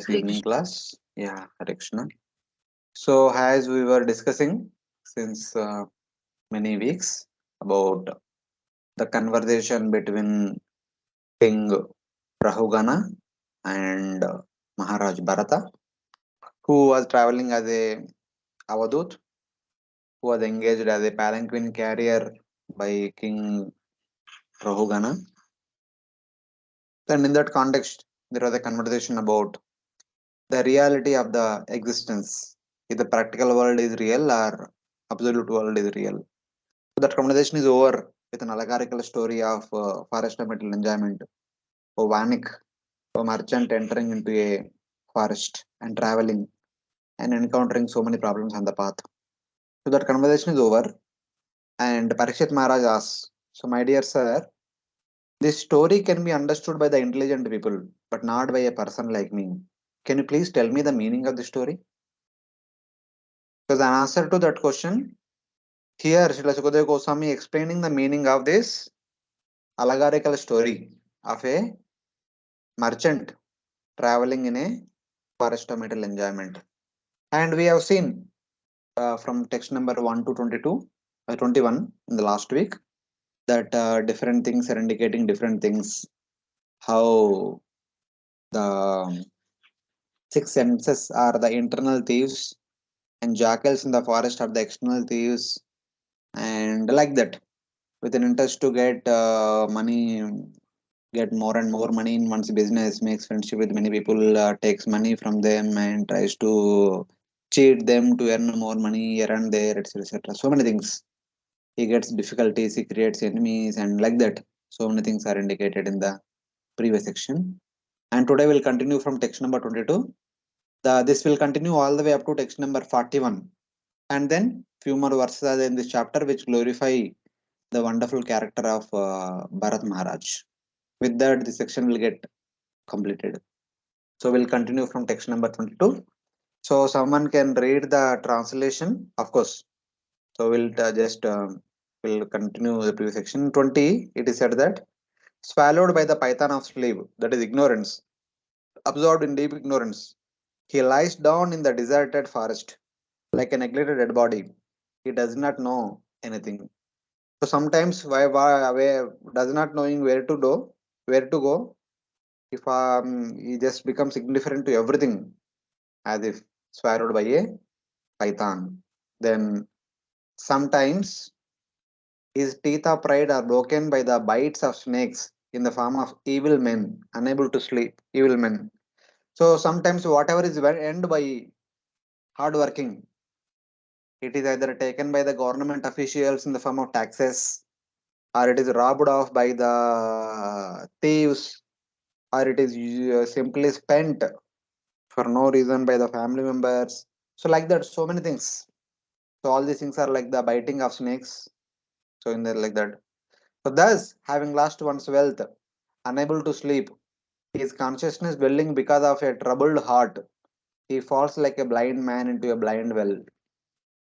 Good evening, class. Yeah, Hare Krishna. So, as we were discussing since many weeks about the conversation between King Rahugana and Maharaj Bharata, who was traveling as a Avadut, who was engaged as a palanquin carrier by King Rahugana. And in that context, there was a conversation about the reality of the existence. If the practical world is real or absolute world is real. So that conversation is over with an allegorical story of forest of metal enjoyment. A Vanik, a merchant entering into a forest and traveling and encountering so many problems on the path. So that conversation is over, and Parikshit Maharaj asks, "So, my dear sir, this story can be understood by the intelligent people, but not by a person like me. Can you please tell me the meaning of the story?" Because an answer to that question, here Srila Sukadeva Goswami explaining the meaning of this allegorical story of a merchant traveling in a forest of metal enjoyment. And we have seen from text number 1 to 22, 21 in the last week that different things are indicating different things. How the six senses are the internal thieves, and jackals in the forest are the external thieves, and like that, with an interest to get money, get more and more money in one's business, makes friendship with many people, takes money from them and tries to cheat them to earn more money here and there, etc. etc. So many things. He gets difficulties, he creates enemies, and like that. So many things are indicated in the previous section. And today we'll continue from text number 22. This will continue all the way up to text number 41. And then few more verses are in this chapter which glorify the wonderful character of Bharat Maharaj. With that, this section will get completed. So we'll continue from text number 22. So someone can read the translation, of course. So we'll just we'll continue the previous section. 20, it is said that swallowed by the python of sleep, that is ignorance, absorbed in deep ignorance, he lies down in the deserted forest like a neglected dead body. He does not know anything. So sometimes why does not knowing where to go, if he just becomes indifferent to everything as if swallowed by a python. Then sometimes his teeth of pride are broken by the bites of snakes in the form of evil men, unable to sleep, evil men. So sometimes whatever is earned by hard working, it is either taken by the government officials in the form of taxes, or it is robbed off by the thieves, or it is simply spent for no reason by the family members. So like that, so many things. So all these things are like the biting of snakes. So in there like that. So thus, having lost one's wealth, unable to sleep, his consciousness dwelling because of a troubled heart, he falls like a blind man into a blind well.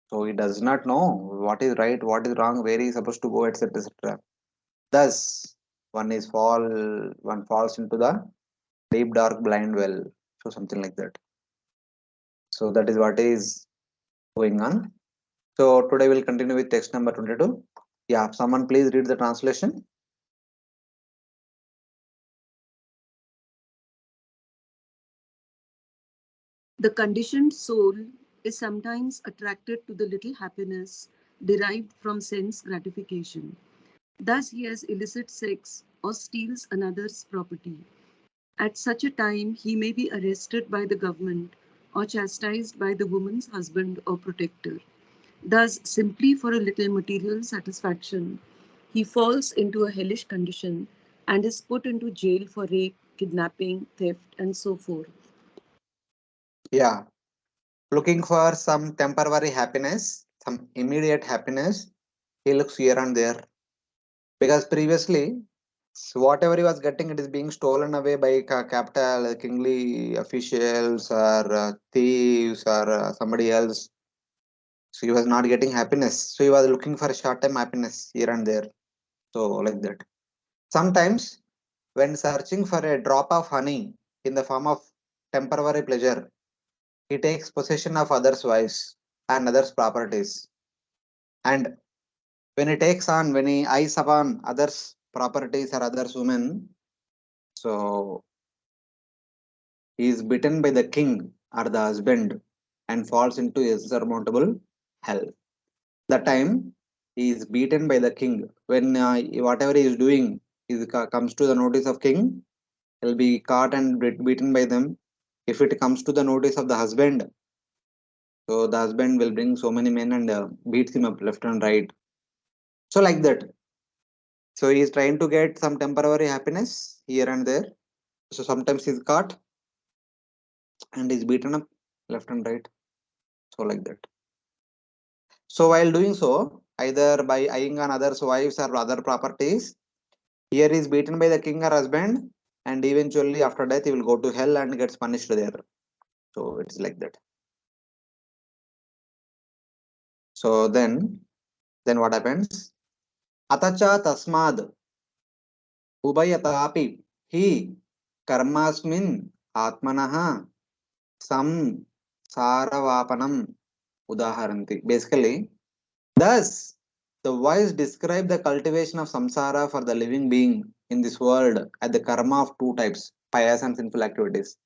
So he does not know what is right, what is wrong, where he is supposed to go, etc. etc. Thus, one falls into the deep dark blind well. So something like that. So that is what is going on. So today we'll continue with text number 22. Yeah, someone please read the translation. The conditioned soul is sometimes attracted to the little happiness derived from sense gratification. Thus, he has illicit sex or steals another's property. At such a time, he may be arrested by the government or chastised by the woman's husband or protector. Thus, simply for a little material satisfaction, he falls into a hellish condition and is put into jail for rape, kidnapping, theft, and so forth. Yeah, looking for some temporary happiness, some immediate happiness, he looks here and there because previously, so whatever he was getting, it is being stolen away by capital, kingly officials, or thieves, or somebody else. So he was not getting happiness. So he was looking for short-term happiness here and there. So like that. Sometimes, when searching for a drop of honey in the form of temporary pleasure, he takes possession of others' wives and others' properties. And when he eyes upon others' properties or others' women, so he is bitten by the king or the husband and falls into insurmountable hell. The time he is beaten by the king, when whatever he is doing comes to the notice of king, he'll be caught and beaten by them. If it comes to the notice of the husband, so the husband will bring so many men and beats him up left and right. So like that. So he is trying to get some temporary happiness here and there. So sometimes he's caught and is beaten up left and right. So like that. So while doing so, either by eyeing on others' wives or other properties, here he is beaten by the king or husband, and eventually after death he will go to hell and gets punished there. So it's like that. So then what happens? Atacha tasmad उभयतापि हि कर्मास्मिन् आत्मनः संसारवापनम् udaharanti. Basically, thus the wise describe the cultivation of samsara for the living being in this world as the karma of two types, pious and sinful activities.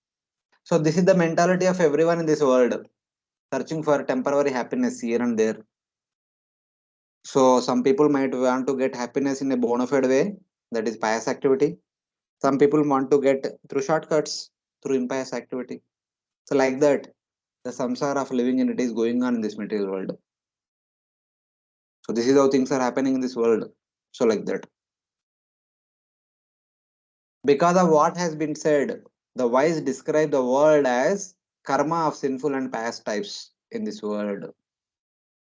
So this is the mentality of everyone in this world, searching for temporary happiness here and there. So some people might want to get happiness in a bona fide way, that is pious activity. Some people want to get through shortcuts, through impious activity. So like that, the samsara of living in it is going on in this material world. So this is how things are happening in this world. So like that. Because of what has been said, the wise describe the world as karma of sinful and pious types in this world.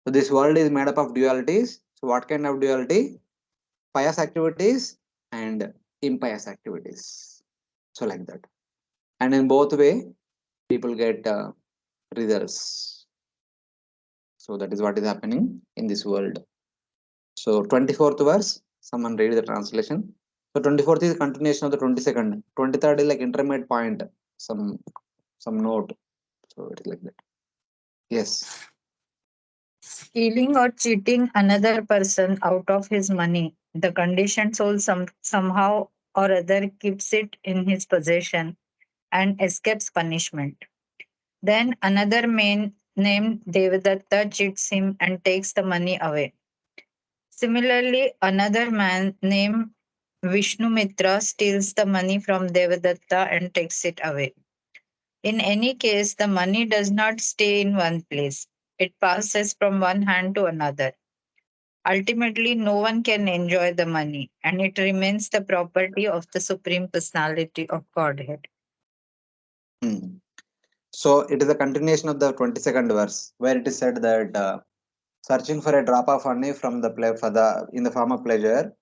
So this world is made up of dualities. So what kind of duality? Pious activities and impious activities. So like that. And in both way, people get results. So that is what is happening in this world. So 24th verse, someone read the translation. So 24th is continuation of the 22nd. 23rd is like intermediate point, some some note. So it is like that. Yes. Stealing or cheating another person out of his money, the conditioned soul somehow or other keeps it in his possession and escapes punishment. Then another man named Devadatta cheats him and takes the money away. Similarly, another man named Vishnumitra steals the money from Devadatta and takes it away. In any case, the money does not stay in one place. It passes from one hand to another. Ultimately, no one can enjoy the money, and it remains the property of the Supreme Personality of Godhead. Hmm. So it is a continuation of the 22nd verse where it is said that searching for a drop of honey from the play for the in the form of pleasure,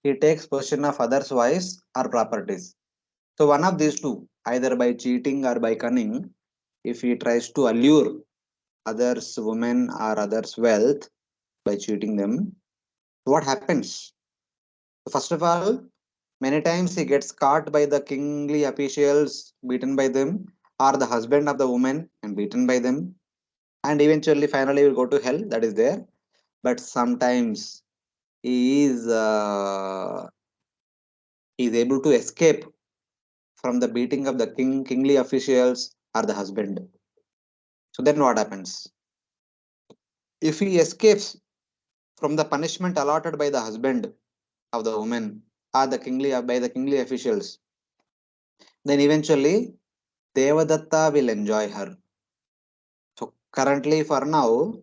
he takes possession of others' wives or properties. So one of these two, either by cheating or by cunning, if he tries to allure others' women or others' wealth by cheating them, what happens? First of all, many times he gets caught by the kingly officials, beaten by them, or the husband of the woman and beaten by them, and eventually, finally, will go to hell. That is there. But sometimes he is able to escape from the beating of the kingly officials or the husband. So then what happens? If he escapes from the punishment allotted by the husband of the woman or the kingly by the kingly officials, then eventually Devadatta will enjoy her. So currently, for now,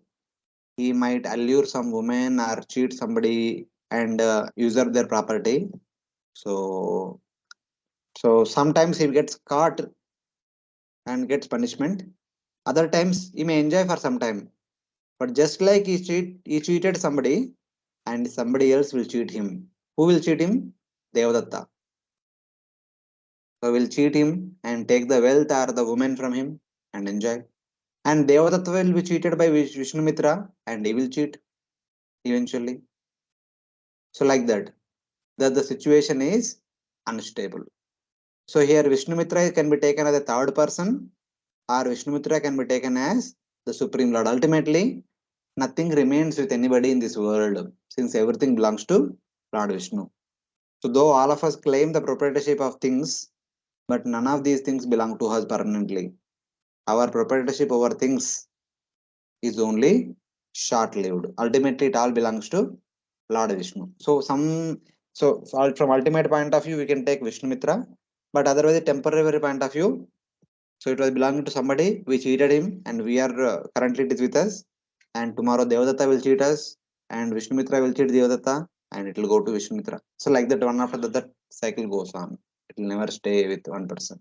he might allure some woman or cheat somebody and usurp their property. So, so sometimes he gets caught and gets punishment. Other times he may enjoy for some time. But just like he cheated somebody, and somebody else will cheat him. Who will cheat him? Devadatta. So will cheat him and take the wealth or the woman from him and enjoy. And Devadatta will be cheated by Vishnumitra and he will cheat eventually. So like that, the situation is unstable. So here Vishnumitra can be taken as a third person, or Vishnumitra can be taken as the Supreme Lord. Ultimately, nothing remains with anybody in this world, since everything belongs to Lord Vishnu. So though all of us claim the proprietorship of things, but none of these things belong to us permanently. Our proprietorship over things is only short-lived. Ultimately, it all belongs to Lord Vishnu. So from ultimate point of view, we can take Vishnumitra, but otherwise, temporary point of view, so it was belonging to somebody. We cheated him, and we are currently it is with us. And tomorrow Devadatta will cheat us, and Vishnumitra will cheat Devadatta, and it will go to Vishnumitra. So like that, one after the other cycle goes on. It will never stay with one person.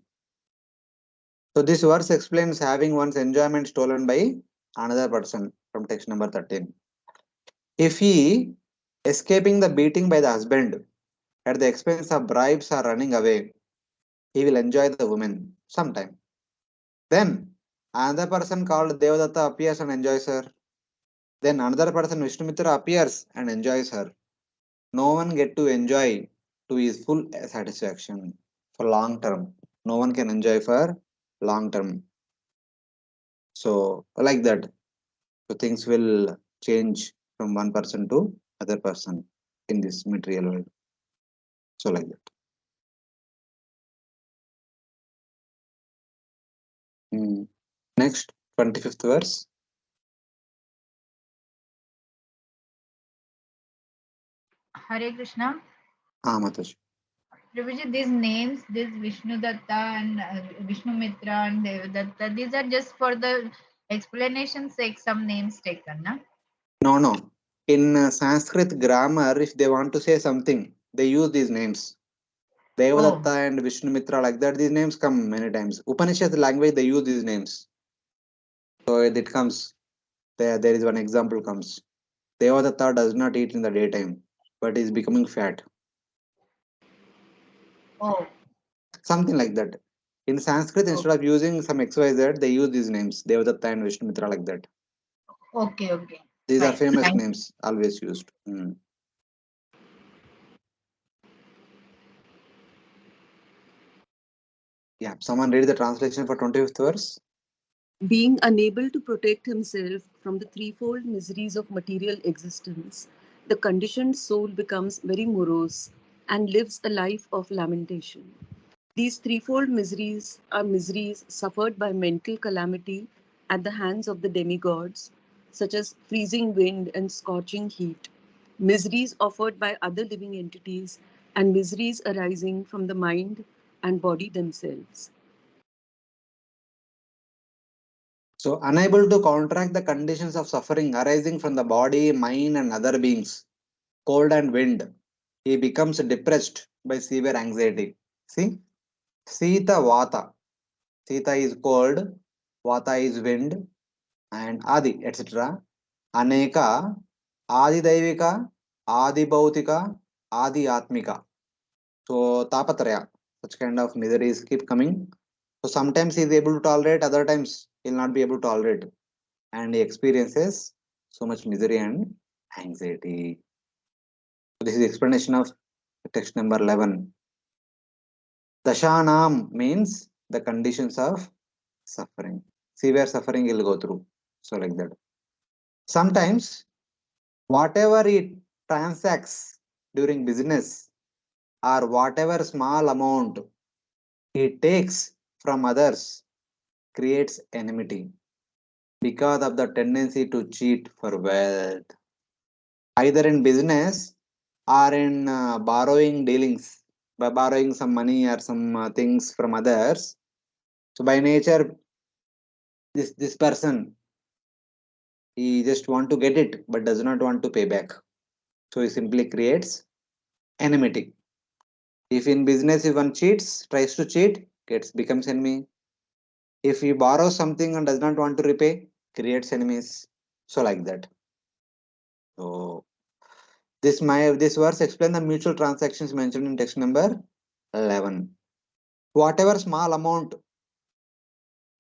So this verse explains having one's enjoyment stolen by another person from text number 13. If he escaping the beating by the husband at the expense of bribes or running away, he will enjoy the woman sometime. Then another person called Devadatta appears and enjoys her. Then another person, Vishnumitra, appears and enjoys her. No one get to enjoy to his full satisfaction for long term. No one can enjoy for long term. So like that. So things will change from one person to other person in this material world. So like that. Mm. Next, 25th verse. Hare Krishna. Mataji. Prabhuji, these names, this Vishnu Datta and Vishnu Mitra and Devadatta, these are just for the explanation sake, some names taken, na? No, no. In Sanskrit grammar, if they want to say something, they use these names. Oh, Devadatta and Vishnumitra, like that, these names come many times. Upanishad language, they use these names. So it comes, there is one example comes. Devadatta does not eat in the daytime, but is becoming fat. oh, Something like that. In Sanskrit, oh, instead of using some XYZ, they use these names, Devadatta and Vishnumitra, like that. okay, okay. These are Fine. famous Thank names, always used. Yeah, someone read the translation for 25th verse. Being unable to protect himself from the threefold miseries of material existence, the conditioned soul becomes very morose and lives a life of lamentation. These threefold miseries are miseries suffered by mental calamity at the hands of the demigods, such as freezing wind and scorching heat, miseries offered by other living entities, and miseries arising from the mind and body themselves. So, unable to counteract the conditions of suffering arising from the body, mind, and other beings, cold and wind, he becomes depressed by severe anxiety. See, Sita Vata. Sita is cold, Vata is wind, and Adi, etc. Aneka, Adi Daivika, Adi Bhautika, Adi Atmika. So, Tapatraya, such kind of miseries keep coming. So, sometimes he is able to tolerate, other times he will not be able to tolerate, and he experiences so much misery and anxiety. So this is explanation of text number 11. Dashanam means the conditions of suffering. Severe suffering he'll go through. So like that. Sometimes whatever he transacts during business or whatever small amount he takes from others creates enmity because of the tendency to cheat for wealth, either in business or in borrowing dealings, by borrowing some money or some things from others. So by nature, this person, he just want to get it but does not want to pay back. So he simply creates enmity. If in business, if one cheats, tries to cheat, gets becomes enemy. If he borrows something and does not want to repay, creates enemies. So like that. So this verse explain the mutual transactions mentioned in text number 11. Whatever small amount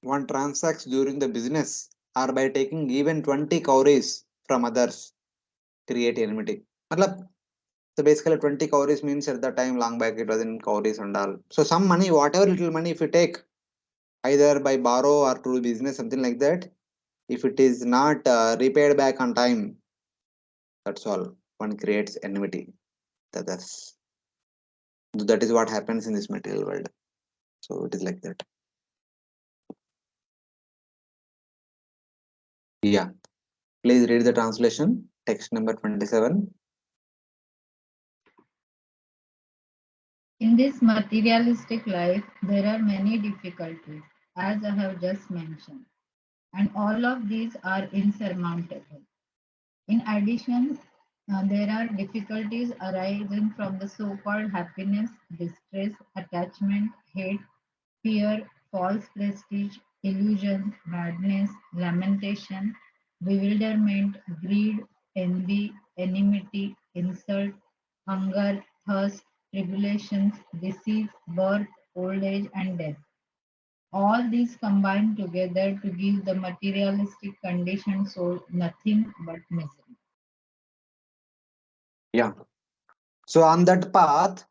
one transacts during the business or by taking even 20 cowries from others create enmity. मतलब So basically 20 cowries means at that time long back it was in cowries and all. So some money, whatever little money if you take either by borrow or to do business, something like that, if it is not repaid back on time, that's all. One creates enmity. That's that is what happens in this material world. So it is like that. Yeah. Please read the translation. Text number 27. In this materialistic life, there are many difficulties, as I have just mentioned, and all of these are insurmountable. In addition, there are difficulties arising from the so called happiness, distress, attachment, hate, fear, false prestige, illusion, madness, lamentation, bewilderment, greed, envy, enmity, insult, hunger, thirst, tribulations, disease, birth, old age, and death. All these combine together to give the materialistic conditioned soul nothing but misery. Yeah. So on that path,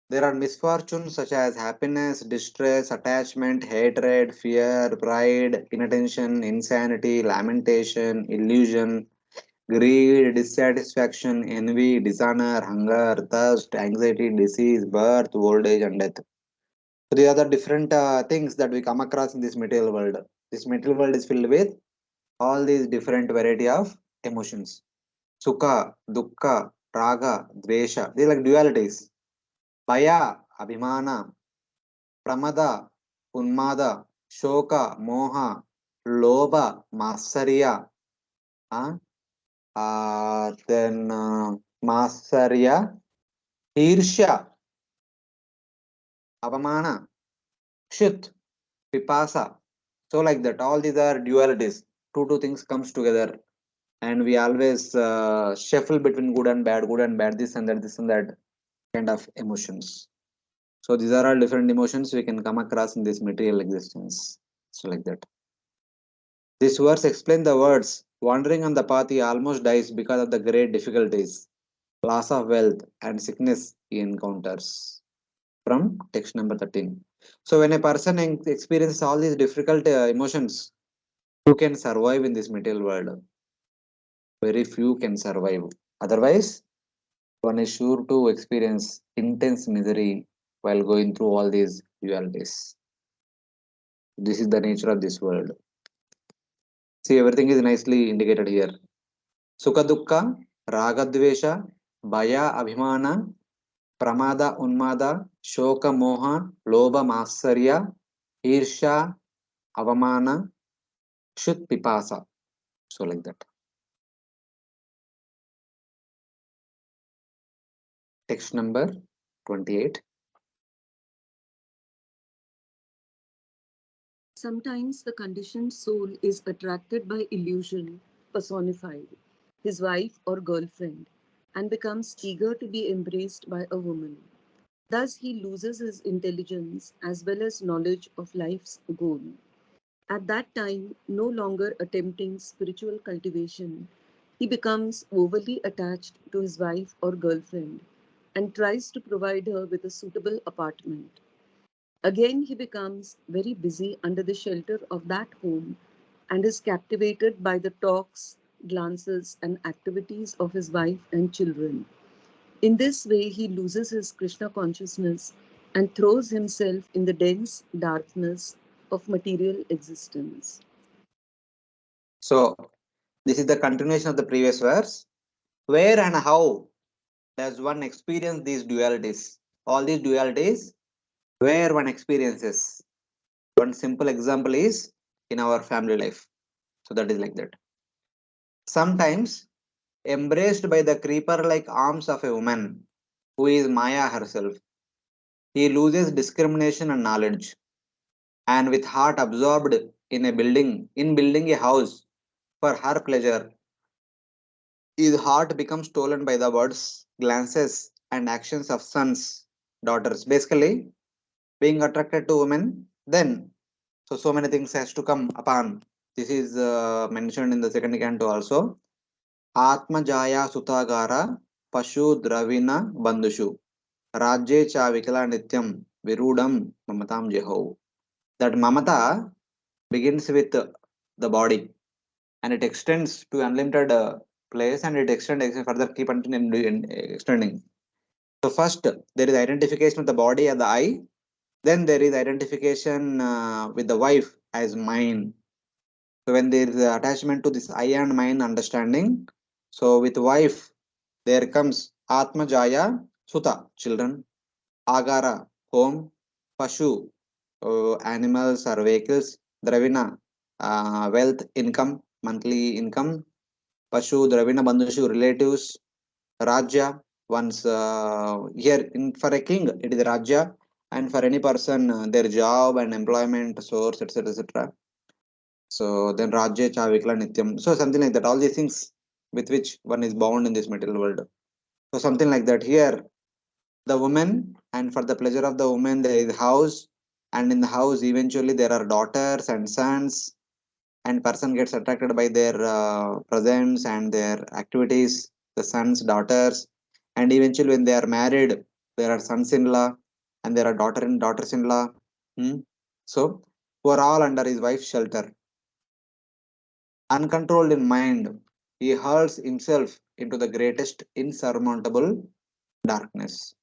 there are misfortunes such as happiness, distress, attachment, hatred, fear, pride, inattention, insanity, lamentation, illusion, greed, dissatisfaction, envy, dishonor, hunger, thirst, anxiety, disease, birth, old age, and death. So these are the different things that we come across in this material world. This material world is filled with all these different variety of emotions. Sukha, dukkha, raga, dvesha. These are like dualities. Bhaya, abhimana, pramada, unmada, shoka, moha, lobha, matsarya, uh, then matsarya, Irsha, Avamana, Kshit, Pipasa. So like that, all these are dualities. Two things comes together, and we always shuffle between good and bad, this and that kind of emotions. So these are all different emotions we can come across in this material existence. So like that. This verse explain the words. Wandering on the path, he almost dies because of the great difficulties, loss of wealth, and sickness he encounters. From text number 13. So when a person experiences all these difficult emotions, who can survive in this material world? Very few can survive. Otherwise, one is sure to experience intense misery while going through all these dualities. This is the nature of this world. See, everything is nicely indicated here. Sukha dukkha, raga dvesha, bhaya abhimana, pramada unmada, shoka moha, lobha matsarya, irsha, avamana, kshut pipasa. So like that. Text number 28. Sometimes the conditioned soul is attracted by illusion personified, his wife or girlfriend, and becomes eager to be embraced by a woman. Thus, he loses his intelligence as well as knowledge of life's goal. At that time, no longer attempting spiritual cultivation, he becomes overly attached to his wife or girlfriend and tries to provide her with a suitable apartment. Again, he becomes very busy under the shelter of that home and is captivated by the talks, glances, and activities of his wife and children. In this way, he loses his Krishna consciousness and throws himself in the dense darkness of material existence. So this is the continuation of the previous verse. Where and how does one experience these dualities? All these dualities, where one experiences. One simple example is in our family life. So that is like that. Sometimes embraced by the creeper like arms of a woman who is Maya herself, he loses discrimination and knowledge, and with heart absorbed in building a house for her pleasure, his heart becomes stolen by the words, glances, and actions of sons, daughters. Basically, being attracted to women, then so many things has to come upon. This is mentioned in the second canto also. Atma Jaya Sutagara Pashu Dravina Bandushu. Rajye cha Vikala Nityam Virudam Mamatam Jeho. That mamata begins with the body and it extends to unlimited place and it extends further keep extending. So first there is identification of the body and the I, then there is identification with the wife as mine. So when there is attachment to this I and mine understanding, so with wife there comes Atma Jaya Suta, children, Agara, home, Pashu, animals or vehicles, Dravina, wealth, income, monthly income, Pashu, Dravina, Bandhushu, relatives, Rajya, once here for a king it is Rajya, and for any person their job and employment source, etc. etc. So then Rajya, Chavikla, Nityam. So something like that. All these things with which one is bound in this material world. So something like that. Here the woman, and for the pleasure of the woman there is house, and in the house eventually there are daughters and sons, and person gets attracted by their presence and their activities, the sons, daughters, and eventually when they are married there are sons-in-law and there are daughters-in-law. Hmm? So who are all under his wife's shelter. Uncontrolled in mind, he hurls himself into the greatest insurmountable darkness.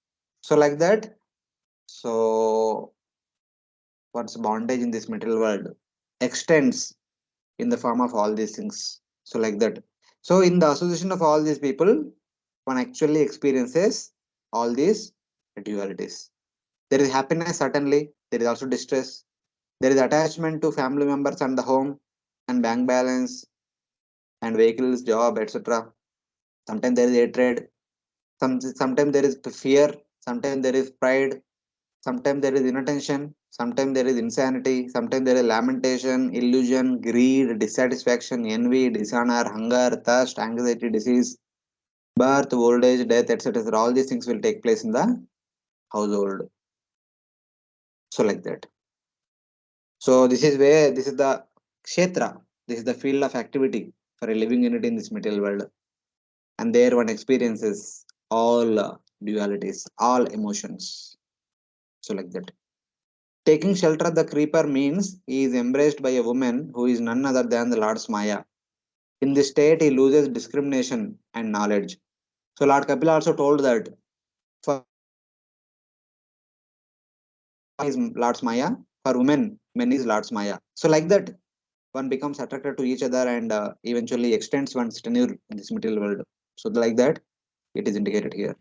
So like that, so one's bondage in this material world extends in the form of all these things. So like that. So in the association of all these people, one actually experiences all these dualities. There is happiness certainly. There is also distress. There is attachment to family members and the home and bank balance and vehicles, job, etc. Sometimes there is hatred. Sometimes there is fear. Sometimes there is pride. Sometimes there is inattention, sometimes there is insanity, sometimes there is lamentation, illusion, greed, dissatisfaction, envy, dishonor, hunger, thirst, anxiety, disease, birth, old age, death, etc. All these things will take place in the household. So like that. So this is the kshetra, this is the field of activity for a living unit in this material world. And there one experiences all dualities, all emotions. So like that. Taking shelter of the creeper means he is embraced by a woman who is none other than the Lord's Maya. In this state, he loses discrimination and knowledge. So Lord Kapila also told that for is Lord's Maya, for women, men is Lord's Maya. So like that, one becomes attracted to each other and eventually extends one's tenure in this material world. So like that, it is indicated here.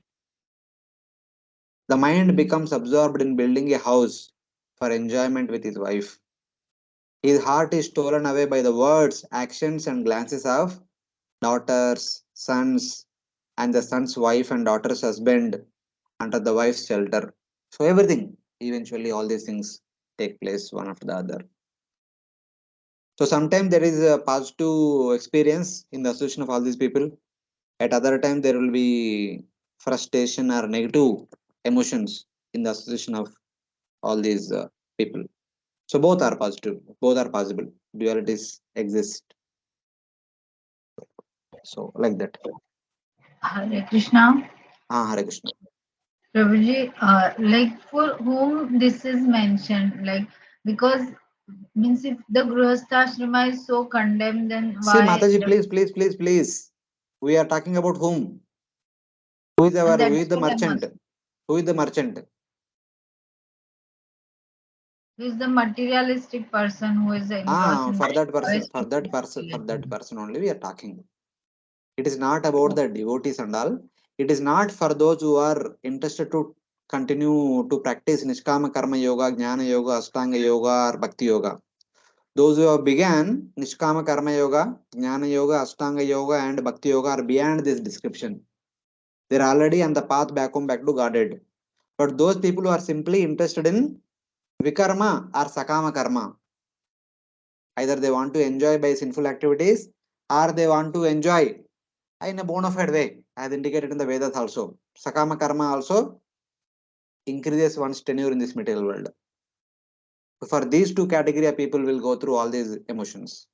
The mind becomes absorbed in building a house for enjoyment with his wife. His heart is stolen away by the words, actions, and glances of daughters, sons, and the son's wife and daughter's husband under the wife's shelter. So everything, eventually all these things take place one after the other. So sometimes there is a positive experience in the association of all these people. At other time there will be frustration or negative emotions in the association of all these people. So both are positive, both are possible. Dualities exist. So like that. Hare Krishna. Ah, Hare Krishna. Prabhuji, like for whom this is mentioned, like because means if the Grihastha is so condemned, then See, why Mataji, please. We are talking about whom? Who that is the what I'm merchant? asking. Who is the merchant? Who is the materialistic person who is engrossed Ah, in for that that person, choice to for materialism? that person only we are talking. It is not about the devotees and all. It is not for those who are interested to continue to practice Nishkama Karma Yoga, Jnana Yoga, Ashtanga Yoga, or Bhakti Yoga. Those who have began Nishkama Karma Yoga, Jnana Yoga, Ashtanga Yoga, and Bhakti Yoga are beyond this description. They're already on the path back home, back to Godhead. But those people who are simply interested in Vikarma or Sakama Karma, either they want to enjoy by sinful activities or they want to enjoy in a bona fide way, as indicated in the Vedas also. Sakama Karma also increases one's tenure in this material world. For these two category of people will go through all these emotions.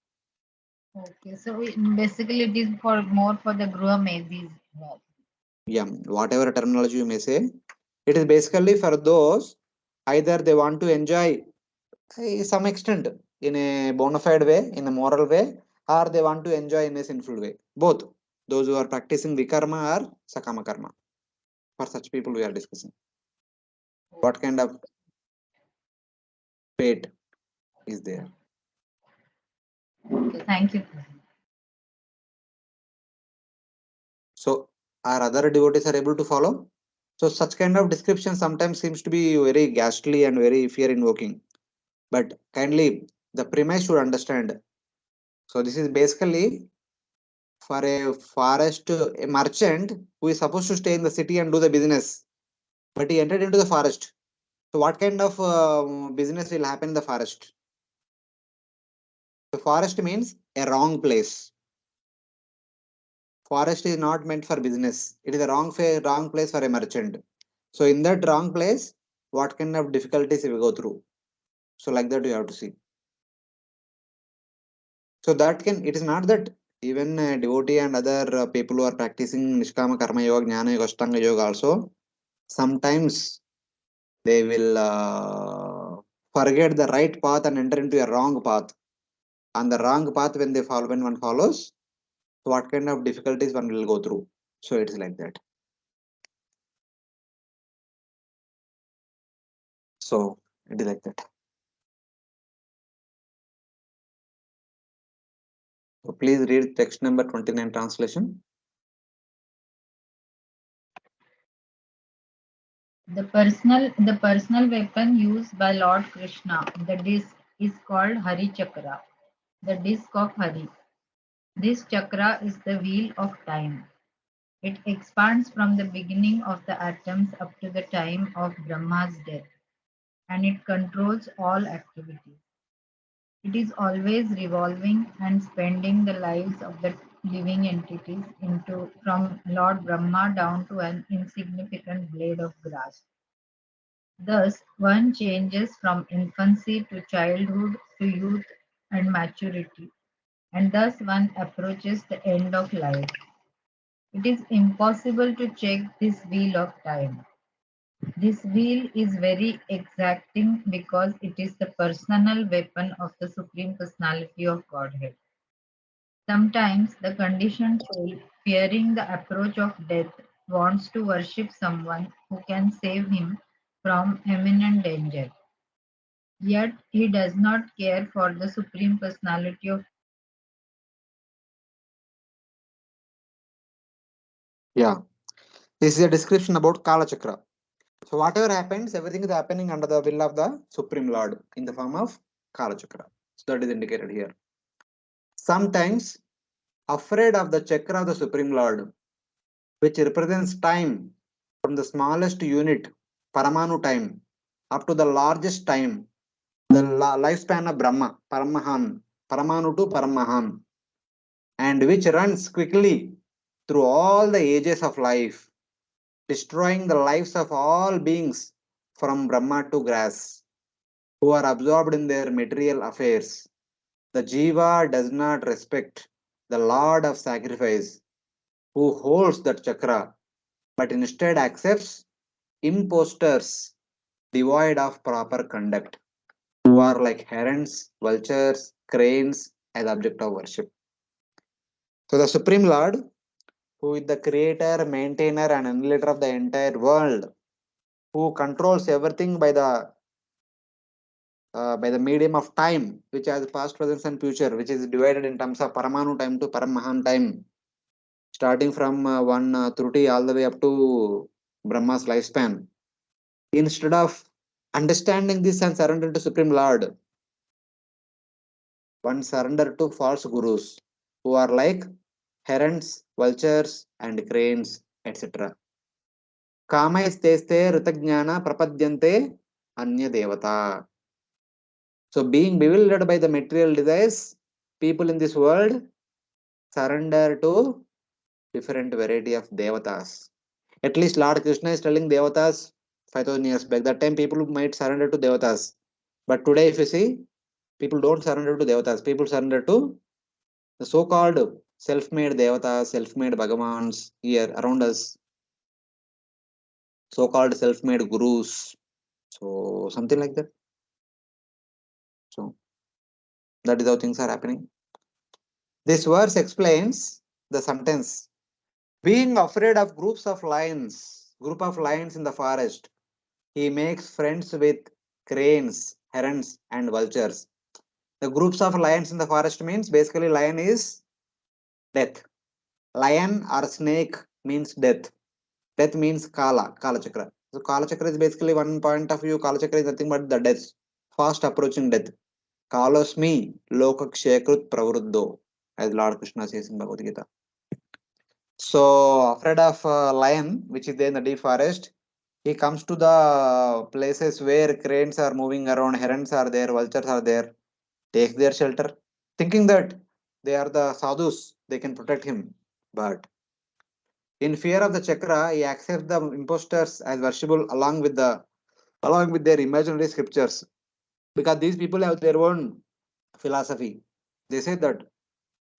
Okay, so basically it is for more for the Gruha Mazis. Yeah, whatever terminology you may say, it is basically for those either they want to enjoy some extent in a bona fide way, in a moral way, or they want to enjoy in a sinful way. Both. Those who are practicing vikarma or sakama karma. For such people, we are discussing what kind of fate is there. Okay, thank you. So, our other devotees are able to follow. So, such kind of description sometimes seems to be very ghastly and very fear invoking. But kindly, the premise should understand. So, this is basically for a forest, a merchant who is supposed to stay in the city and do the business, but he entered into the forest. So, what kind of business will happen in the forest? The forest means a wrong place. Forest is not meant for business. It is a wrong place for a merchant. So in that wrong place, what kind of difficulties we go through? So like that you have to see. So that can, it is not that even devotee and other people who are practicing Nishkama Karma Yoga, Jnana Yoga, Ashtanga Yoga also, sometimes they will forget the right path and enter into a wrong path. On the wrong path when they follow, when one follows, so what kind of difficulties one will go through. So it is like that. So it is like that. So please read text number 29 translation. The personal weapon used by Lord Krishna, the disc, is called Hari Chakra, the disc of Hari. This chakra is the wheel of time. It expands from the beginning of the atoms up to the time of Brahma's death, and it controls all activities. It is always revolving and spending the lives of the living entities into from Lord Brahma down to an insignificant blade of grass. Thus, one changes from infancy to childhood to youth and maturity, and thus one approaches the end of life. It is impossible to check this wheel of time. This wheel is very exacting because it is the personal weapon of the Supreme Personality of Godhead. Sometimes the conditioned soul, fearing the approach of death, wants to worship someone who can save him from imminent danger. Yet he does not care for the Supreme Personality of. Yeah. This is a description about Kala Chakra. So whatever happens, everything is happening under the will of the Supreme Lord in the form of Kala Chakra. So that is indicated here. Sometimes afraid of the chakra of the Supreme Lord, which represents time from the smallest unit, Paramanu time, up to the largest time, the lifespan of Brahma, Paramahan, Paramanu to Paramahan, and which runs quickly through all the ages of life, destroying the lives of all beings from Brahma to grass, who are absorbed in their material affairs. The Jiva does not respect the Lord of sacrifice, who holds that chakra, but instead accepts impostors devoid of proper conduct, who are like herons, vultures, cranes as object of worship. So the Supreme Lord, who is the creator, maintainer, and annihilator of the entire world, who controls everything by the medium of time, which has past, present, and future, which is divided in terms of Paramanu time to Paramahan time, starting from one Truti all the way up to Brahma's lifespan. Instead of understanding this and surrender to Supreme Lord, one surrender to false gurus, who are like herons, vultures, and cranes, etc. Kamaisteste ritajnana prapadyante anya devata. So, being bewildered by the material desires, people in this world surrender to different variety of devatas. At least Lord Krishna is telling devatas 5000 years back. That time people might surrender to devatas. But today, if you see, people don't surrender to devatas. People surrender to the so-called self-made devatas, self-made bhagavans here around us. so-called self-made gurus. So something like that. So that is how things are happening. This verse explains the sentence: being afraid of group of lions in the forest, he makes friends with cranes, herons, and vultures. The groups of lions in the forest means basically lion is death. Lion or snake means death. Death means Kala Chakra. So Kala Chakra is basically one point of view. Kala Chakra is nothing but the death, fast approaching death. Kalosmi Lokakshekrut Pravruddho, as Lord Krishna says in Bhagavad Gita. So afraid of lion, which is there in the deep forest, he comes to the places where cranes are moving around, herons are there, vultures are there, takes their shelter, thinking that they are the sadhus, they can protect him. But in fear of the chakra, he accepts the impostors as worshipable along with their imaginary scriptures. Because these people have their own philosophy. They say that,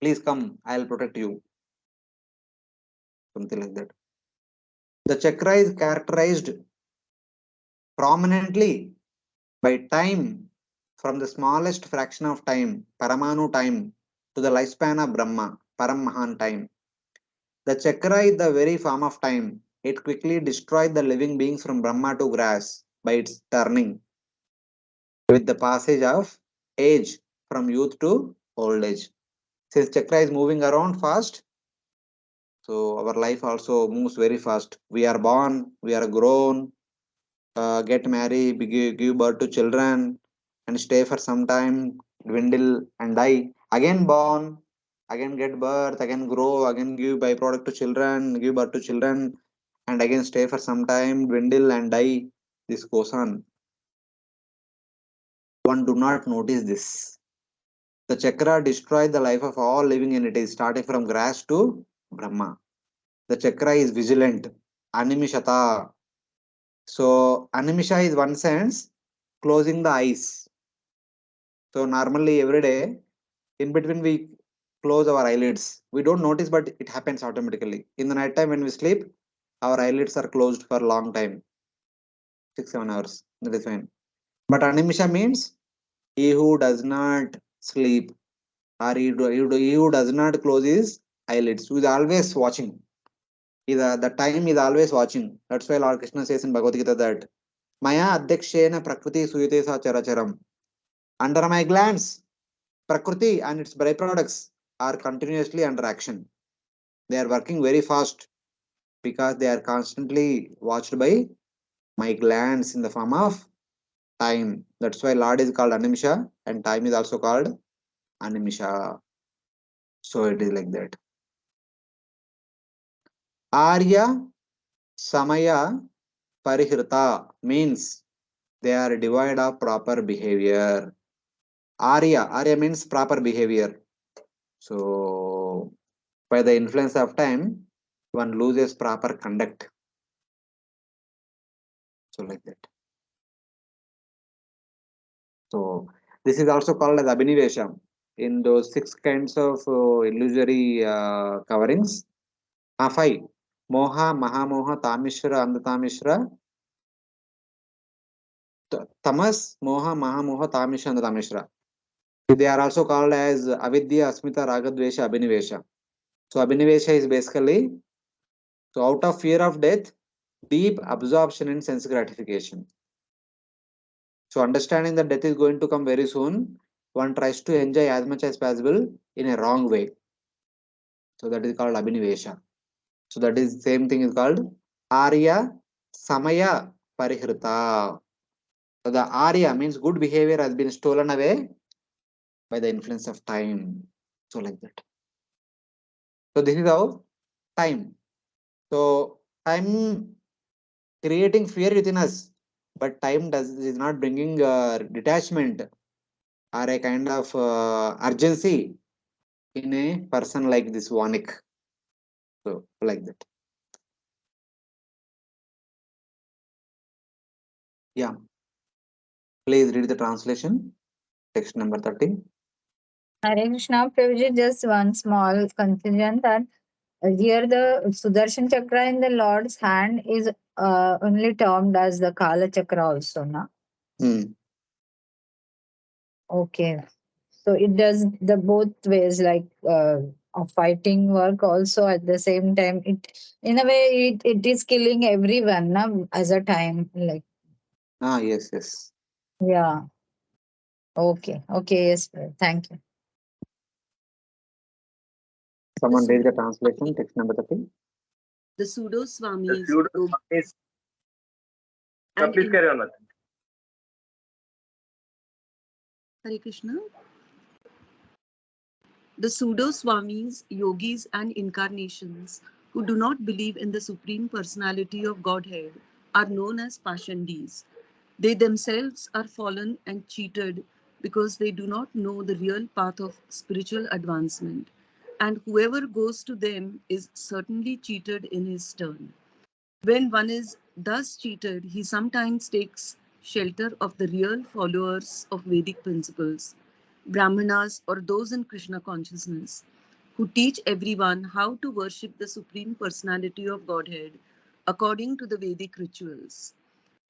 please come, I'll protect you. Something like that. The chakra is characterized prominently by time, from the smallest fraction of time, Paramanu time, to the lifespan of Brahma, Paramahan time. The chakra is the very form of time. It quickly destroys the living beings from Brahma to grass by its turning with the passage of age from youth to old age. Since chakra is moving around fast, so our life also moves very fast. We are born, we are grown, get married, give birth to children, and stay for some time, dwindle and die. Again born, again get birth, again grow, again give byproduct to children, give birth to children, and again stay for some time, dwindle and die. This goes on. One do not notice this. The chakra destroys the life of all living entities, starting from grass to Brahma. The chakra is vigilant. Animishata. So, animisha is one sense, closing the eyes. So, normally every day, in between we close our eyelids. We don't notice, but it happens automatically. In the night time when we sleep, our eyelids are closed for a long time, 6 7 hours. That is fine. But animisha means he who does not sleep, or he who does not close his eyelids, who is always watching. The time is always watching. That's why Lord Krishna says in Bhagavad Gita that Maya Adhyakshena Prakriti Suyate Sa Characharam. Under my glance, Prakriti and its byproducts are continuously under action. They are working very fast because they are constantly watched by my glance in the form of time. That's why Lord is called Animisha and time is also called Animisha. So it is like that. Arya Samaya Parihrita means they are devoid of proper behavior. Arya means proper behavior. So by the influence of time, one loses proper conduct. So like that. So this is also called as Abhinivesham. In those six kinds of illusory coverings, five: Moha, Mahamoha, Tamishra, Andatamishra, Tamas, Moha, Mahamoha, Tamishra, Andatamishra. They are also called as Avidya, Asmita, Ragadvesha, Abhinivesha. So Abhinivesha is basically, so out of fear of death, deep absorption in sense gratification. So understanding that death is going to come very soon, one tries to enjoy as much as possible in a wrong way. So that is called Abhinivesha. So that is same thing is called Arya Samaya Parihrita. So the Arya means good behavior has been stolen away by the influence of time. So like that. So this is how time. So time creating fear within us, but time is not bringing detachment or a kind of urgency in a person like this Vanik. So like that. Yeah. Please read the translation. Text number 30. Hare Krishna, Prabhuji, just one small confusion that here the Sudarshan Chakra in the Lord's hand is only termed as the Kala Chakra also, na? Hmm. Okay. So it does the both ways, like of fighting work also at the same time. It in a way it is killing everyone, na, as a time. Like Ah, yes, yes. yeah. Okay. Okay, yes, thank you. The Someone read pseudo the translation, text number 30. the pseudo The swamis pseudo is and complete in carry on. Hare Krishna. The pseudo swamis, yogis, and incarnations who do not believe in the Supreme Personality of Godhead are known as Pashandis. They themselves are fallen and cheated because they do not know the real path of spiritual advancement, and whoever goes to them is certainly cheated in his turn. When one is thus cheated, he sometimes takes shelter of the real followers of Vedic principles, Brahmanas or those in Krishna consciousness, who teach everyone how to worship the Supreme Personality of Godhead according to the Vedic rituals.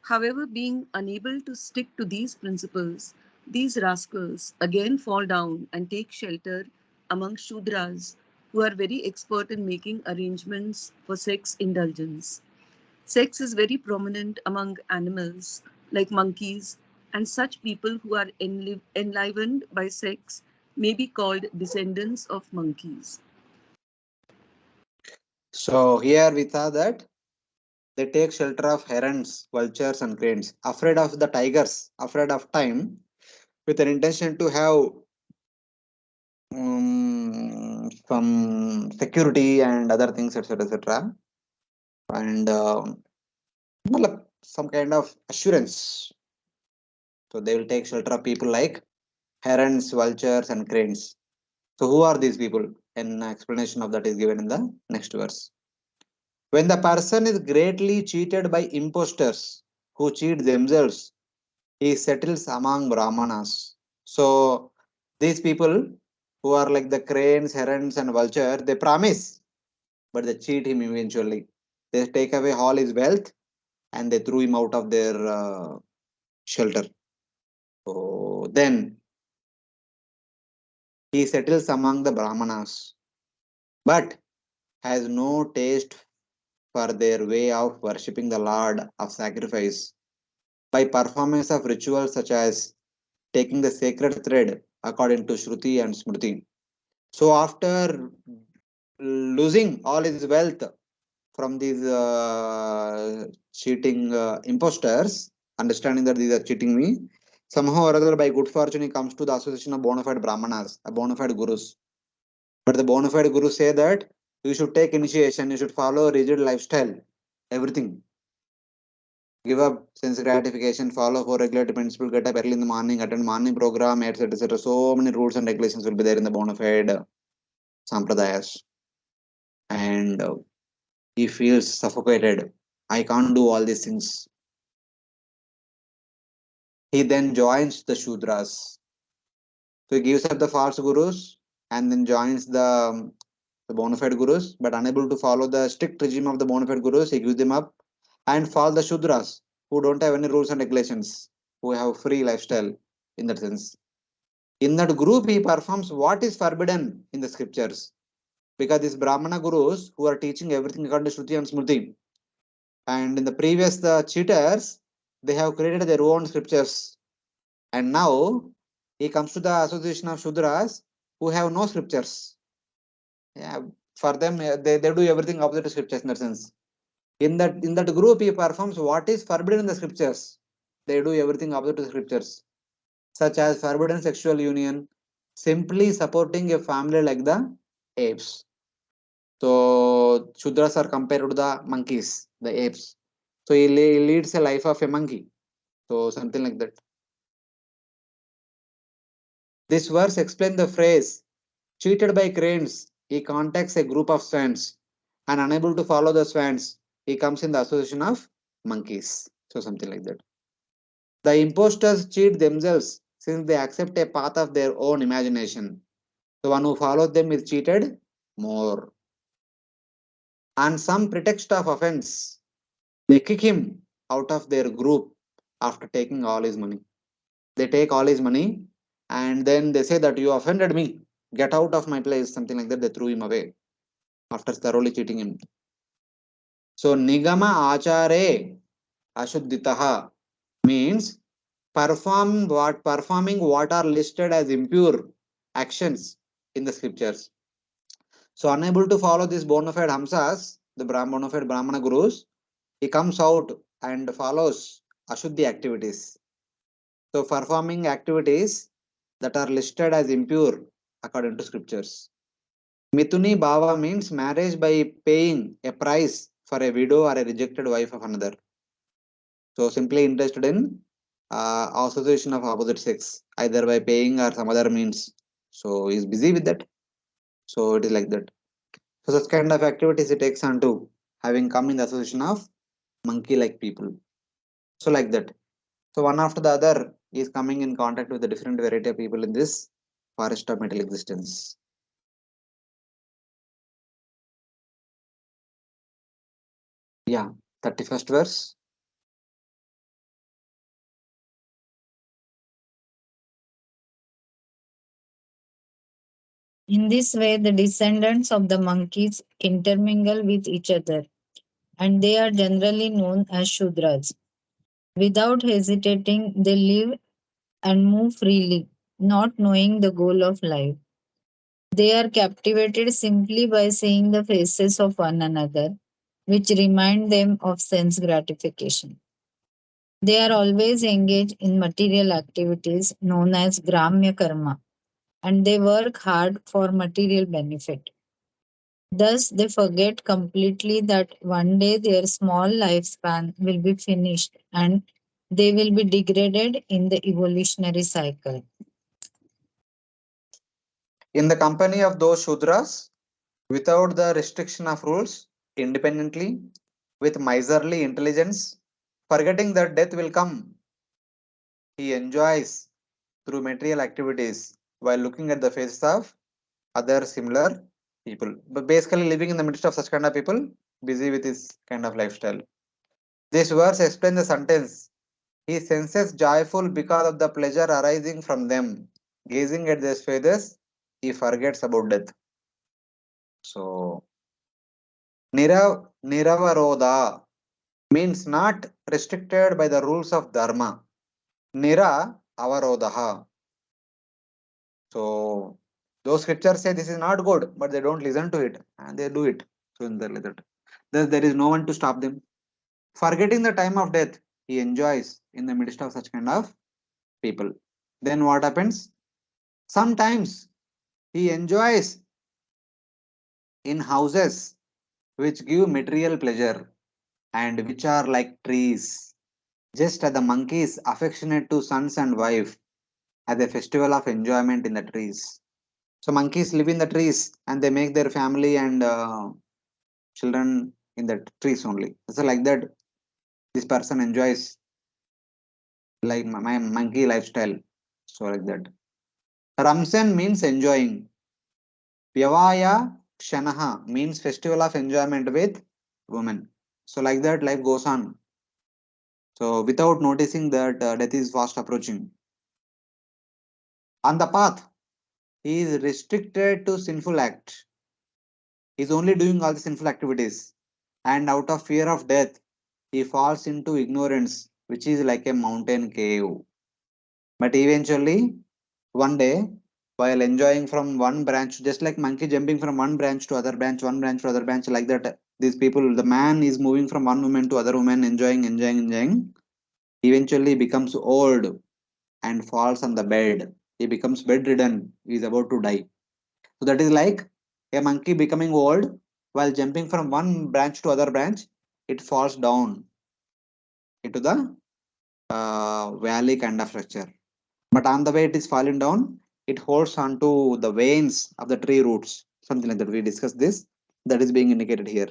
However, being unable to stick to these principles, these rascals again fall down and take shelter among Shudras who are very expert in making arrangements for sex indulgence. Sex is very prominent among animals like monkeys, and such people who are enlivened by sex may be called descendants of monkeys. So here we saw that they take shelter of herons, vultures, and cranes, afraid of the tigers, afraid of time, with an intention to have some security and other things, etc., etc., and matlab, some kind of assurance. So they will take shelter of people like herons, vultures, and cranes. So who are these people? An explanation of that is given in the next verse. When the person is greatly cheated by impostors who cheat themselves, he settles among Brahmanas. So these people who are like the cranes, herons, and vulture, they promise, but they cheat him eventually. They take away all his wealth and they threw him out of their shelter. So then he settles among the Brahmanas, but has no taste for their way of worshipping the Lord of sacrifice by performance of rituals such as taking the sacred thread according to Shruti and Smriti. So after losing all his wealth from these cheating imposters, understanding that these are cheating me, somehow or other by good fortune he comes to the association of bona fide Brahmanas, a bona fide gurus. But the bona fide gurus say that you should take initiation, you should follow a rigid lifestyle, everything. Give up sense gratification, follow four regulatory principles, get up early in the morning, attend morning program, etc. etc. So many rules and regulations will be there in the bona fide sampradayas. And he feels suffocated. I can't do all these things. He then joins the Shudras. So he gives up the false gurus and then joins the bona fide gurus, but unable to follow the strict regime of the bona fide gurus, he gives them up and follow the Shudras who don't have any rules and regulations, who have free lifestyle in that sense. In that group, he performs what is forbidden in the scriptures. Because these Brahmana gurus who are teaching everything according to Shruti and Smriti, and in the previous the cheaters, they have created their own scriptures. And now he comes to the association of Shudras who have no scriptures. Yeah, for them, they do everything opposite to scriptures in that sense. In that group, he performs what is forbidden in the scriptures. They do everything opposite to scriptures, such as forbidden sexual union, simply supporting a family like the apes. So Shudras are compared to the monkeys, the apes. So he leads a life of a monkey. So something like that. This verse explains the phrase cheated by cranes. He contacts a group of swans and unable to follow the swans, he comes in the association of monkeys. So something like that. The impostors cheat themselves since they accept a path of their own imagination. The one who follows them is cheated more. And some pretext of offense. They kick him out of their group after taking all his money. They take all his money and then they say that you offended me. Get out of my place, something like that. They threw him away after thoroughly cheating him. So Nigama Achare Ashuddhitaha means performing what are listed as impure actions in the scriptures. So unable to follow these bona fide Hamsas, the bona fide Brahmana gurus, he comes out and follows Ashuddhi activities. So performing activities that are listed as impure according to scriptures. Mithuni Bhava means marriage by paying a price for a widow or a rejected wife of another. So simply interested in association of opposite sex, either by paying or some other means. So he's busy with that. So it is like that. So such kind of activities it takes on to having come in the association of monkey-like people. So like that. So one after the other is coming in contact with the different variety of people in this forest of metal existence. Yeah, 31st verse. In this way, the descendants of the monkeys intermingle with each other, and they are generally known as Shudras. Without hesitating, they live and move freely, not knowing the goal of life. They are captivated simply by seeing the faces of one another, which remind them of sense gratification. They are always engaged in material activities known as Gramya Karma, and they work hard for material benefit. Thus, they forget completely that one day their small lifespan will be finished and they will be degraded in the evolutionary cycle. In the company of those Shudras, without the restriction of rules, independently, with miserly intelligence, forgetting that death will come, he enjoys through material activities while looking at the faces of other similar people. But basically, living in the midst of such kind of people, busy with this kind of lifestyle. This verse explains the sentence. He senses joyful because of the pleasure arising from them. Gazing at their faces, he forgets about death. So, Niravaroda means not restricted by the rules of Dharma. Nira avarodaha. So, those scriptures say this is not good, but they don't listen to it and they do it. So, in like that, there is no one to stop them. Forgetting the time of death, he enjoys in the midst of such kind of people. Then what happens? Sometimes he enjoys in houses which give material pleasure and which are like trees. Just as the monkey is affectionate to sons and wife as a festival of enjoyment in the trees. So monkeys live in the trees and they make their family and children in the trees only. So like that, this person enjoys like my monkey lifestyle. So like that. Ramsan means enjoying. Vyavaya Kshanaha means festival of enjoyment with women. So like that, life goes on. So without noticing that death is fast approaching. On the path, he is restricted to sinful act. He is only doing all the sinful activities. And out of fear of death, he falls into ignorance, which is like a mountain cave. But eventually, one day, while enjoying from one branch, just like monkey jumping from one branch to other branch, one branch to other branch, like that, these people, the man is moving from one woman to other woman, enjoying. Eventually becomes old and falls on the bed. He becomes bedridden. He is about to die. So that is like a monkey becoming old while jumping from one branch to other branch. It falls down into the valley kind of structure. But on the way it is falling down, it holds onto the veins of the tree roots. Something like that. We discussed this. That is being indicated here.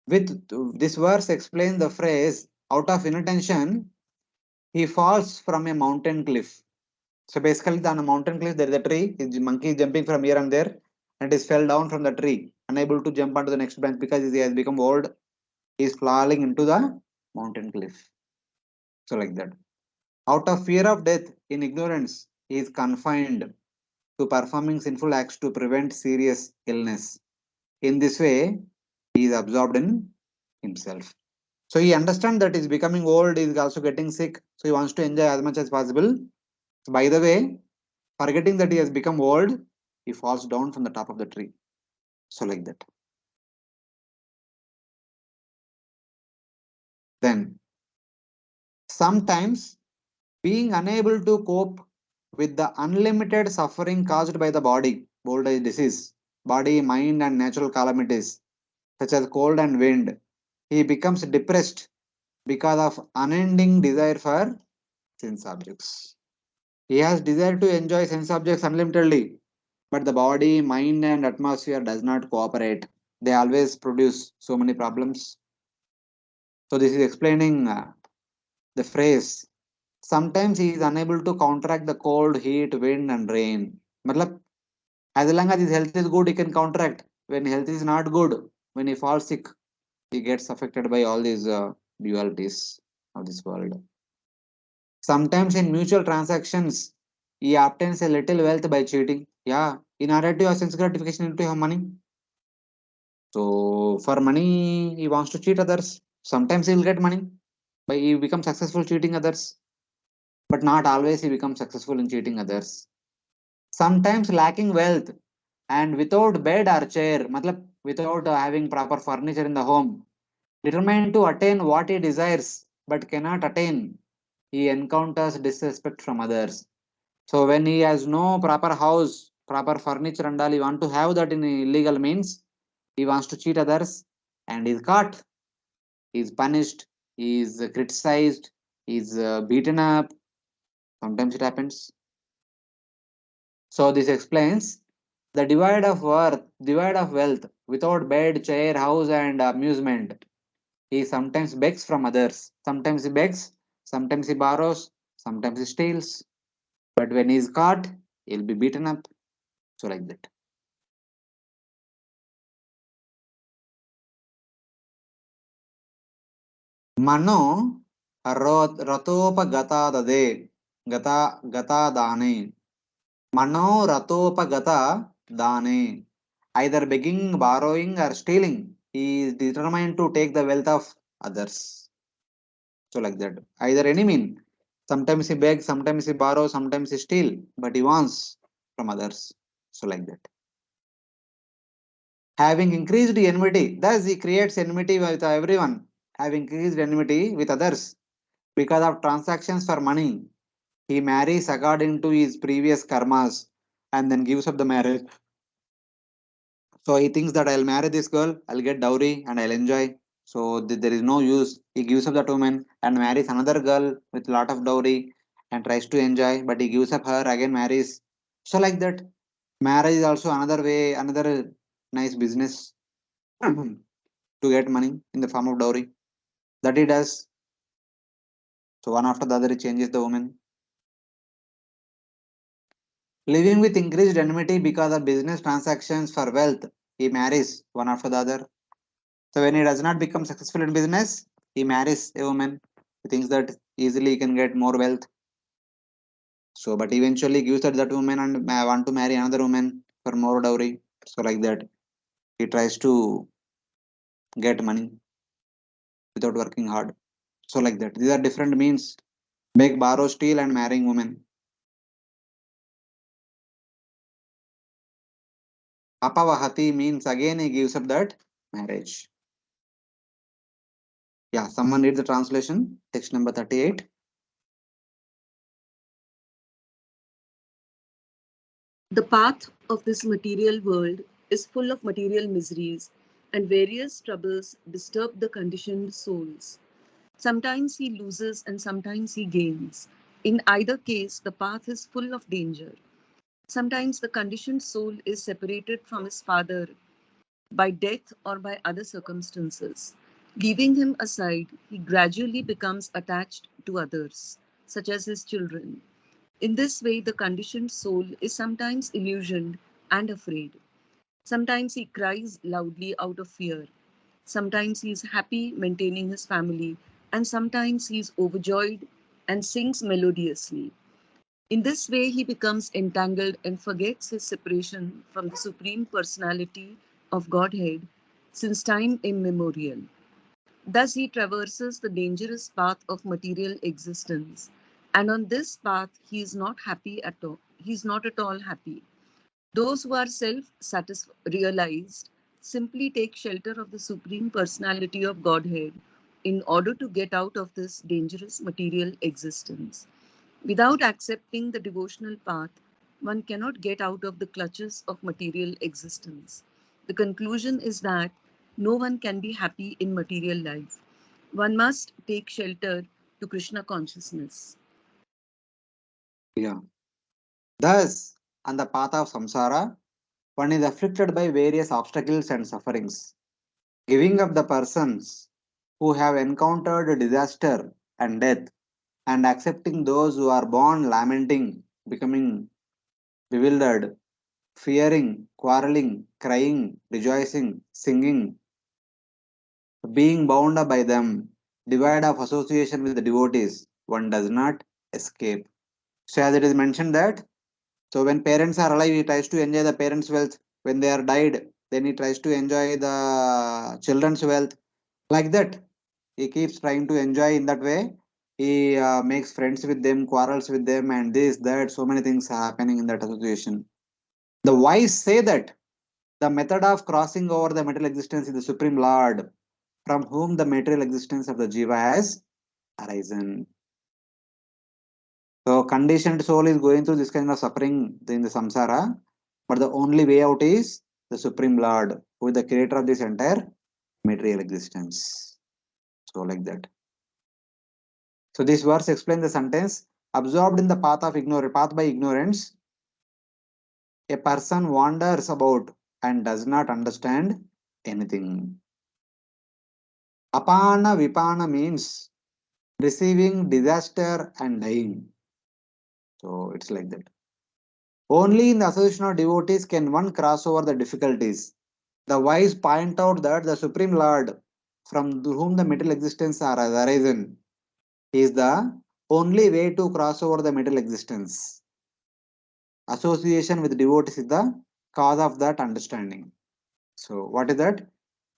With this verse explains the phrase out of inattention, he falls from a mountain cliff. So basically, on a mountain cliff, there is a tree. His monkey is jumping from here and there, and it is fell down from the tree, unable to jump onto the next branch because he has become old. He is falling into the mountain cliff. So, like that. Out of fear of death, in ignorance, he is confined to performing sinful acts to prevent serious illness. In this way, he is absorbed in himself. So he understands that he's becoming old, he's also getting sick, so he wants to enjoy as much as possible. So by the way, forgetting that he has become old, he falls down from the top of the tree. So like that. Then sometimes being unable to cope with the unlimited suffering caused by the body, old age disease, body, mind, and natural calamities such as cold and wind, he becomes depressed because of unending desire for sense objects. He has desire to enjoy sense objects unlimitedly, but the body, mind, and atmosphere does not cooperate. They always produce so many problems. So this is explaining the phrase. Sometimes he is unable to counteract the cold, heat, wind, and rain. Matlab, as long as his health is good, he can counteract. When health is not good, when he falls sick, he gets affected by all these dualities of this world. Sometimes in mutual transactions, he obtains a little wealth by cheating. Yeah, in order to have sense gratification, you need to have money. So for money, he wants to cheat others. Sometimes he will get money, but he becomes successful cheating others. But not always he becomes successful in cheating others. Sometimes lacking wealth and without bed or chair, matlab, without having proper furniture in the home, determined to attain what he desires but cannot attain, he encounters disrespect from others. So when he has no proper house, proper furniture and all, he want to have that in illegal means. He wants to cheat others and is caught. He is punished. He is criticized. He is beaten up. Sometimes it happens. So this explains the divide of wealth without bed, chair, house, and amusement. He sometimes begs from others. Sometimes he begs. Sometimes he borrows. Sometimes he steals. But when he is caught, he'll be beaten up. So like that. मनो रथोपगताददे गता गतादाने मनो रथोपगता dane either begging borrowing or stealing he is determined to take the wealth of others. So like that, either any mean, sometimes he begs, sometimes he borrows, sometimes he steal, but he wants from others. So like that, having increased enmity, thus he creates enmity with everyone, having increased enmity with others because of transactions for money. He marries according to his previous karmas and then gives up the marriage. So he thinks that I'll marry this girl, I'll get dowry and I'll enjoy. So there is no use. He gives up that woman and marries another girl with lot of dowry and tries to enjoy, but he gives up her again, marries. So like that, marriage is also another way, another nice business to get money in the form of dowry. That he does. So one after the other, he changes the woman. Living with increased enmity because of business transactions for wealth, he marries one after the other. So when he does not become successful in business, he marries a woman. He thinks that easily he can get more wealth. So, but eventually gives that woman and want to marry another woman for more dowry. So like that, he tries to get money without working hard. So like that, these are different means: make, borrow, steal, and marrying women. Apavahati means again he gives up that marriage. Yeah, someone read the translation, text number 38. The path of this material world is full of material miseries, and various troubles disturb the conditioned souls. Sometimes he loses and sometimes he gains. In either case, the path is full of danger. Sometimes the conditioned soul is separated from his father by death or by other circumstances. Leaving him aside, he gradually becomes attached to others, such as his children. In this way, the conditioned soul is sometimes illusioned and afraid. Sometimes he cries loudly out of fear. Sometimes he is happy maintaining his family, and sometimes he is overjoyed and sings melodiously. In this way, he becomes entangled and forgets his separation from the Supreme Personality of Godhead since time immemorial. Thus, he traverses the dangerous path of material existence, and on this path, he is not happy at all. He is not at all happy. Those who are self realized simply take shelter of the Supreme Personality of Godhead in order to get out of this dangerous material existence. Without accepting the devotional path, one cannot get out of the clutches of material existence. The conclusion is that no one can be happy in material life. One must take shelter to Krishna consciousness. Yeah. Thus, on the path of samsara, one is afflicted by various obstacles and sufferings. Giving up the persons who have encountered disaster and death, and accepting those who are born lamenting, becoming bewildered, fearing, quarreling, crying, rejoicing, singing, being bound up by them, divide of association with the devotees, one does not escape. So, as it is mentioned that, so when parents are alive, he tries to enjoy the parents' wealth. When they are died, then he tries to enjoy the children's wealth. Like that, he keeps trying to enjoy in that way. He makes friends with them, quarrels with them, and this, that, so many things are happening in that association. The wise say that the method of crossing over the material existence is the Supreme Lord, from whom the material existence of the Jiva has arisen. So, conditioned soul is going through this kind of suffering in the samsara, but the only way out is the Supreme Lord, who is the creator of this entire material existence. So, like that. So, this verse explains the sentence: absorbed in the path of ignorance, path by ignorance, a person wanders about and does not understand anything. Apana vipana means receiving disaster and dying. So, it's like that. Only in the association of devotees can one cross over the difficulties. The wise point out that the Supreme Lord, from whom the material existence are arisen, is the only way to cross over the material existence. Association with devotees is the cause of that understanding. So, what is that?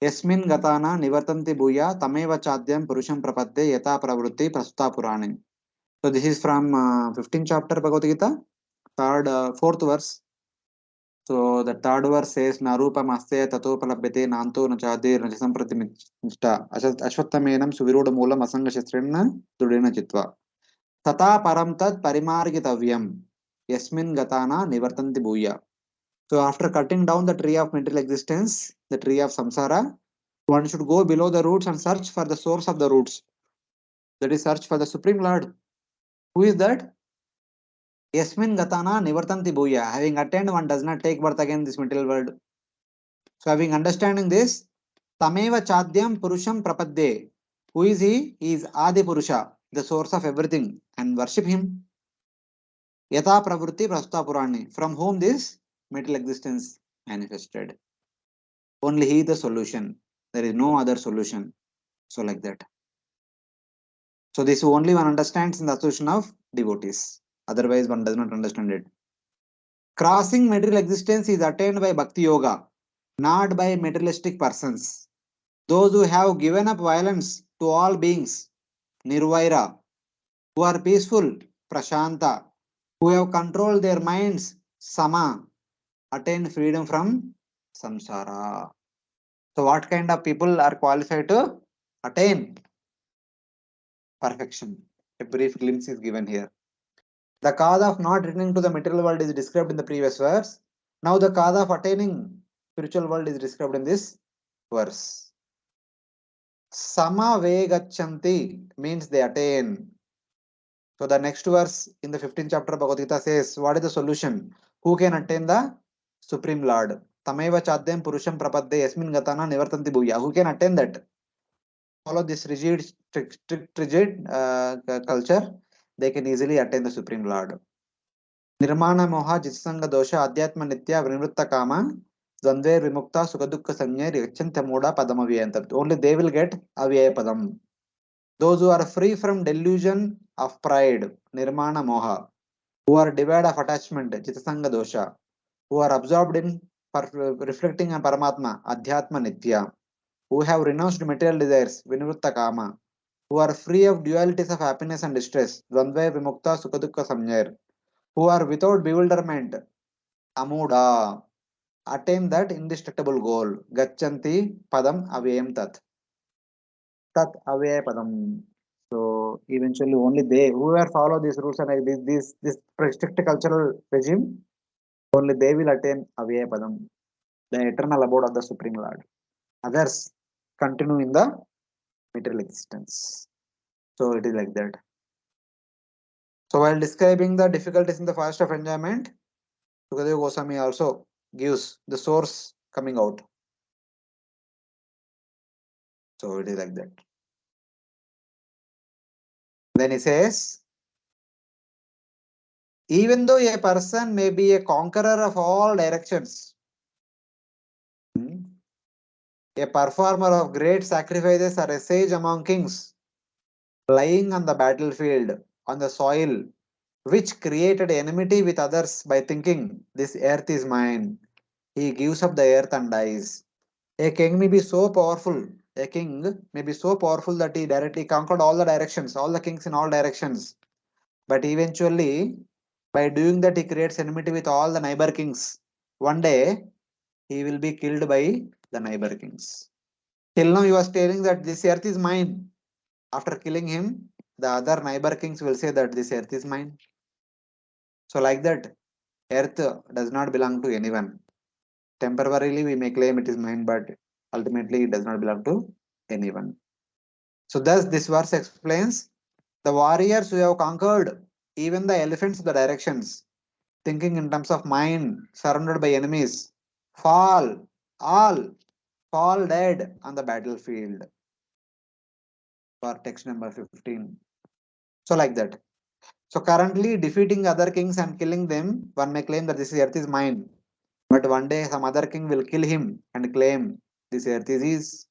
Yasmin gatana nivartanti bhuya tameva chadyam purusham prapadde yata pravrutti prasuta purani. So, this is from 15th chapter Bhagavad Gita, fourth verse. So the third verse says, Narupam asya tatopalabhyate nanto nachadir najasampratimishta ashwattamenam suviroda moolam asanga shastrena dudena chitva. Tata param tad parimargitavyam yasmin gatana nivartanti bhuya. So after cutting down the tree of material existence, the tree of samsara, one should go below the roots and search for the source of the roots. That is, search for the Supreme Lord. Who is that? Yasmin gatana nivartanti bhuya. Having attained, one does not take birth again in this material world. So having understanding this, Tameva Chadyam Purusham Prapadde. Who is he? He is Adi Purusha, the source of everything, and worship him. Yata Pravrutti Prasuta Purani, from whom this material existence manifested. Only he the solution. There is no other solution. So like that. So this only one understands in the association of devotees. Otherwise one does not understand it. Crossing material existence is attained by Bhakti Yoga, not by materialistic persons. Those who have given up violence to all beings, Nirvaira, who are peaceful, Prashanta, who have controlled their minds, Sama, attain freedom from samsara. So, what kind of people are qualified to attain perfection? A brief glimpse is given here. The cause of not returning to the material world is described in the previous verse. Now, the cause of attaining spiritual world is described in this verse. Sama vegachanti means they attain. So the next verse in the 15th chapter of Bhagavad Gita says, what is the solution? Who can attain the Supreme Lord? Tameva chadyam purusham prapadde yasmin gatana nivartanti bhuya. Who can attain that? Follow this rigid culture, they can easily attain the Supreme Lord. Nirmana moha jitsanga dosha adhyatma nitya vrinvrutta kama Dvandve vimukta sukadukka sanyai yacchanta moda padamavyanta. Only they will get avyaya padam. Those who are free from delusion of pride, nirmana moha, who are devoid of attachment, chitasanga dosha, who are absorbed in reflecting on Paramatma, Adhyatma Nitya, who have renounced material desires, Vinivutta Kama, who are free of dualities of happiness and distress, Dvandva Vimukta Sukadukka Samyar, who are without bewilderment, Amuda, attain that indestructible goal, Gachanti Padam Avyam Tat, Tat Avyaya Padam. So eventually only they who are follow these rules and this strict cultural regime, only they will attain Avyaya Padam, the eternal abode of the Supreme Lord. Others continue in the material existence. So it is like that. So while describing the difficulties in the forest of enjoyment, Sukadeva Goswami also gives the source coming out. So it is like that. Then he says, even though a person may be a conqueror of all directions, a performer of great sacrifices or a sage among kings, lying on the battlefield, on the soil, which created enmity with others by thinking, this earth is mine, he gives up the earth and dies. A king may be so powerful, a king may be so powerful that he directly conquered all the directions, all the kings in all directions. But eventually, by doing that, he creates enmity with all the neighbor kings. One day, he will be killed by the neighbor kings. Till now, he was telling that this earth is mine. After killing him, the other neighbor kings will say that this earth is mine. So, like that, earth does not belong to anyone. Temporarily, we may claim it is mine, but ultimately, it does not belong to anyone. So, thus, this verse explains the warriors who have conquered even the elephants of the directions, thinking in terms of mind, surrounded by enemies, fall, all fall dead on the battlefield. For text number 15. So, like that. So, currently defeating other kings and killing them, one may claim that this earth is mine. But one day, some other king will kill him and claim this earth is his.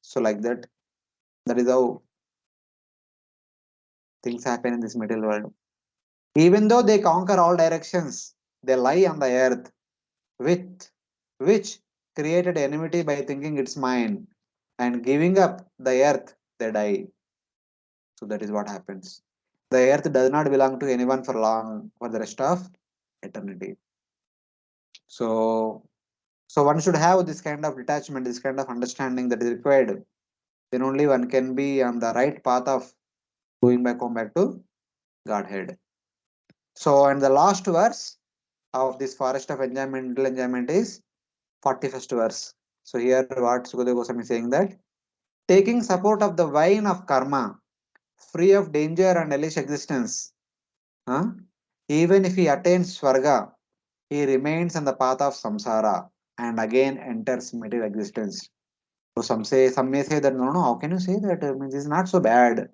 So, like that. That is how things happen in this material world. Even though they conquer all directions, they lie on the earth, with which created enmity by thinking it's mine, and giving up the earth, they die. So that is what happens. The earth does not belong to anyone for long, for the rest of eternity. So, so one should have this kind of detachment, this kind of understanding that is required. Then only one can be on the right path of going back home back to Godhead. So, and the last verse of this forest of enjoyment, mental enjoyment is 41st verse. So here what Sukadeva Goswami is saying that taking support of the vine of karma, free of danger and hellish existence, huh? Even if he attains Swarga, he remains on the path of samsara and again enters material existence. So some may say that no, how can you say that? Means it's not so bad.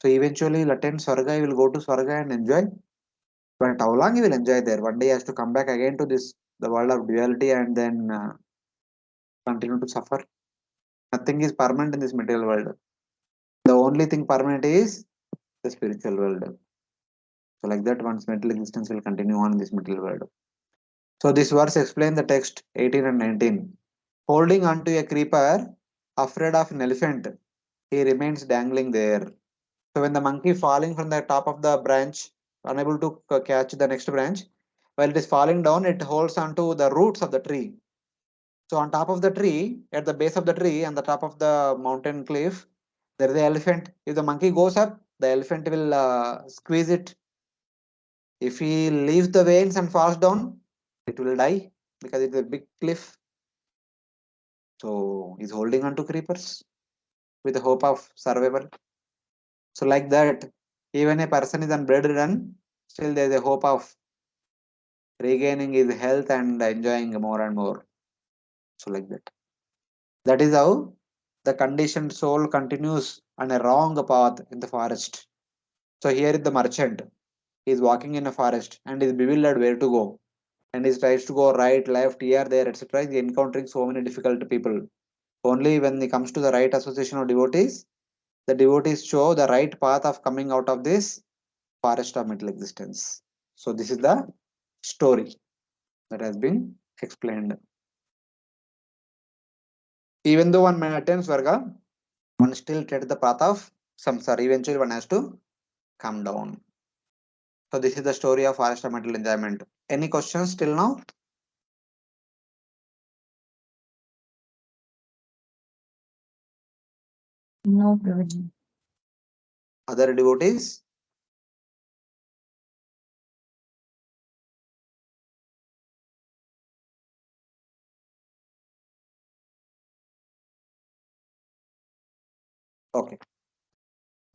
So eventually he'll attain Swarga, he will go to Swarga and enjoy. But how long he will enjoy there? One day he has to come back again to this the world of duality and then continue to suffer. Nothing is permanent in this material world. The only thing permanent is the spiritual world. So like that, one's mental existence will continue on in this material world. So this verse explains the text 18 and 19. Holding on to a creeper, afraid of an elephant, he remains dangling there. So when the monkey falling from the top of the branch, unable to catch the next branch, while it is falling down, it holds onto the roots of the tree. So on top of the tree, at the base of the tree, on the top of the mountain cliff, there is the elephant. If the monkey goes up, the elephant will squeeze it. If he leaves the veins and falls down, it will die because it's a big cliff. So he's holding on to creepers with the hope of survival. So like that, even a person is on bedridden, still there is a hope of regaining his health and enjoying more and more. So like that. That is how the conditioned soul continues on a wrong path in the forest. So here is the merchant. He is walking in a forest and is bewildered where to go. and he tries to go right, left, here, there, etc. He's encountering so many difficult people. Only when it comes to the right association of devotees, the devotees show the right path of coming out of this forest of middle existence. So this is the story that has been explained. Even though one may attain Swarga, one still tread the path of samsara. Eventually one has to come down. So this is the story of forest of mental enjoyment. Any questions till now? No, Prabhuji. Other devotees? Okay.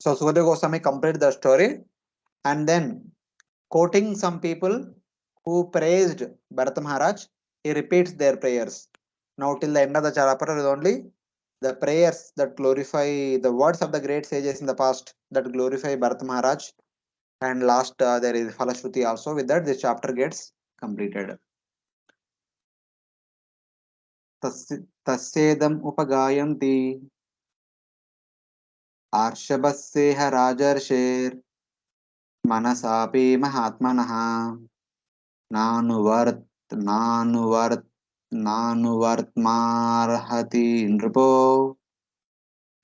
So Sukadeva Goswami completed the story and then quoting some people who praised Bharata Maharaj, he repeats their prayers. Now till the end of the chapter is only the prayers that glorify the words of the great sages in the past that glorify Bharata Maharaj. And last there is Falashruti also. With that this chapter gets completed. तस्येदम् उपगायन्ति आर्षभस्येह राजर्षेर्मनसापि महात्मनः नानुवर्त नानुवर्त नानुवर्त्मार्हति नृपो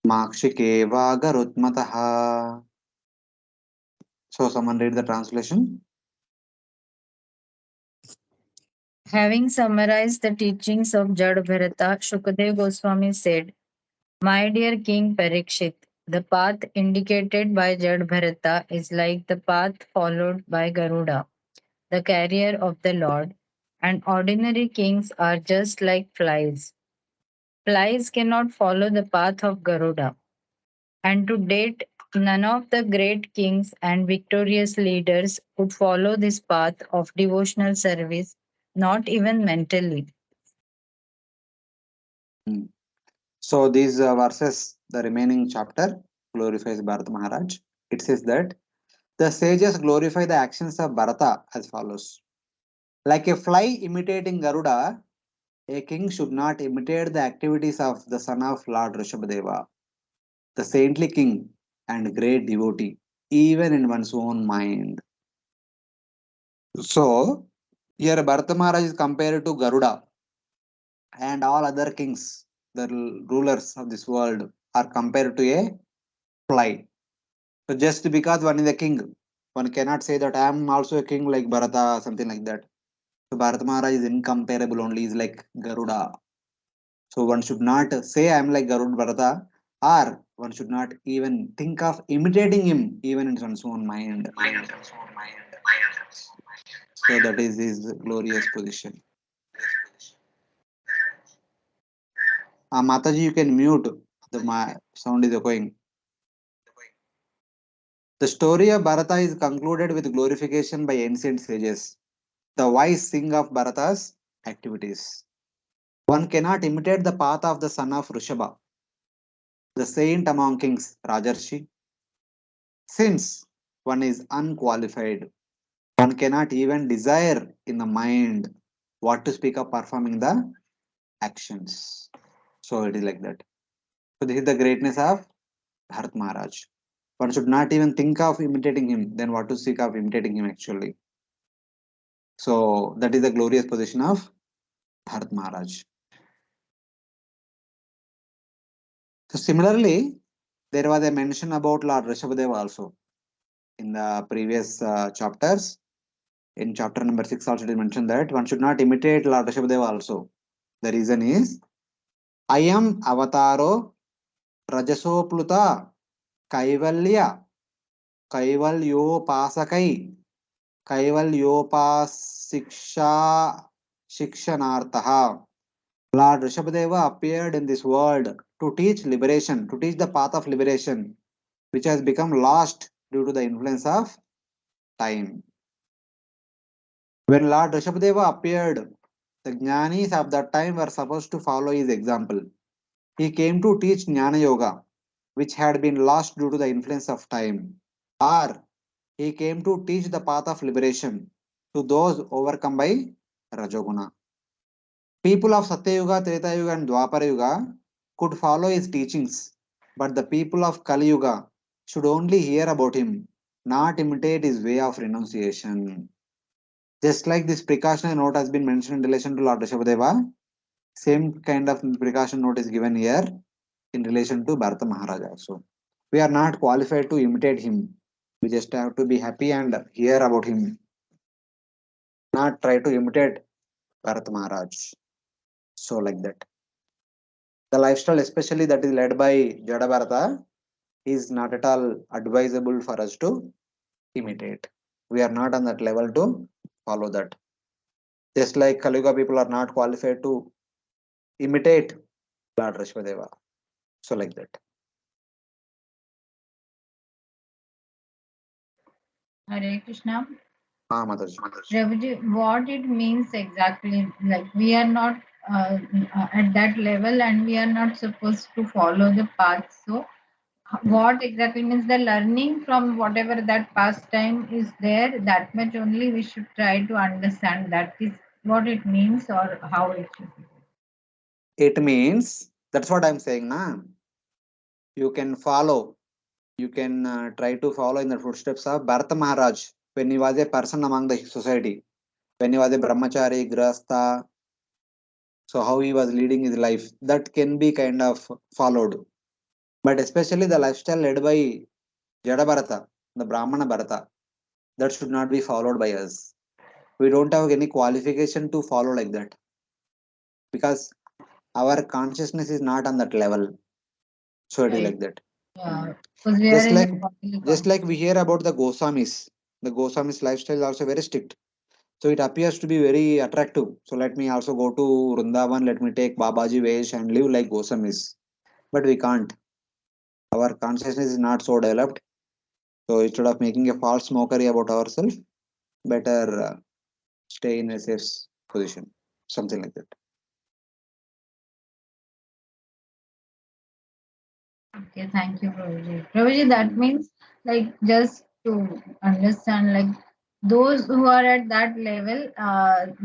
माक्षिके वा गरुत्मतः. So someone read the translation. Having summarized the teachings of Jad Bharata, Shukadeva Goswami said, My dear King Parikshit, the path indicated by Jad Bharata is like the path followed by Garuda, the carrier of the Lord, and ordinary kings are just like flies. Flies cannot follow the path of Garuda. And to date, none of the great kings and victorious leaders could follow this path of devotional service, not even mentally. So these verses, the remaining chapter glorifies Bharata Maharaj. It says that the sages glorify the actions of Bharata as follows. Like a fly imitating Garuda, a king should not imitate the activities of the son of Lord Rishabhadeva, the saintly king and great devotee, even in one's own mind. So, here Bharata Maharaj is compared to Garuda, and all other kings, the rulers of this world, are compared to a fly. So, just because one is a king, one cannot say that I am also a king like Bharata, something like that. So, Bharata Maharaj is incomparable only, is like Garuda. So one should not say I am like Garud Bharata, or one should not even think of imitating him, even in one's own mind. So that is his glorious position. Mataji, you can mute. My sound is echoing. The story of Bharata is concluded with glorification by ancient sages. The wise sing of Bharata's activities. One cannot imitate the path of the son of Rishabha, the saint among kings, Rajarshi, since one is unqualified. One cannot even desire in the mind what to speak of performing the actions. So it is like that. So this is the greatness of Bharat Maharaj. One should not even think of imitating him, then what to speak of imitating him actually. So that is the glorious position of Bharat Maharaj. So similarly, there was a mention about Lord Rishabhadeva also in the previous chapters. In chapter number 6 also it is mentioned that one should not imitate Lord Rishabhadeva also. The reason is I am avataro rajasopluta kaivalya kaivalyopasakai kaivalyopas shikshanartha. Lord Rishabhadeva appeared in this world to teach liberation, to teach the path of liberation, which has become lost due to the influence of time. When Lord Rishabhadeva appeared, the Jnanis of that time were supposed to follow his example. He came to teach Jnana Yoga, which had been lost due to the influence of time. Or he came to teach the path of liberation to those overcome by Rajoguna. People of Satyayuga, Treta Yuga, and Dwapara Yuga could follow his teachings, but the people of Kali Yuga should only hear about him, not imitate his way of renunciation. Just like this precautionary note has been mentioned in relation to Lord Rishabhadeva, same kind of precaution note is given here in relation to Bharata Maharaja. So we are not qualified to imitate him. We just have to be happy and hear about him, not try to imitate Bharata Maharaj. So like that. The lifestyle, especially that is led by Jada Bharata, is not at all advisable for us to imitate. We are not on that level to follow that. Just like Kaliuga people are not qualified to imitate Lord Rishvadeva. So like that. Hare Krishna. Ah, Mataji. Prabhuji, what it means exactly? Like we are not at that level, and we are not supposed to follow the path. So, what exactly means the learning from whatever that past time is there? That much only we should try to understand. That is what it means, or how it should be. It means that's what I'm saying. Na? You can follow. You can try to follow in the footsteps of Bharata Maharaj when he was a person among the society. When he was a brahmachari, grasta, so how he was leading his life, that can be kind of followed. But especially the lifestyle led by Jada Bharata, the Brahmana Bharata, that should not be followed by us. We don't have any qualification to follow like that because our consciousness is not on that level. So it is Right. like that. Yeah, Mm. because we are Just in like a bodily just like context. we hear about the Goswamis lifestyle is also very strict. So it appears to be very attractive. So let me also go to Vrindavan, let me take Babaji Vesh and live like Goswamis. But we can't. Our consciousness is not so developed. So instead of making a false mockery about ourselves, better stay in a safe position. Something like that. Okay, thank you, Prabhuji. Prabhuji, that Mm. means like just to understand, like those who are at that level,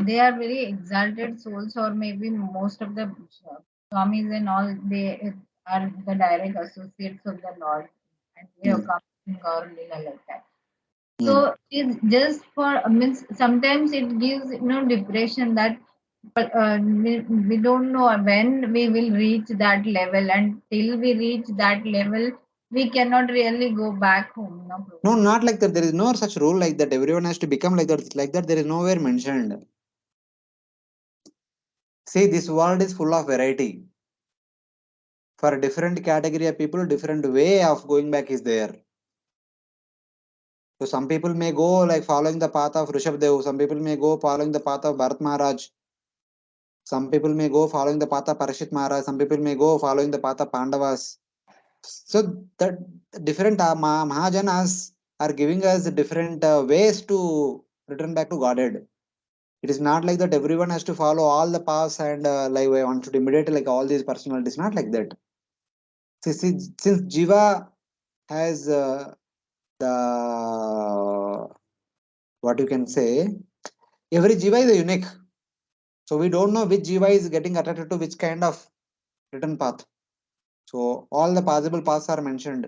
they are very exalted souls, or maybe most of the swamis and all, they are the direct associates of the Lord, and they have Mm. come in Gaur Leela like that. Mm. So it's just for means sometimes it gives depression that we don't know when we will reach that level, and till we reach that level we cannot really go back home, no No, Prabhuji. not like that. There is no such rule like that. Everyone has to become like that. Like that, there is nowhere mentioned. See, this world is full of variety. For a different category of people, different way of going back is there. So some people may go like following the path of Rishabdev. Some people may go following the path of Bharat Maharaj. Some people may go following the path of Parashit Maharaj. Some people may go following the path of Pandavas. So that different Mahajanas are giving us different ways to return back to Godhead. It is not like that everyone has to follow all the paths and like one should imitate like all these personalities. Not like that. Since Jiva has the what you can say, every Jiva is a unique. So we don't know which Jiva is getting attracted to which kind of return path. So all the possible paths are mentioned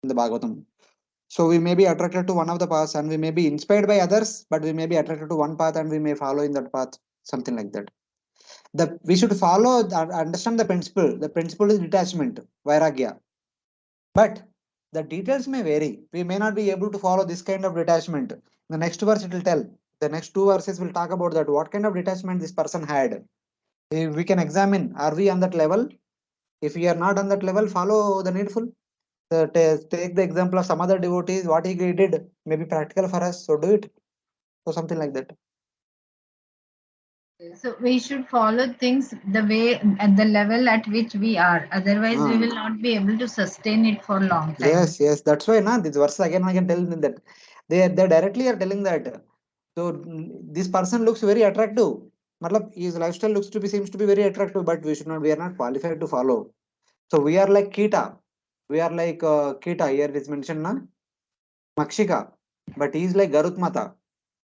in the Bhagavatam. So we may be attracted to one of the paths and we may be inspired by others, but we may be attracted to one path and we may follow in that path, something like that. The we should follow understand the principle. The principle is detachment, vairagya. But the details may vary. We may not be able to follow this kind of detachment. The next verse it will tell. The next two verses will talk about that. What kind of detachment this person had. If we can examine, are we on that level? If we are not on that level, follow the needful. Take the example of some other devotees, what he did may be practical for us, so do it. So something like that. So we should follow things the way at the level at which we are, otherwise we Ah, will not be able to sustain it for a long time. yes, yes, that's why now this verse again I can tell them that they directly are telling that. So this person looks very attractive. Matlab, his lifestyle looks to be seems to be very attractive, but we are not qualified to follow. So we are like Kita. We are like Kita. Here it is mentioned na Makshika, but he is like Garutmata.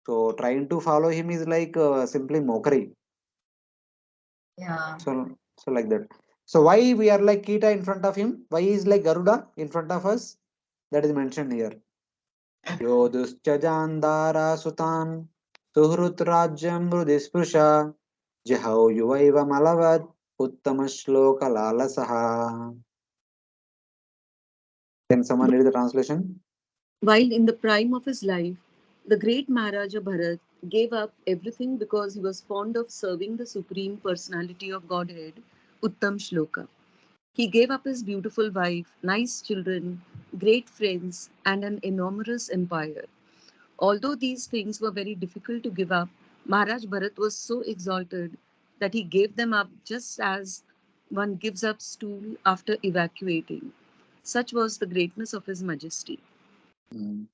So trying to follow him is like simply mockery. Yeah. So like that. So why we are like Kita in front of him? Why is like Garuda in front of us? That is mentioned here. Yoduscha sutan suhrut rajyam hrudispusha jahau yuvaiva malavad uttama shloka lalasaha. Can someone read the translation? While in the prime of his life, the great Maharaja Bharat gave up everything because he was fond of serving the Supreme Personality of Godhead, Uttam Shloka. He gave up his beautiful wife, nice children, great friends, and an enormous empire. Although these things were very difficult to give up, Maharaj Bharat was so exalted that he gave them up just as one gives up stool after evacuating. Such was the greatness of his majesty. Hmm.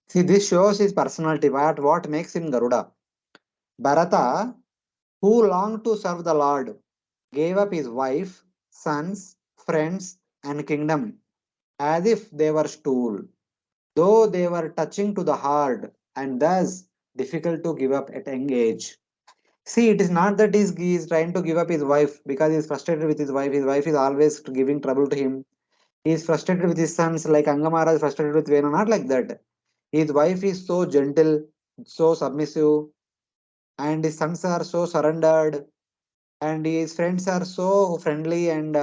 See, this shows his personality. What makes him Garuda? Bharata, who longed to serve the Lord, gave up his wife, sons, friends, and kingdom as if they were stool, though they were touching to the heart and thus difficult to give up at young age. See, it is not that he is trying to give up his wife because he is frustrated with his wife. His wife is always giving trouble to him. He is frustrated with his sons, like Angamara is frustrated with Venu, not like that. His wife is so gentle, so submissive, and his sons are so surrendered, and his friends are so friendly and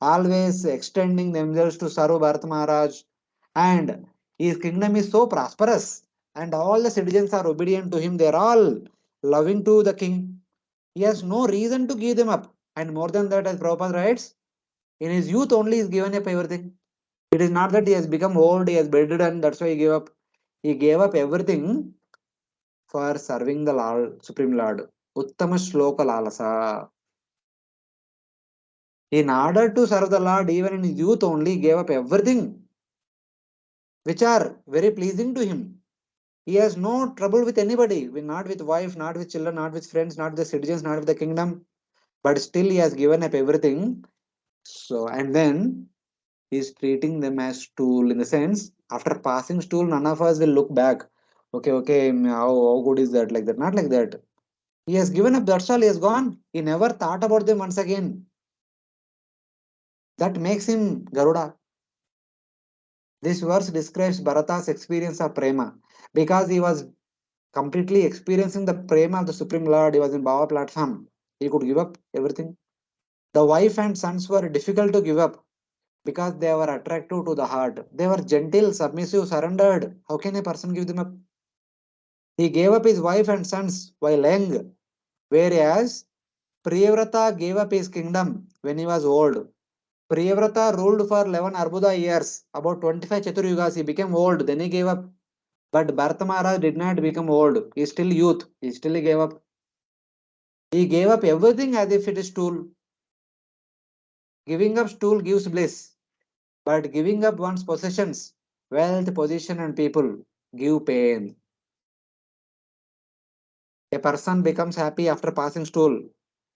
always extending themselves to serve Bharat Maharaj. And his kingdom is so prosperous, and all the citizens are obedient to him. They are all loving to the king. He has no reason to give them up. And more than that, as Prabhupada writes, in his youth only he is given up everything. It is not that he has become old, he has bedridden, that's why he gave up. He gave up everything for serving the Lord, Supreme Lord. Uttama Shloka Lalasa. In order to serve the Lord, even in his youth only, gave up everything which are very pleasing to him. He has no trouble with anybody, not with wife, not with children, not with friends, not with the citizens, not with the kingdom. But still, he has given up everything. So, and then he is treating them as stool in the sense after passing stool, none of us will look back. Okay, okay, how good is that? Like that, not like that. He has given up. That's all. He has gone. He never thought about them once again. That makes him Garuda. This verse describes Bharata's experience of prema because he was completely experiencing the prema of the Supreme Lord. He was in Bhava platform. He could give up everything. The wife and sons were difficult to give up because they were attractive to the heart. They were gentle, submissive, surrendered. How can a person give them up? He gave up his wife and sons while young, whereas Priyavrata gave up his kingdom when he was old. Priyavrata ruled for 11 Arbuda years, about 25 Chaturyugas. He became old, then he gave up. But Bharata Maharaj did not become old. He is still youth. He still gave up. He gave up everything as if it is stool. Giving up stool gives bliss, but giving up one's possessions, wealth, position, and people give pain. A person becomes happy after passing stool.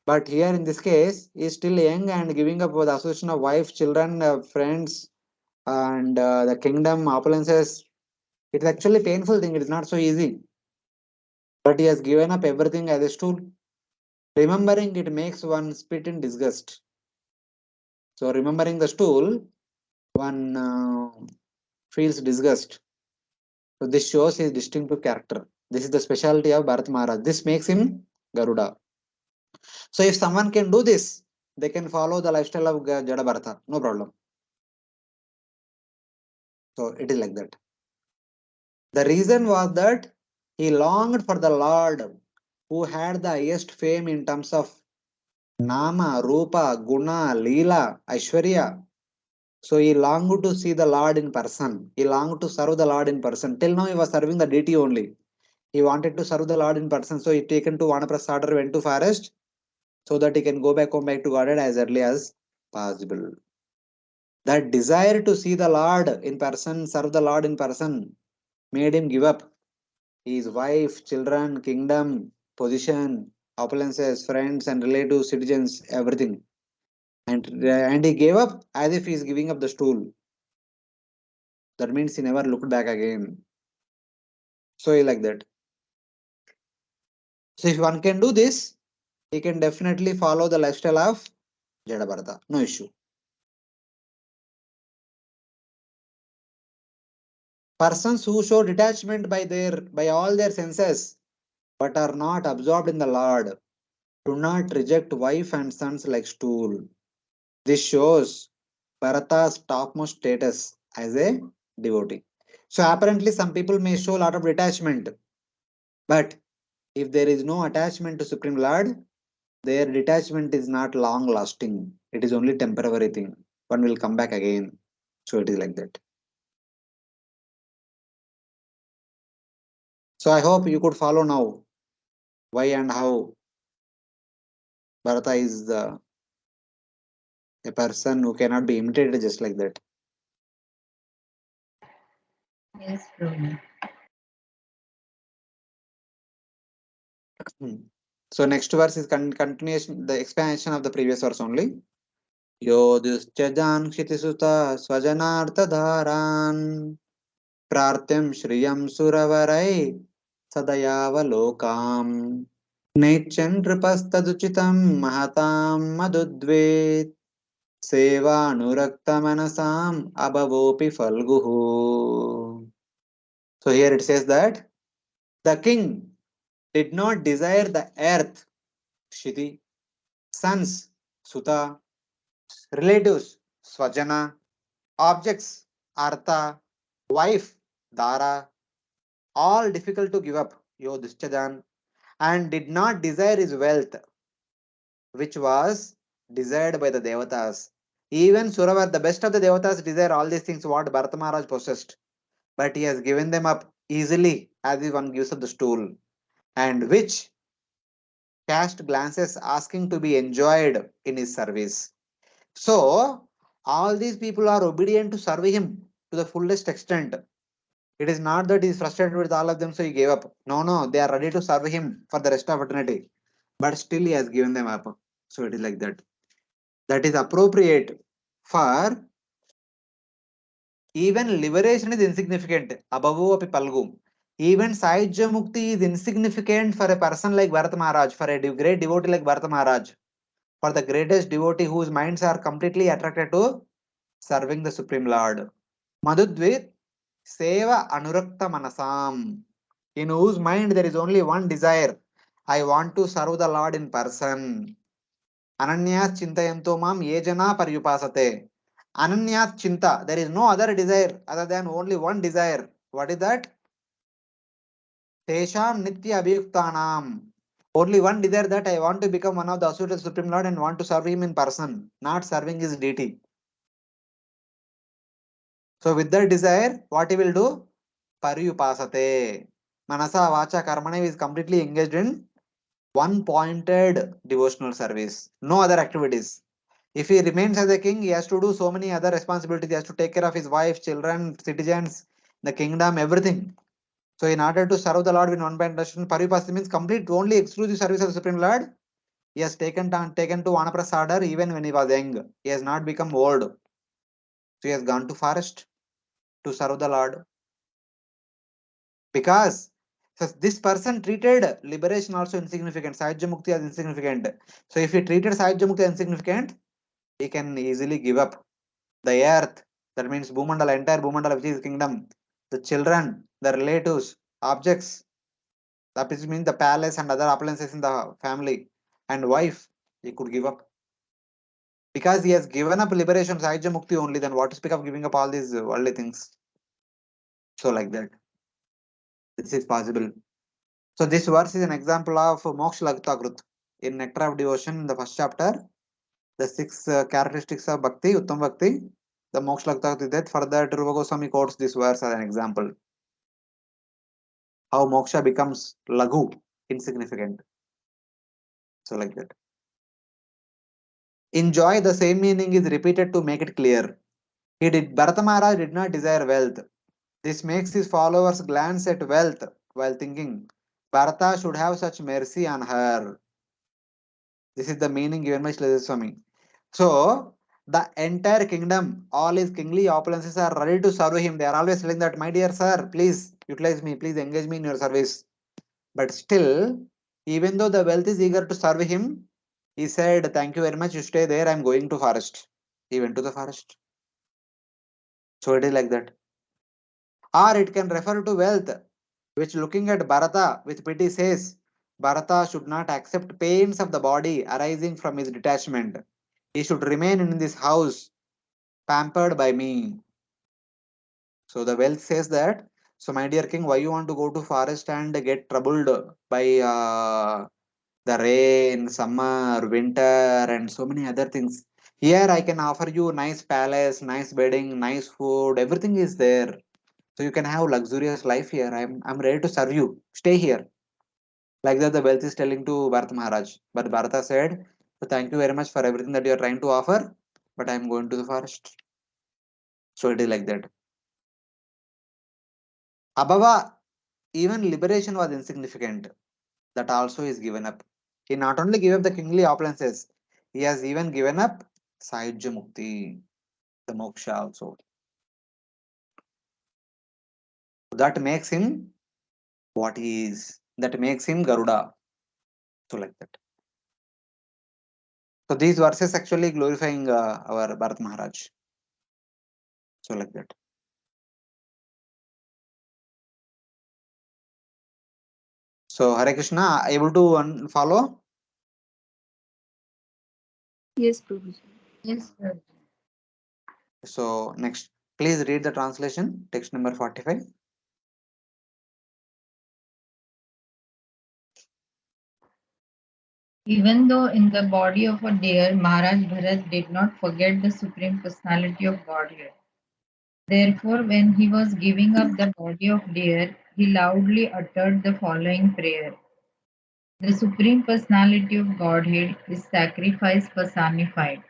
But here in this case, he is still young and giving up the association of wife, children, friends, and the kingdom, opulences. It's actually painful thing. It is not so easy. But he has given up everything as a stool. Remembering it makes one spit in disgust. So remembering the stool, one feels disgust. So this shows his distinctive character. This is the specialty of Bharat Maharaj. This makes him Garuda. So if someone can do this, they can follow the lifestyle of Jada Bharata. No problem. So it is like that. The reason was that he longed for the Lord who had the highest fame in terms of Nama, Rupa, Guna, Leela, Aishwarya. So he longed to see the Lord in person. He longed to serve the Lord in person. Till now he was serving the deity only. He wanted to serve the Lord in person. So he taken to Vanaprastha, went to forest so that he can go back home back to Godhead as early as possible. That desire to see the Lord in person, serve the Lord in person, made him give up his wife, children, kingdom, position, opulences, friends, and relatives, citizens, everything. And he gave up as if he is giving up the stool. That means he never looked back again. So he like that. So if one can do this, he can definitely follow the lifestyle of Jada Bharata. No issue. Persons who show detachment by all their senses but are not absorbed in the Lord do not reject wife and sons like stool. This shows Bharata's topmost status as a devotee. So apparently some people may show a lot of detachment, but if there is no attachment to Supreme Lord, their detachment is not long lasting. It is only temporary thing. One will come back again. So it is like that. So I hope you could follow now why and how Bharata is a person who cannot be imitated just like that. Yes, Prabhu. Hmm. So next verse is continuation, the expansion of the previous verse only. Yodhishchajan kshitisuta swajanartadharan प्रार्थ्यं श्रियं सुरवरै सदयावलोकाम् नैच्छन्नृपस्तदुचितं महतां मदुद्वेत् सेवानुरक्तमनसाम् अभवोऽपि फल्गुः. So here it says that the king did not desire the earth, Kshiti, sons, Suta, relatives, Swajana, objects, Artha, wife, Dara, all difficult to give up, Yodhishchajan, and did not desire his wealth, which was desired by the Devatas. Even Suravar, the best of the Devatas, desire all these things what Bharata Maharaj possessed, but he has given them up easily as if one gives up the stool, and which cast glances asking to be enjoyed in his service. So, all these people are obedient to serve him to the fullest extent. It is not that he is frustrated with all of them, so he gave up. No, no, they are ready to serve him for the rest of eternity. But still, he has given them up. So it is like that. That is appropriate for even liberation is insignificant. Abhavo api palgu. Even Sahyajya Mukti is insignificant for a person like Bharata Maharaj, for a great devotee like Bharata Maharaj, for the greatest devotee whose minds are completely attracted to serving the Supreme Lord. Madhudvit Seva Anurakta Manasam, in whose mind there is only one desire. I want to serve the Lord in person. Ananyas Chintayanto Mam Yejana Paryupasate. Ananyas Chinta, there is no other desire other than only one desire. What is that? Tesham Nitya Abhiyuktanam. Only one desire that I want to become one of the associates of the Supreme Lord and want to serve him in person, not serving his deity. So with that desire, what he will do? Paryupasate. Manasa Vacha Karmana is completely engaged in one pointed devotional service. No other activities. If he remains as a king, he has to do so many other responsibilities. He has to take care of his wife, children, citizens, the kingdom, everything. So in order to serve the Lord with one pointed devotion, Paryupasate means complete only exclusive service of the Supreme Lord. He has taken to Vanaprasada even when he was young. He has not become old. So he has gone to forest to serve the Lord. Because so this person treated liberation also insignificant, Sahajya Mukti as insignificant. So if he treated Sahajya Mukti as insignificant, he can easily give up the earth. That means Bhumandala, entire Bhumandala, which is kingdom, the children, the relatives, objects. That means the palace and other appliances in the family, and wife. He could give up because he has given up liberation, Sahajya Mukti only. Then what to speak of giving up all these worldly things? So like that, this is possible. So this verse is an example of Moksha Lagtakrut. In Nectar of Devotion, in the first chapter, the six characteristics of Bhakti, Uttam Bhakti, the Moksha Lagtakrut is that. Further, Rupa Goswami quotes this verse as an example. How moksha becomes Laghu, insignificant. So like that. In joy, the same meaning is repeated to make it clear. Bharata Maharaj did not desire wealth. This makes his followers glance at wealth while thinking, Bharata should have such mercy on her. This is the meaning given by Sri Swami. So, the entire kingdom, all his kingly opulences are ready to serve him. They are always telling that, my dear sir, please utilize me, please engage me in your service. But still, Even though the wealth is eager to serve him, he said, "Thank you very much. You stay there. I'm going to forest." He went to the forest. So it is like that. Or it can refer to wealth, which looking at Bharata with pity says, Bharata should not accept pains of the body arising from his detachment. He should remain in this house, pampered by me. So the wealth says that, so my dear king, why you want to go to forest and get troubled by the rain, summer, winter, and so many other things? Here I can offer you nice palace, nice bedding, nice food, everything is there. So you can have luxurious life here. I'm ready to serve you. Stay here. Like that, the wealth is telling to Bharata Maharaj. But Bharata said, so thank you very much for everything that you are trying to offer, but I'm going to the forest. So it is like that. Abhava, even liberation was insignificant. That also is given up. He not only gave up the kingly opulences, he has even given up Sahajya Mukti, the moksha also. That makes him what he is. That makes him Garuda. So like that. So these verses actually glorifying our Bharat Maharaj. So like that. So Hare Krishna, able to follow? Yes, Prabhuji. Yes, sir. So next, please read the translation, text number 45. Even though in the body of a deer, Maharaj Bharat did not forget the Supreme Personality of Godhead. Therefore, when he was giving up the body of deer, he loudly uttered the following prayer. The Supreme Personality of Godhead is sacrifice personified.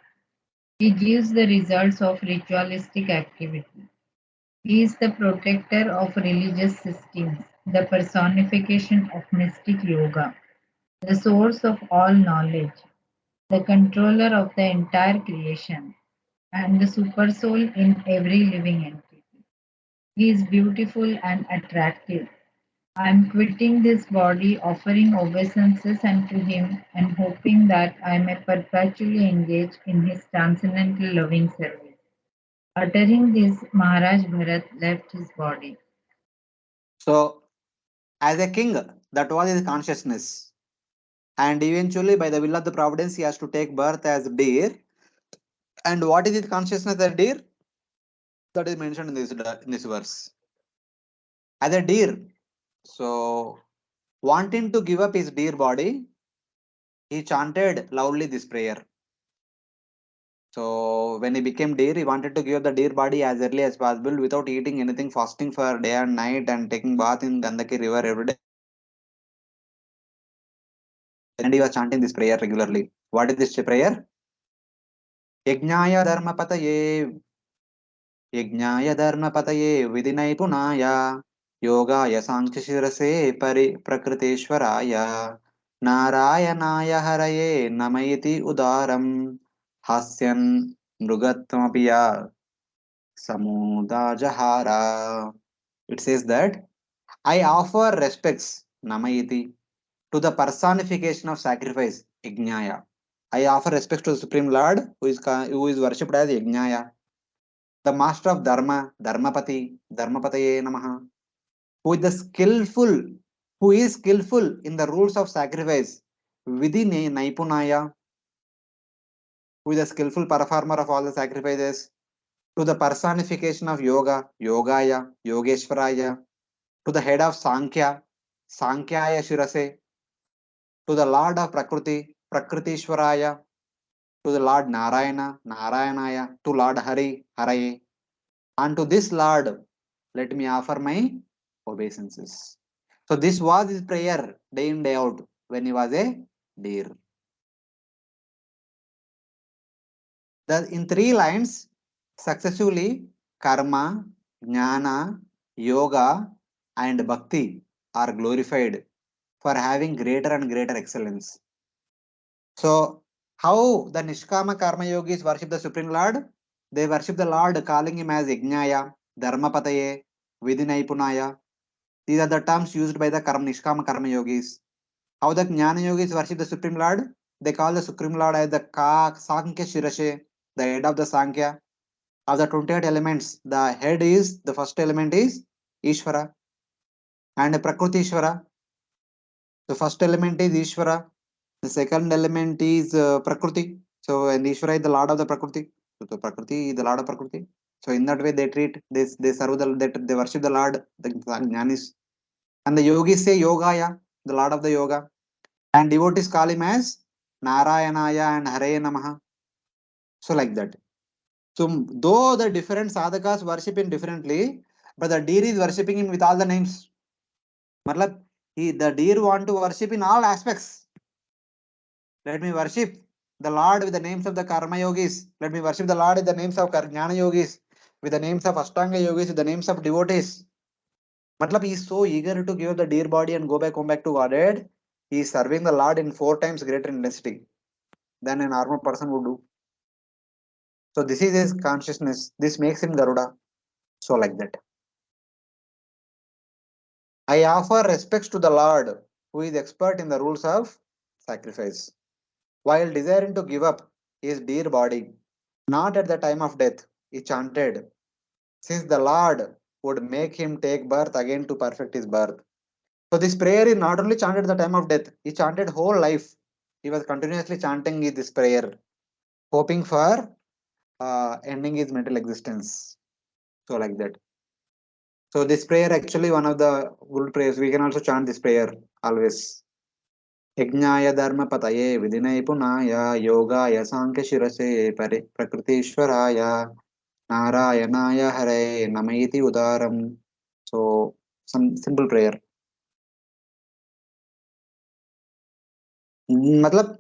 He gives the results of ritualistic activity. He is the protector of religious systems, the personification of mystic yoga, the source of all knowledge, the controller of the entire creation, and the supersoul in every living entity. He is beautiful and attractive. I am quitting this body, offering obeisances unto him, and hoping that I may perpetually engage in his transcendental loving service. Uttering this, Maharaj Bharat left his body. So as a king, that was his consciousness. And eventually, by the will of the providence, he has to take birth as deer. And what is his consciousness as deer? That is mentioned in this verse. As a deer. So wanting to give up his deer body, he chanted loudly this prayer. So when he became deer, he wanted to give up the deer body as early as possible without eating anything, fasting for day and night, and taking bath in Gandaki river every day. And he was chanting this prayer regularly. What is this prayer? Yajnaya Dharmapataye, Yajnaya Dharmapataye Vidinaipunaya, Yogaya Sankhashirase Prakriteshwaraya, Narayanaya Haraye Namayiti Udaram, Hasyan Mrugatmapiya Samudajahara. It says that I offer respects, Namayiti, to the personification of sacrifice, Yajnaya. I offer respects to the Supreme Lord who is worshipped as Yajnaya, the master of Dharma, Dharmapati, Dharmapataye Namaha, who is the skillful, who is skillful in the rules of sacrifice, Vidhi Naipunaya, who is the skillful performer of all the sacrifices, to the personification of yoga, Yogaya, Yogeshwaraya, to the head of Sankhya, Sankhyaya Shirase, to the Lord of Prakriti, Prakritishwaraya, to the Lord Narayana, Narayanaya, to Lord Hari, Haraye. And to this Lord, let me offer my obeisances. So this was his prayer day in, day out when he was a deer. In three lines, successively, karma, jnana, yoga, and bhakti are glorified for having greater and greater excellence. So, how the Nishkama Karma Yogis worship the Supreme Lord? They worship the Lord calling him as Yajnaya, Dharmapataye, Vidinaipunaya. These are the terms used by the Nishkama Karma Yogis. How the Jnana Yogis worship the Supreme Lord? They call the Supreme Lord as the Sankhya Shirashe, the head of the Sankhya. Of the 28 elements, the head is, the first element is Ishvara and Prakriti Ishvara. The first element is Ishvara. The second element is Prakriti. So, and Ishvara is the Lord of the Prakriti. So, the Prakriti is the Lord of Prakriti. So, in that way, they treat this, they serve they worship the Lord, the Jnanis. And the yogis say Yogaya, the Lord of the Yoga. And devotees call him as Narayanaya and Hare Namaha. So, like that. So, though the different sadhakas worship him differently, but the deer is worshipping him with all the names. Matlab, the deer want to worship in all aspects. Let me worship the Lord with the names of the Karma Yogis. Let me worship the Lord with the names of Jnana Yogis, with the names of Ashtanga Yogis, with the names of devotees. Matlab, he is so eager to give up the deer body and go back home back to Godhead. He is serving the Lord in 4 times greater intensity than a normal person would do. So this is his consciousness. This makes him Garuda. So like that. I offer respects to the Lord, who is expert in the rules of sacrifice, while desiring to give up his dear body. Not at the time of death, he chanted, since the Lord would make him take birth again to perfect his birth. So this prayer is not only chanted at the time of death, he chanted whole life. He was continuously chanting this prayer, hoping for ending his mental existence. So like that. So this prayer actually one of the good prayers. We can also chant this prayer always. यज्ञाय धर्मपतये विधिनैपुणाय योगाय साङ्ख्यशिरसे प्रकृतीश्वराय नारायणाय हरे नम इति उदारम्. So some simple prayer. Matlab,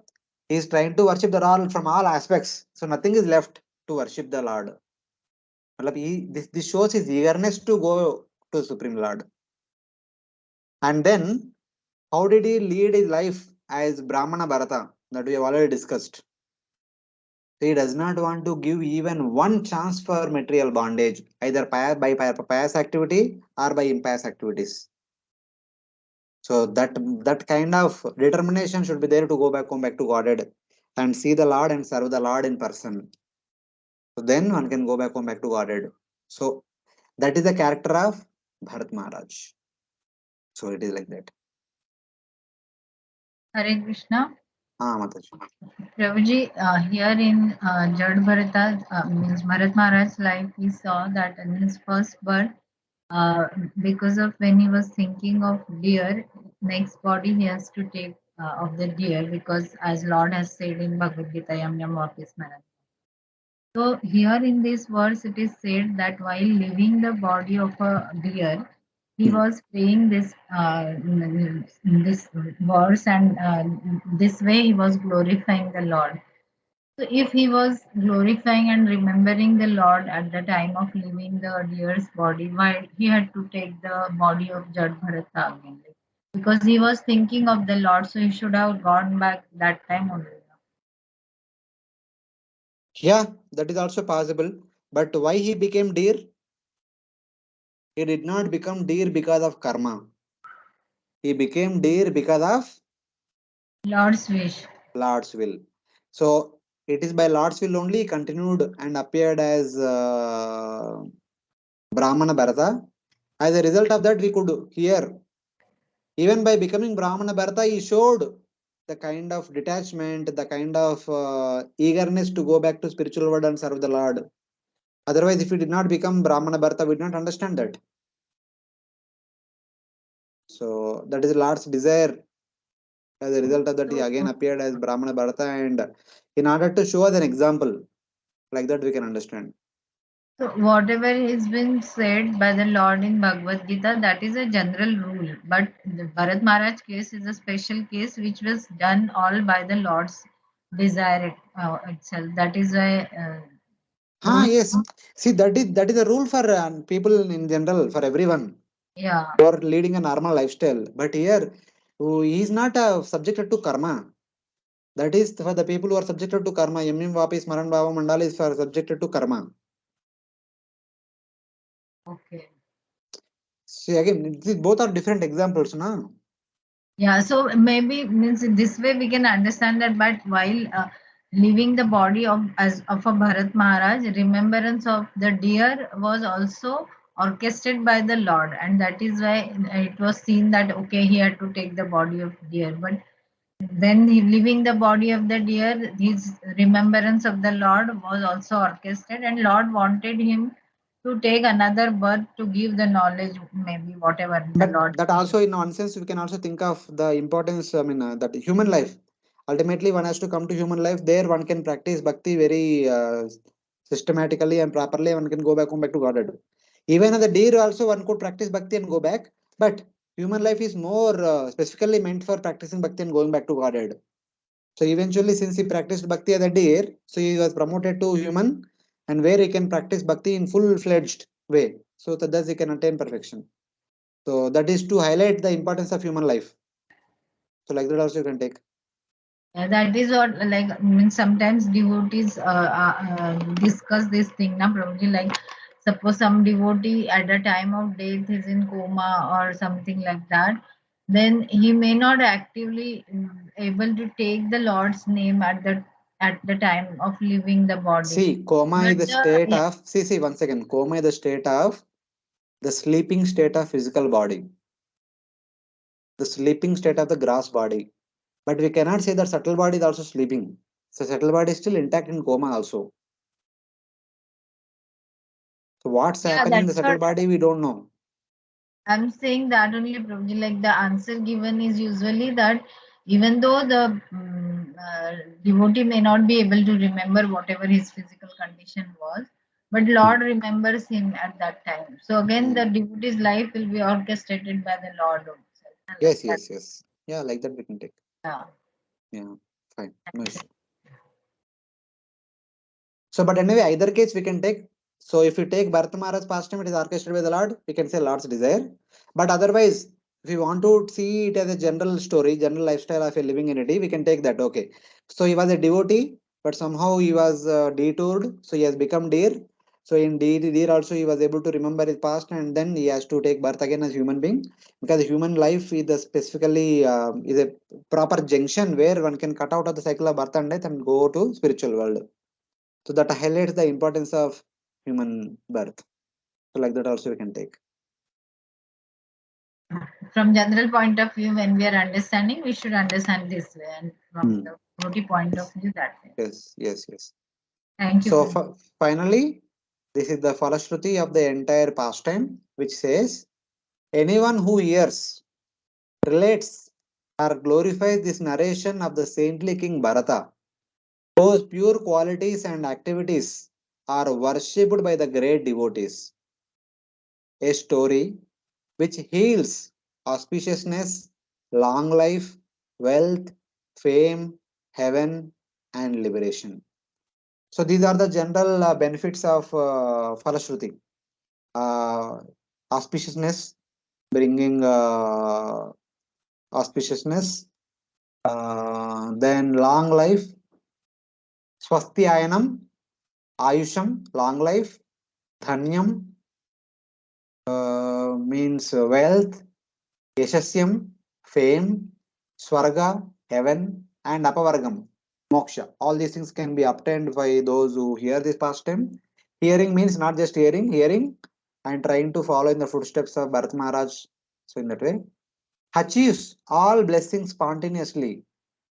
he is trying to worship the Lord from all aspects. So nothing is left to worship the Lord. Matlab, this shows his eagerness to go to Supreme Lord. And then, how did he lead his life as Brahmana Bharata that we have already discussed? He does not want to give even one chance for material bondage, either by pious activity or by impious activities. So that kind of determination should be there to go back home back to Godhead and see the Lord and serve the Lord in person. So then one can go back home back to Godhead. So that is the character of Bharat Maharaj. So it is like that. Hare Krishna. Mataji. Prabhuji, here in Jad Bharata, means Bharat Maharaj's life, we saw that in his first birth, because of when he was thinking of deer, next body he has to take of the deer, because as Lord has said in Bhagavad Gita, Yam Yam Vapis Marat. So here in this verse, it is said that while leaving the body of a deer, he was praying this verse, and this way he was glorifying the Lord. So if he was glorifying and remembering the Lord at the time of leaving the deer's body, why he had to take the body of Jad Bharata again? Because he was thinking of the Lord, so he should have gone back that time only. Yeah, that is also possible. But why he became deer? He did not become deer because of karma. He became deer because of Lord's wish. Lord's will. So it is by Lord's will only he continued and appeared as Brahmana Bharata. As a result of that, we could hear, even by becoming Brahmana Bharata, he showed the kind of detachment, the kind of eagerness to go back to spiritual world and serve the Lord. Otherwise, if he did not become Brahmana Bharata, we did not understand that. So that is Lord's desire. As a result of that, he again appeared as Brahmana Bharata, and in order to show us an example, like that we can understand. So whatever has been said by the Lord in Bhagavad Gita, that is a general rule. But the Bharat Maharaj case is a special case which was done all by the Lord's desire itself. That is a rule. Yes. See, that is a rule for people in general, for everyone Yeah. who are leading a normal lifestyle. But here, he is not subjected to karma. That is for the people who are subjected to karma. Yamim Vapi Smaran Bhava Mandala is for subjected to karma. Okay. See, again, both are different examples, no? Yeah, so maybe means this way we can understand that. But while leaving the body of as of a Bharat Maharaj, remembrance of the deer was also orchestrated by the Lord, and that is why it was seen that okay, he had to take the body of deer. But when he leaving the body of the deer, his remembrance of the Lord was also orchestrated, and Lord wanted him to take another birth to give the knowledge, maybe whatever the But Lord. that also, in one sense, we can also think of the importance. I mean, that human life. Ultimately, one has to come to human life. There, one can practice bhakti very systematically and properly. One can come back to Godhead. Even as a deer, also one could practice bhakti and go back. But human life is more specifically meant for practicing bhakti and going back to Godhead. So eventually, since he practiced bhakti as a deer, so he was promoted to human, and where he can practice bhakti in full-fledged way. So that thus he can attain perfection. So that is to highlight the importance of human life. So like that also you can take. Yeah, that is what like means sometimes devotees discuss this thing now probably like suppose some devotee at the time of death is in coma or something like that, then he may not actively able to take the Lord's name at the time of leaving the body. See, coma But is the state of, see, once again, coma is the state of the sleeping state of physical body, the sleeping state of the gross body. But we cannot say that subtle body is also sleeping. So subtle body is still intact in coma also. So what's yeah, happening in the that's subtle what body, we don't know. I'm saying that only probably like the answer given is usually that even though the devotee may not be able to remember whatever his physical condition was, but Hmm. Lord remembers him at that time. So again, Hmm. the devotee's life will be orchestrated by the Lord himself, and like Yes, that. yes, yes. Yeah, like that we can take. Yeah. Yeah, fine. No issue. So, but anyway, either case we can take. So, if you take Bharata Maharaj pastime, it is orchestrated by the Lord. We can say Lord's desire. But otherwise, if we want to see it as a general story, general lifestyle of a living entity, we can take that. Okay. So, he was a devotee, but somehow he was detoured. So, he has become deer. So, in deer also, he was able to remember his past, and then he has to take birth again as human being, because human life is a specifically is a proper junction where one can cut out of the cycle of birth and death and go to spiritual world. So that highlights the importance of human birth. So like that also we can take. From general point of view, when we are understanding, we should understand this way, and from Hmm. the devotee point of view, that way. Yes, yes, yes. Thank you, So Prabhu. finally, this is the falashruti of the entire pastime, which says, anyone who hears, relates, or glorifies this narration of the saintly King Bharata, those pure qualities and activities are worshipped by the great devotees. A story which heals auspiciousness, long life, wealth, fame, heaven, and liberation. So these are the general benefits of Falashruti. Uh, auspiciousness, bringing auspiciousness, then long life, swastyayanam, ayusham, long life, dhanyam means wealth, yashasyam, fame, swarga, heaven, and apavargam, moksha. All these things can be obtained by those who hear this pastime. Hearing means not just hearing, hearing and trying to follow in the footsteps of Bharat Maharaj. So in that way, achieves all blessings spontaneously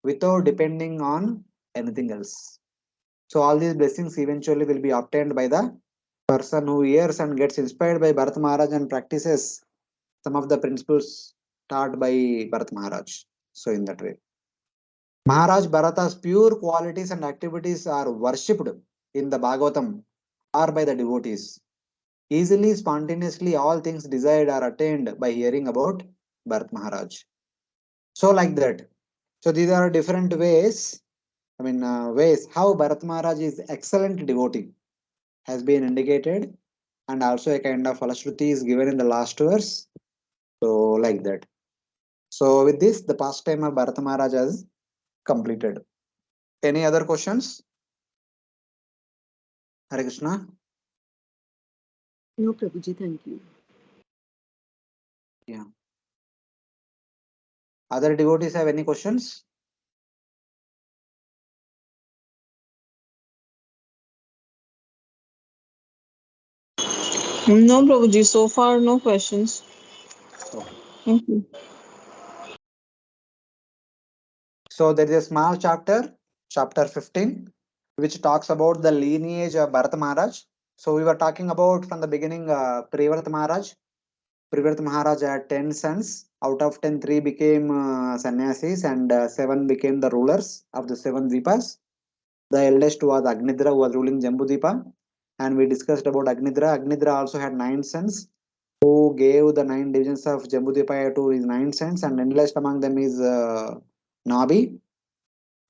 without depending on anything else. So all these blessings eventually will be obtained by the person who hears and gets inspired by Bharat Maharaj and practices some of the principles taught by Bharat Maharaj. So in that way, Maharaj Bharata's pure qualities and activities are worshipped in the Bhagavatam or by the devotees. Easily, spontaneously, all things desired are attained by hearing about Bharat Maharaj. So like that. So these are different ways. Ways how Bharat Maharaj is excellent devotee has been indicated, and also a kind of falashruti is given in the last verse. So like that. So with this, the pastime of Bharata Maharaj has completed. Any other questions? Hare Krishna. No, Prabhuji, thank you. Yeah. Other devotees have any questions? No, Prabhuji, so far no questions. Okay. Thank you. So there is a small chapter, chapter 15, which talks about the lineage of Bharata Maharaj. So we were talking about from the beginning Privarta Maharaj. Privarta Maharaj had 10 sons. Out of 10, 3 became sannyasis and 7 became the rulers of the 7 Dvipas. The eldest was Agnidra, who was ruling Jambudvipa. And we discussed about Agnidra. Agnidra also had 9 sons, who gave the 9 divisions of Jambudvipa to his 9 sons. And eldest among them is Nabi,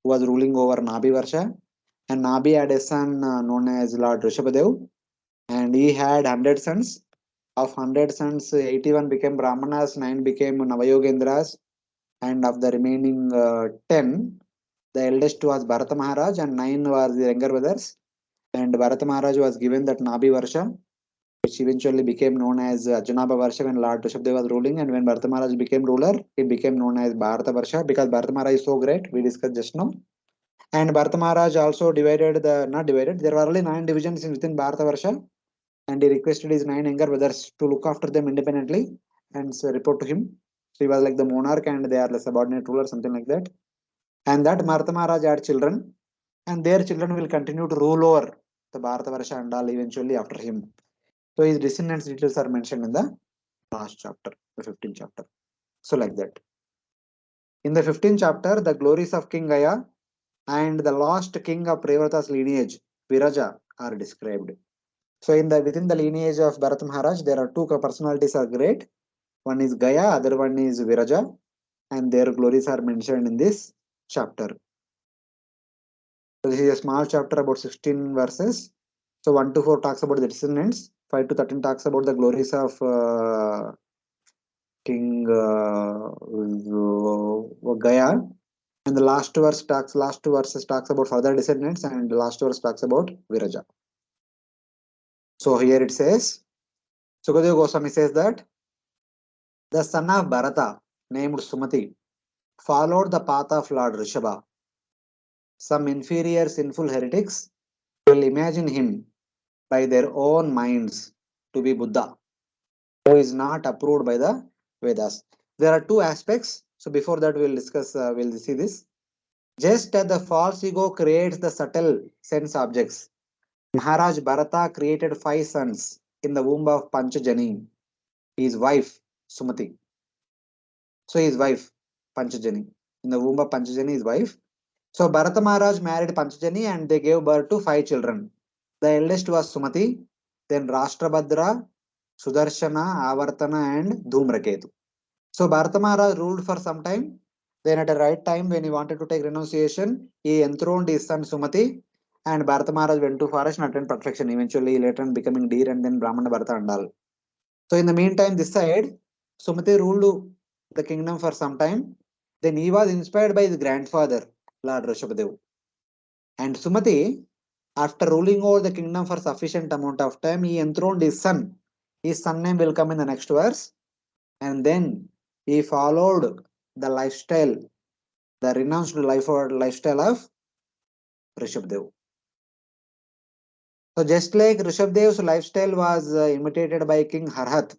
who was ruling over Nabi Varsha. And Nabi had a son known as Lord Rishabhadev. And he had 100 sons. Of 100 sons, 81 became Brahmanas, 9 became Navayogendras, and of the remaining 10, the eldest was Bharata Maharaj, and 9 was the younger brothers. And Bharata Maharaj was given that Nabi Varsha, which eventually became known as Janaba Varsha when Lord Rishabdev was ruling. And when Bharata Maharaj became ruler, it became known as Bharata Varsha because Bharata Maharaj is so great, we discussed just now. And Bharata Maharaj also divided not divided, there were only 9 divisions within Bharata Varsha, and he requested his 9 younger brothers to look after them independently and report to him. So he was like the monarch and they are the subordinate ruler, something like that. And that Bharata Maharaj had children, and their children will continue to rule over the Bharata Varsha and all eventually after him. So his descendants details are mentioned in the last chapter, the 15th chapter. So like that. In the 15th chapter, the glories of King Gaya and the last king of Prevrata's lineage, Viraja, are described. So in the within the lineage of Bharat Maharaj, there are two personalities are great. One is Gaya, other one is Viraja, and their glories are mentioned in this chapter. So this is a small chapter about 16 verses. So 1 to 4 talks about the descendants, 5 to 13 talks about the glories of King Gaya, and the last two verses talks about further descendants, and the last verse talks about Viraja. So here it says, Sukadeva Goswami says that the son of Bharata, named Sumati, followed the path of Lord Rishabha. Some inferior sinful heretics will imagine him by their own minds to be Buddha, who is not approved by the Vedas. There are two aspects. So before that, we'll see this. Just as the false ego creates the subtle sense objects, Maharaj Bharata created 5 sons in the womb of Panchajani, his wife Sumati. So his wife Panchajani, in the womb of Panchajani, his wife. So Bharata Maharaj married Panchajani and they gave birth to 5 children. The eldest was Sumati, then Rashtrabhadra, Sudarshana, Avartana, and Dhumraketu. So Bharata Maharaj ruled for some time. Then at the right time, when he wanted to take renunciation, he enthroned his son Sumati, and Bharata Maharaj went to forest and attained perfection. Eventually, later on becoming deer and then Brahmana Bharata and all. So in the meantime, this side, Sumati ruled the kingdom for some time. Then he was inspired by his grandfather, Lord Rishabhadev. And Sumati, after ruling over the kingdom for sufficient amount of time, he enthroned his son. His son name will come in the next verse. And then he followed the lifestyle, the renounced lifestyle of Rishabdev. So just like Rishabdev's lifestyle was imitated by King Harhat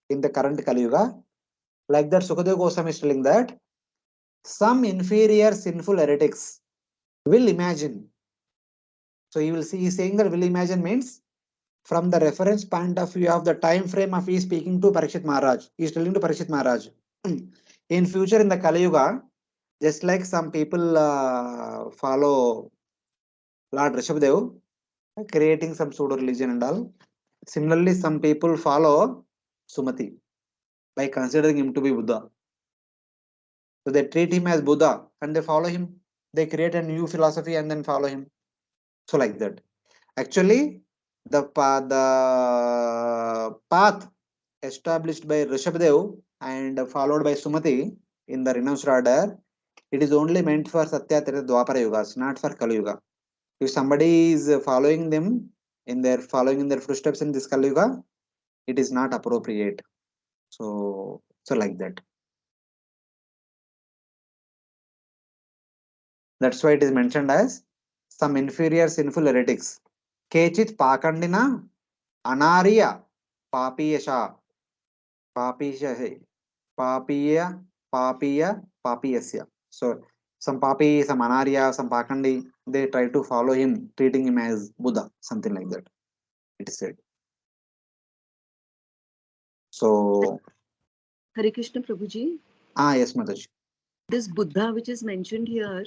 in the current Kali Yuga, like that Sukadev Goswami is telling that some inferior sinful heretics will imagine. So he will see, he's saying that will imagine means from the reference point of view of the time frame of he is speaking to Parikshit Maharaj. He is telling to Parikshit Maharaj. In future in the Kali Yuga, just like some people follow Lord Rishabdev, creating some pseudo religion and all. Similarly, some people follow Sumati by considering him to be Buddha. So they treat him as Buddha and they follow him. They create a new philosophy and then follow him. So like that. Actually, the path established by Rishabdev and followed by Sumati in the renounced order, it is only meant for Satya Treta Dwapara Yugas, not for Kali Yuga. If somebody is following them following in their footsteps in this Kali Yuga, it is not appropriate. So like that. That's why it is mentioned as some inferior sinful heretics. Kechit Pakandina Anarya Papiyasha Papisha Papiya Papiya Papiyasya. So some Papi, some Anarya, some Pakandi, they try to follow him, treating him as Buddha, something like that. It is said. So Hare Krishna Prabhuji. yes, Mataji. This Buddha which is mentioned here,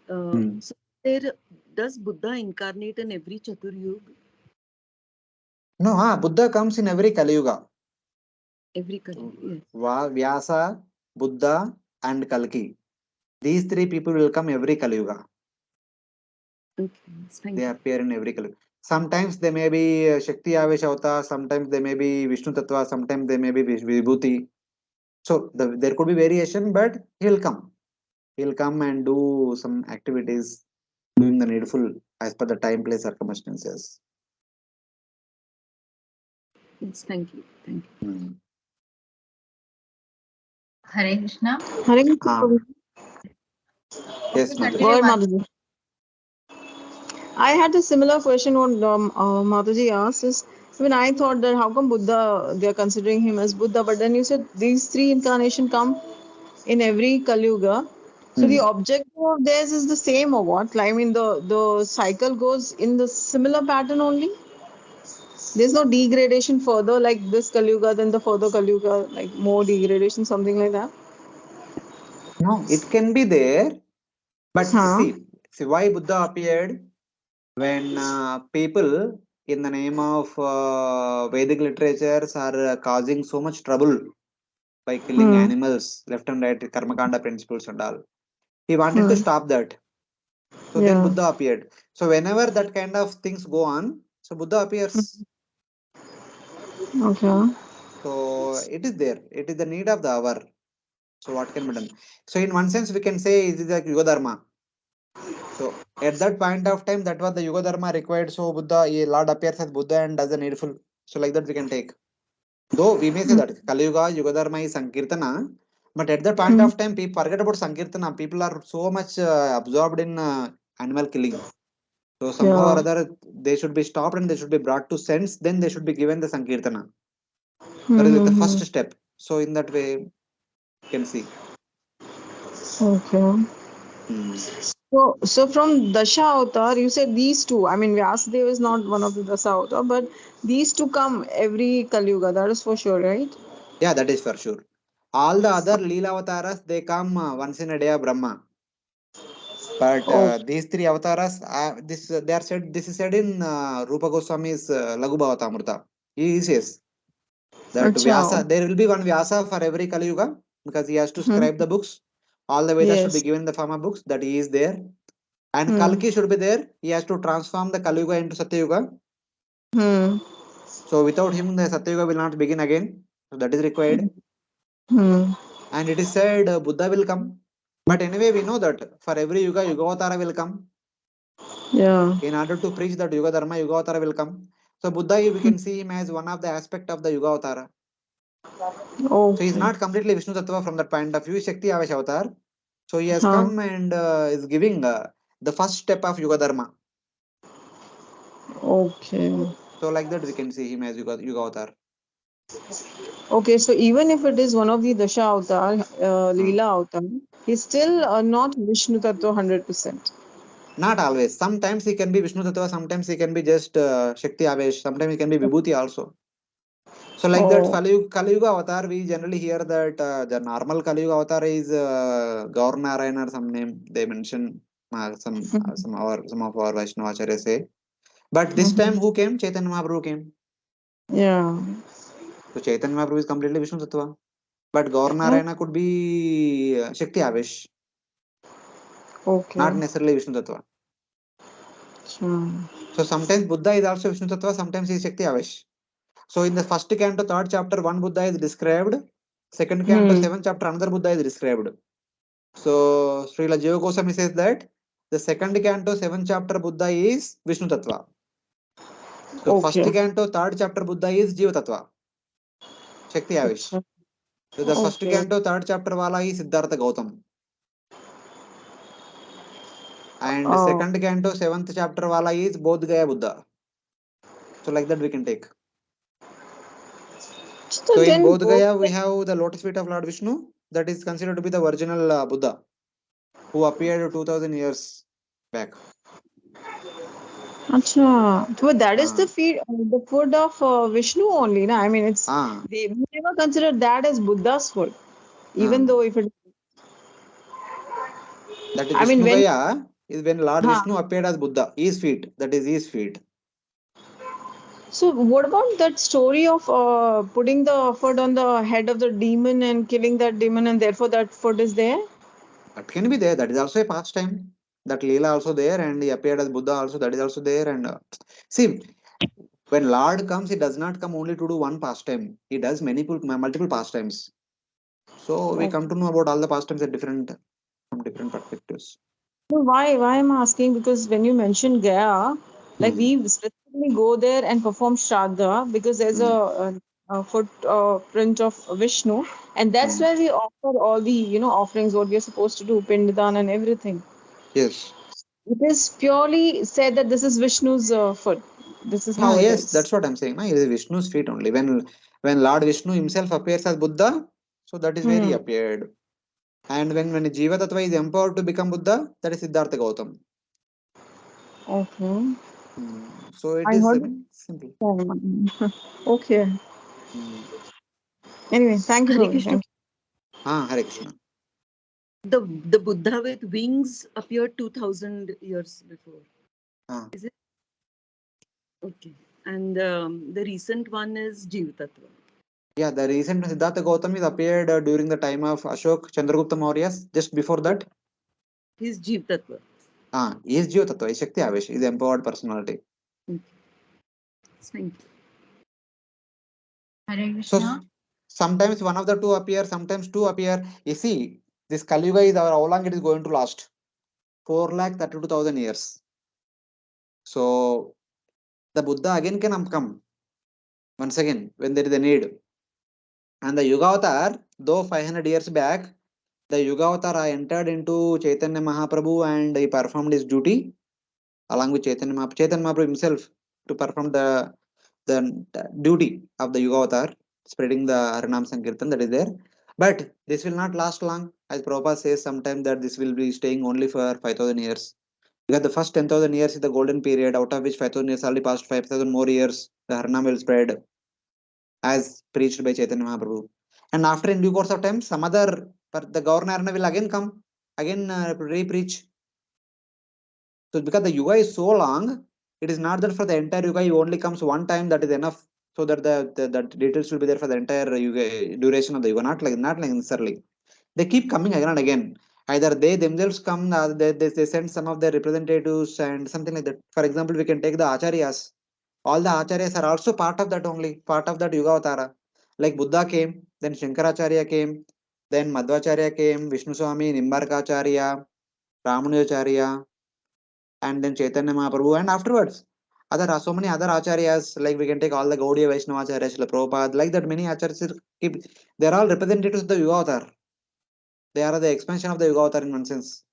Hmm. so there does Buddha incarnate in every Chaturyug, No, Buddha comes in every Kali Yuga. every Kali? Yes. Vyasa, Buddha, and Kalki. These three people will come every Kali Yuga. Okay, thank They you. appear in every Kali Yuga. Sometimes they may be Shakti Avesh Avatar, sometimes they may be Vishnu Tattva, sometimes they may be Vibhuti. So there could be variation, but he will come. He will come and do some activities, doing the needful as per the time, place, circumstances. Yes, thank you. Thank you. Hmm. Hare Krishna. Hare Krishna Ah, Prabhuji. yes, Okay, Mataji. continue. Word Mataji. I had a similar question what Mataji asked is, even I thought that how come Buddha, they are considering him as Buddha, but then you said these three incarnation come in every Kali Yuga. So the Hmm. objective of theirs is the same or what? Like, I mean, the cycle goes in the similar pattern only? There's no degradation further like this Kali Yuga, then the further Kali Yuga, like more degradation, something like that? No, it can be there, but Huh? see why Buddha appeared when people in the name of Vedic literatures are causing so much trouble by killing Hmm. animals left and right, Karmakanda principles and all. He wanted to Hmm. stop that. So then Yeah. Buddha appeared. So whenever that kind of things go on, so Buddha appears. Okay. So it is there. It is the need of the hour. So what can be done? So in one sense, we can say it is like Yuga Dharma. So at that point of time, that was the Yuga Dharma required. So Buddha, a Lord appears as Buddha and does the needful. So like that we can take. Though we may say that Kali Yuga, Yuga Dharma is Sankirtana, but at that point Hmm. of time, people forget about Sankirtana. People are so much absorbed in animal killing. So somehow or Yeah. other, they should be stopped and they should be brought to sense. Then they should be given the Sankirtana. That is like the Hmm. first step. So in that way, you can see. Okay. Hmm. So from Dasha Avatar, you said these two. I mean, Vyasadeva is not one of the Dasha Avatar, but these two come every Kali Yuga. That is for sure, right? Yeah, that is for sure. All the other Leela avatars, they come once in a day of Brahma. But Oh, these three avatars, this they are said. This is said in Rupa Goswami's Laghu Bhavatamrita. He says that acha. Vyasa, there will be one Vyasa for every Kali Yuga because he has to Hmm. scribe the books. All the Vedas should be Yes. given in the form of books. That he is there, and Hmm. Kalki should be there. He has to transform the Kali Yuga into Satya Yuga. Hmm. So without him, the Satya Yuga will not begin again. So that is required. Hmm. And it is said Buddha will come. But anyway, we know that for every Yuga, Yugavatara will come. Yeah. In order to preach that Yuga Dharma, Yugavatara will come. So Buddha, we can see him as one of the aspect of the Yugavatara. So he is Okay. not completely Vishnu Tattva from that point of view, Shakti Avesh Avatar. So he has Huh. come and is giving the first step of Yuga Dharma. Okay. So like that, we can see him as Yuga Avatar. Okay. So even if it is one of the Dasha Avatar, Uh, Leela Avatar, he's still not Vishnu Tattva 100%. not always. Sometimes he can be Vishnu Tattva, sometimes he can be just Shakti Avesh, sometimes he can be Vibhuti also. So like that, Oh. Kali Yuga avatar, we generally hear that the normal Kali Yuga avatar is Gaur Narayan or some name they mention. Some of our Vaishnava acharyas say. But this time, who came? Chaitanya Mahaprabhu came. Yeah. So Chaitanya Mahaprabhu is completely Vishnu Tattva. But Gaur Narayana could be Shakti Avesh, not Okay. necessarily Vishnu Tattva. Sure. So sometimes Buddha is also Vishnu Tattva, sometimes he is Shakti Avesh. So in the first canto, third chapter, one Buddha is described. Second canto, Hmm. seventh chapter, another Buddha is described. So Srila Jiva Goswami says that the second canto, seventh chapter Buddha is Vishnu Tattva. So first Okay. canto, third chapter Buddha is Jiva Tattva, Shakti Avish. Acha. So the first Okay. canto, third chapter wala is Siddhartha Gautam. And Oh, second canto, 7th chapter wala is Bodh Gaya Buddha. So like that we can take. So so in then Bodh both. Gaya, we have the lotus feet of Lord Vishnu. That is considered to be the original Buddha who appeared 2000 years back. Acha. But that is Ah, the food of Vishnu only, na? I mean, it's ah, we never consider that as Buddha's food, even ah. though if it. That is I mean, Vishnu when. Gaya is when Lord Huh. Vishnu appeared as Buddha. His feet. That is his feet. So what about that story of putting the food on the head of the demon and killing that demon, and therefore that food is there? That can be there. That is also a pastime. That Leela also there, and he appeared as Buddha also. That is also there. And see, when Lord comes, he does not come only to do one pastime. He does multiple pastimes. So we Okay. come to know about all the pastimes at different from different perspectives. So why I'm asking, because when you mentioned Gaya, like Hmm. we specifically go there and perform Shraddha because there's Hmm. a foot print of Vishnu, and that's Hmm. where we offer all the offerings what we are supposed to do, Pindadan and everything. Yes. It is purely said that this is Vishnu's foot. This is Yeah. how it Yes. is. That's what I'm saying. Na? It is Vishnu's feet only. When Lord Vishnu himself appears as Buddha, so that is where he Hmm. appeared. And when Jiva Tattva is empowered to become Buddha, that is Siddhartha Gautam. Okay. So it I is, I heard. mean, simple. Okay. Hmm. Anyway, thank you, Hare Prabhu. Krishna. Thank Hare Krishna. The Buddha with wings appeared 2000 years before. Ah. Is it? Okay. And the recent one is Jiva Tattva. Yeah, the recent Siddhartha Gautam is appeared during the time of Ashok Chandragupta Maurya. Just before that, He's Jiva Tattva. he is Jiva Tattva, is Shakti Avesh, is empowered personality. Okay. Thank you. Hare So Krishna. sometimes one of the two appear, sometimes two appear. You see, this Kali Yuga is how long it is going to last? 4,32,000 years. So the Buddha again can come once again when there is a need. And the Yuga Avatar, though 500 years back, the Yuga Avatar entered into Chaitanya Mahaprabhu and he performed his duty along with Chaitanya Mahaprabhu himself to perform the duty of the Yuga Avatar, spreading the Harinam Sankirtan that is there. But this will not last long, as Prabhupada says sometime that this will be staying only for 5,000 years. Because the first 10,000 years is the golden period, out of which 5,000 years already passed, 5,000 more years, the Harinam will spread as preached by Chaitanya Mahaprabhu. And after, in due course of time, some other, the governor will again come, again re-preach. So because the yuga is so long, it is not that for the entire yuga you only comes one time that is enough. So that the details will be there for the entire yuga, duration of the yuga. Not like necessarily. They keep coming again and again. Either they themselves come, they send some of their representatives and something like that. For example, we can take the acharyas. All the acharyas are also part of that only, part of that yuga avatara. Like Buddha came, then Shankaracharya came, then Madhvacharya came, Vishnu Swami, Nimbarkacharya, Ramanujacharya, and then Chaitanya Mahaprabhu, and afterwards, so many other acharyas, like we can take all the Gaudiya Vaishnava acharyas, Srila Prabhupada, like that many acharyas keep, they're all representatives of the Yuga Avatar. They are the expansion of the Yuga Avatar in one sense.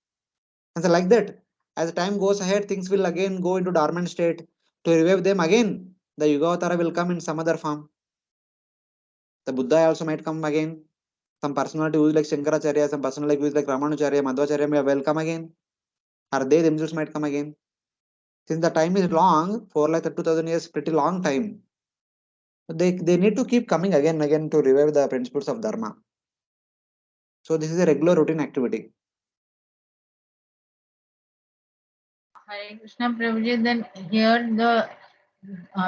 And so like that, as time goes ahead, things will again go into dormant state. To revive them again, the Yuga Avatar will come in some other form. The Buddha also might come again. Some personality who is like Shankaracharya, some personality who is like Ramanujarya, Madhvacharya may well come again. Or they themselves might come again. Since the time is long, 4,32,000 years, pretty long time. They need to keep coming again and again to revive the principles of Dharma. So this is a regular routine activity. Hare Krishna Prabhuji. Then here the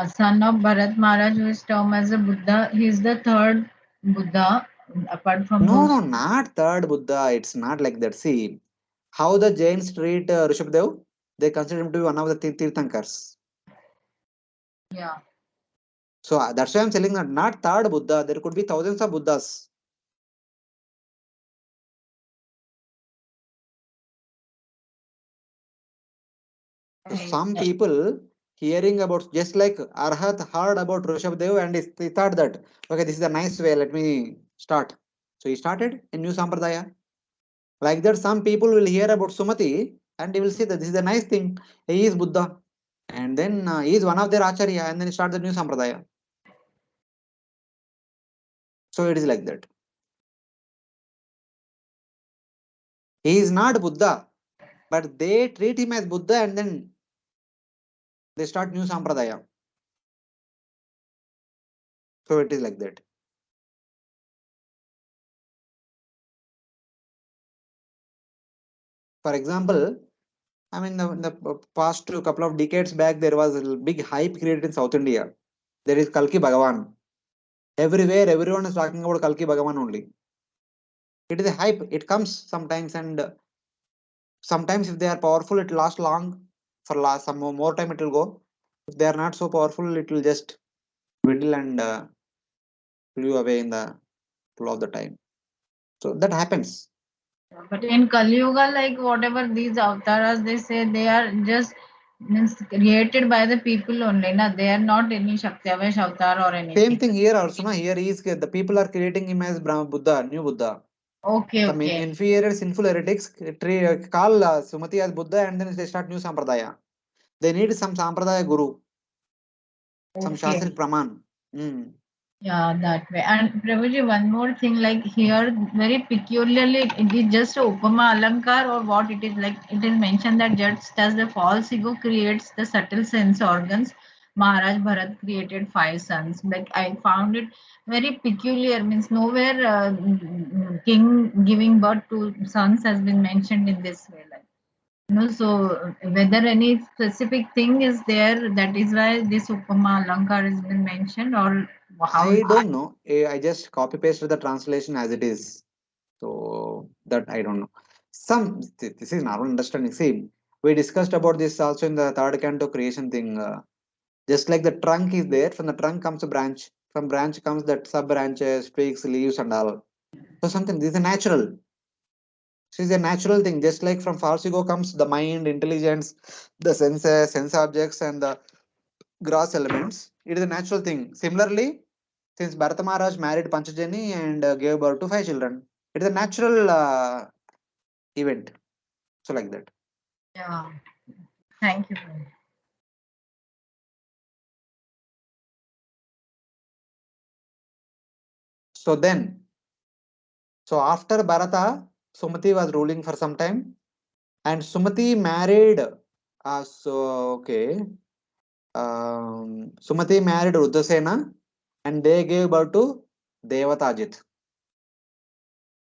son of Bharat Maharaj, who is termed as a Buddha, he is the third Buddha apart from No, those no, two. not third Buddha. It's not like that. See, how the Jains treat Rishabdev, they consider him to be one of the Tirthankars. Yeah. So that's why I'm telling that not third Buddha. There could be thousands of Buddhas. So Hare some Krishna. people hearing about, just like Arhat heard about Rishabdev and he thought that, okay, this is a nice way, let me start. So he started a new Sampradaya. Like that, some people will hear about Sumati and he will say that this is a nice thing. He is Buddha, and then he is one of their acharya, and then start the new sampradaya. So it is like that. He is not Buddha, but they treat him as Buddha, and then they start new sampradaya. So it is like that. For example, I mean, the past couple of decades back, there was a big hype created in South India. There is Kalki Bhagavan. Everywhere, everyone is talking about Kalki Bhagavan only. It is a hype. It comes sometimes, and sometimes if they are powerful, it lasts long. For last some more time, it will go. If they are not so powerful, it will just dwindle and flew away in the flow of the time. So that happens. But in Kali Yuga, like whatever these avatars they say, they are just means created by the people only. Na? They are not any Shaktiavash avatar or Same anything. thing here also. Na? Here he is the people are creating him as Brahma Buddha, new Buddha. Okay, Some okay. inferior sinful heretics call Sumati as Buddha, and then they start new sampradaya. They need some sampradaya guru, some Okay. Shastrik Praman. Mm. Yeah, that way. And Prabhuji, one more thing, like here, very peculiarly, it is just a Upama Alankar or what it is like. It is mentioned that just as the false ego creates the subtle sense organs, Maharaj Bharat created 5 sons. Like I found it very peculiar. Means nowhere king giving birth to sons has been mentioned in this way. Like. No, so whether any specific thing is there, that is why this Upama Alankar has been mentioned, or how? I don't know. I just copy pasted the translation as it is. So that I don't know. This is normal understanding. See, we discussed about this also in the third canto creation thing. Just like the trunk is there, from the trunk comes a branch. From branch comes that sub branches, twigs, leaves, and all. So something this is a natural. This is a natural thing. Just like from false ego comes the mind, intelligence, the senses, sense objects, and the gross elements. It is a natural thing. Similarly, since Bharata Maharaj married Panchajani and gave birth to 5 children, it is a natural event. So like that. Yeah, thank you. So then, so after Bharata, Sumati was ruling for some time, and Sumati married. Sumati married Rudrasena, and they gave birth to Devatajit.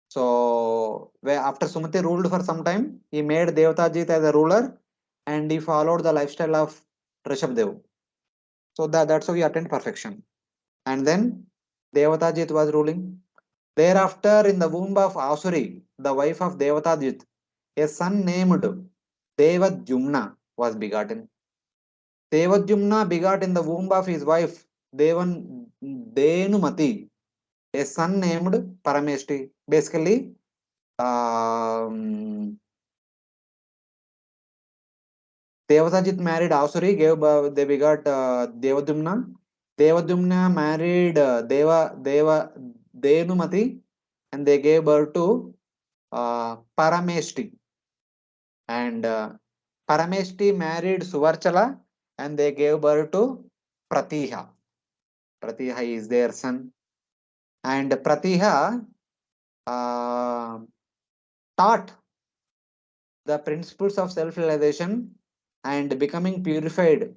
So, where after Sumati ruled for some time, he made Devatajit as a ruler, and he followed the lifestyle of Rishabdev. So that's how he attained perfection. And then Devatajit was ruling. Thereafter, in the womb of Asuri, the wife of Devatajit, a son named Devajumna was begotten. Devajumna begot in the womb of his wife Denumati, a son named Parameshti. Basically, um, Devatajit married Asuri, they begot Devadumna. Devadumna married Denumati, and they gave birth to Parameshti. And Parameshti married Suvarchala, and they gave birth to Pratiha. Pratiha is their son. And Pratiha uh, taught the principles of self-realization and becoming purified,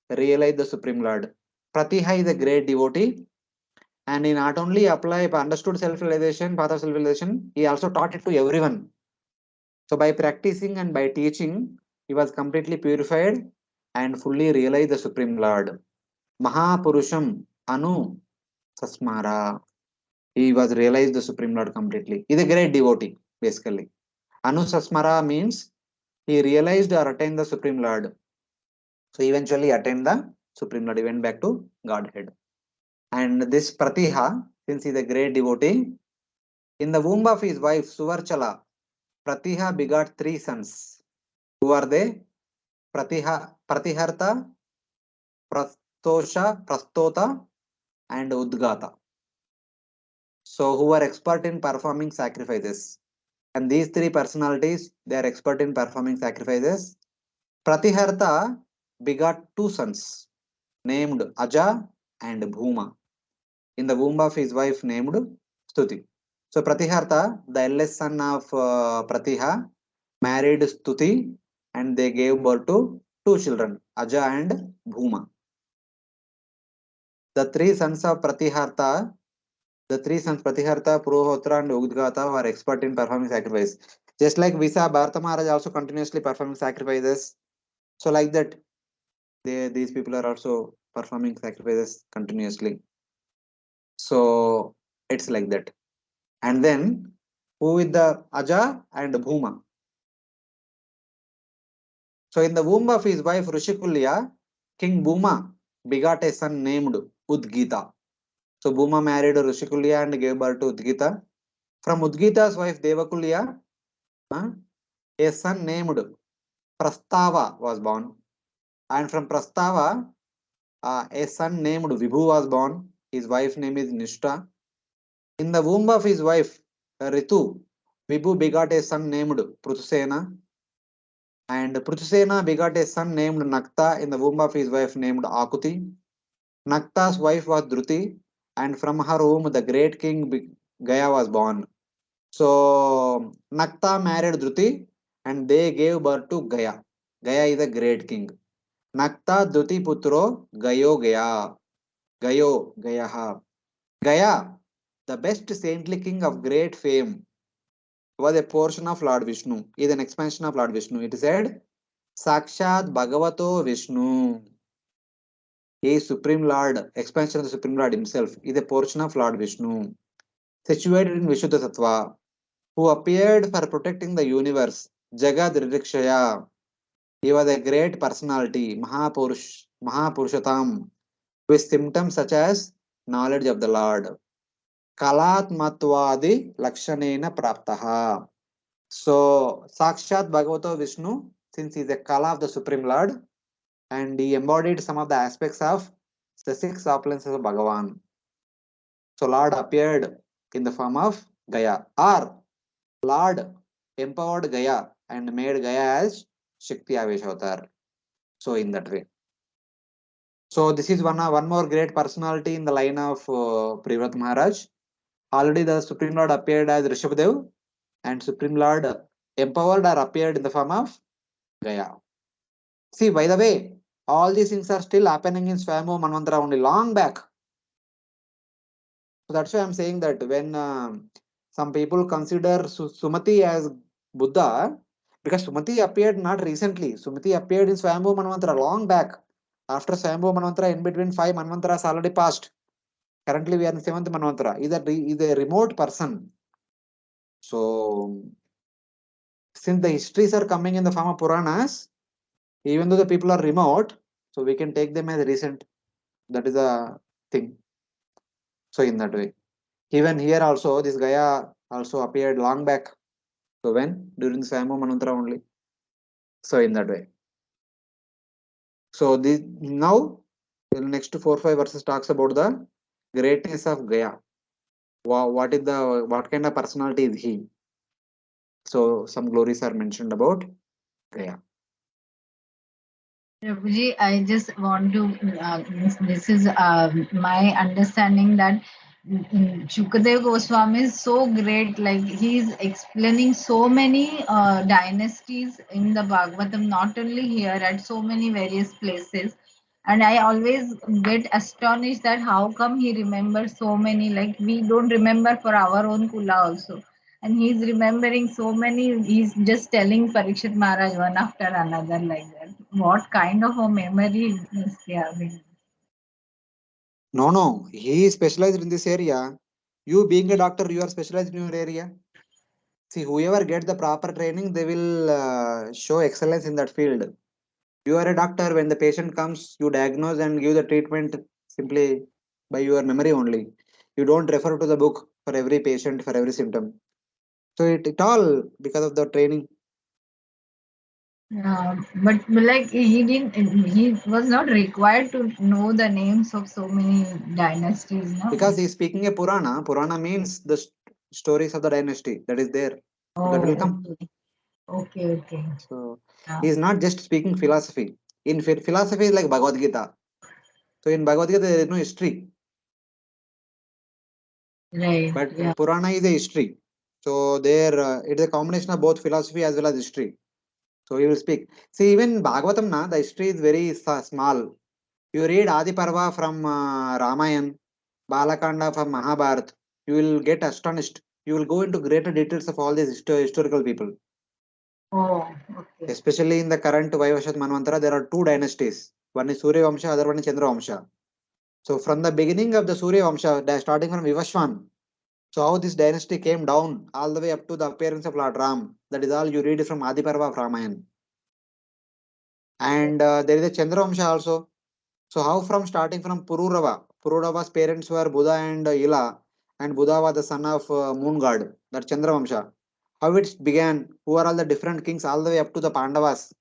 realize the Supreme Lord. Pratiha is a great devotee, and he not only understood self-realization, path of self-realization, he also taught it to everyone. So by practicing and by teaching, he was completely purified and fully realized the Supreme Lord. Mahapurusham Anu Sasmara. He was realized the Supreme Lord completely. He's a great devotee, basically. Anu Sasmara means he realized or attained the Supreme Lord. So eventually attained the Supreme Lord. He went back to Godhead. And this Pratiha, since he is a great devotee, in the womb of his wife Suvarchala, Pratiha begot 3 sons. Who are they? Pratiharta, Prastota, and Udgata. So who are expert in performing sacrifices. And these three personalities, they are expert in performing sacrifices. Pratiharta begot two sons named Aja and Bhuma in the womb of his wife named Stuti. So Pratiharta, the eldest son of Pratiha, married Stuti and they gave birth to two children, Aja and Bhuma. The three sons of Pratiharta, the three sons Pratiharta, Purohotra and Udgata were expert in performing sacrifice. Just like we saw Bharata Maharaja also continuously performing sacrifices. So like that, these people are also performing sacrifices continuously. So it's like that. And then who with the Aja and Bhuma. So in the womb of his wife Rishikulya, King Bhuma begot a son named Udgita. So Bhuma married Rishikulya and gave birth to Udgita. From Udgita's wife Devakulya, a son named Prastava was born. And from Prastava, a son named Vibhu was born. His wife name is Nishta. In the womb of his wife Ritu, Vibhu begot a son named Pruthusena. And Pruthusena begot a son named Nakta in the womb of his wife named Akuti. Nakta's wife was Druti, and from her womb the great king Gaya was born. So Nakta married Druti and they gave birth to Gaya. Gaya is a great king. Nakta Druti Putro Gayo Gaya. Gayo Gayaha. Gaya, the best saintly king of great fame, was a portion of Lord Vishnu, is an expansion of Lord Vishnu. It said, Sakshat Bhagavato Vishnu. He is Supreme Lord, expansion of the Supreme Lord himself, is a portion of Lord Vishnu, situated in Vishuddha Sattva, who appeared for protecting the universe, Jagad Ririkshaya. He was a great personality, Mahapurushatam, with symptoms such as knowledge of the Lord. Kalatmatvadi Lakshanena Praptaha. So, Sakshat Bhagavato Vishnu, since he is a Kala of the Supreme Lord, and he embodied some of the aspects of the six opulences of Bhagavan. So, Lord appeared in the form of Gaya, or Lord empowered Gaya and made Gaya as Shakti Aveshavatar. So, in that way. So, this is one more great personality in the line of Privrat Maharaj. Already the Supreme Lord appeared as Rishabhadev, and Supreme Lord empowered or appeared in the form of Gaya. See, by the way, all these things are still happening in Swayambhu Manvantara only long back. So that's why I'm saying that when some people consider Sumati as Buddha, because Sumati appeared not recently. Sumati appeared in Swayambhu Manvantara long back. After Swayambhu Manvantara, in between 5 Manvantaras already passed. Currently, we are in 7th Manvantara. Is a remote person. So, since the histories are coming in the form of Puranas, even though the people are remote, so we can take them as recent. That is a thing. So, in that way. Even here also, this Gaya also appeared long back. So, when? During the Swayambhu Manvantara only. So, in that way. So, this now, the next 4-5 verses talks about the greatness of Gaya. What kind of personality is he? So, some glories are mentioned about Gaya. Prabhuji, I just want to, this is my understanding that Shukadev Goswami is so great, like he is explaining so many dynasties in the Bhagavatam, not only here, at so many various places. And I always get astonished that how come he remembers so many, like we don't remember for our own Kula also. And he's remembering so many, he's just telling Parikshit Maharaj one after another like that. What kind of a memory must he having? No, he is specialized in this area. You being a doctor, you are specialized in your area. See, whoever gets the proper training, they will show excellence in that field. You are a doctor. When the patient comes, you diagnose and give the treatment simply by your memory only. You don't refer to the book for every patient, for every symptom. So it all because of the training. But like he didn't, he was not required to know the names of so many dynasties, no? Because he is speaking a Purana. Purana means the stories of the dynasty that is there. That will Oh, come. okay. Okay, okay. So Yeah. he is not just speaking philosophy. In philosophy is like Bhagavad Gita. So in Bhagavad Gita there is no history, Right. but Yeah. Purana is a history. So there it is a combination of both philosophy as well as history. So he will speak. See, even Bhagavatam na the history is very small. You read Adi Parva from Ramayana, Balakanda from Mahabharata, you will get astonished. You will go into greater details of all these historical people. Oh, okay. Especially in the current Vaivashat Manvantara, there are two dynasties. One is Surya Vamsha, other one is Chandra Vamsha. So from the beginning of the Surya Vamsha, starting from Vivashwan, so how this dynasty came down all the way up to the appearance of Lord Ram. That is all you read from Adi Parva of Ramayana. And there is a Chandra Vamsha also. So how from starting from Pururava, Pururava's parents were Buddha and Ila, and Buddha was the son of moon god, that Chandra Vamsha. How it began, who are all the different kings all the way up to the Pandavas.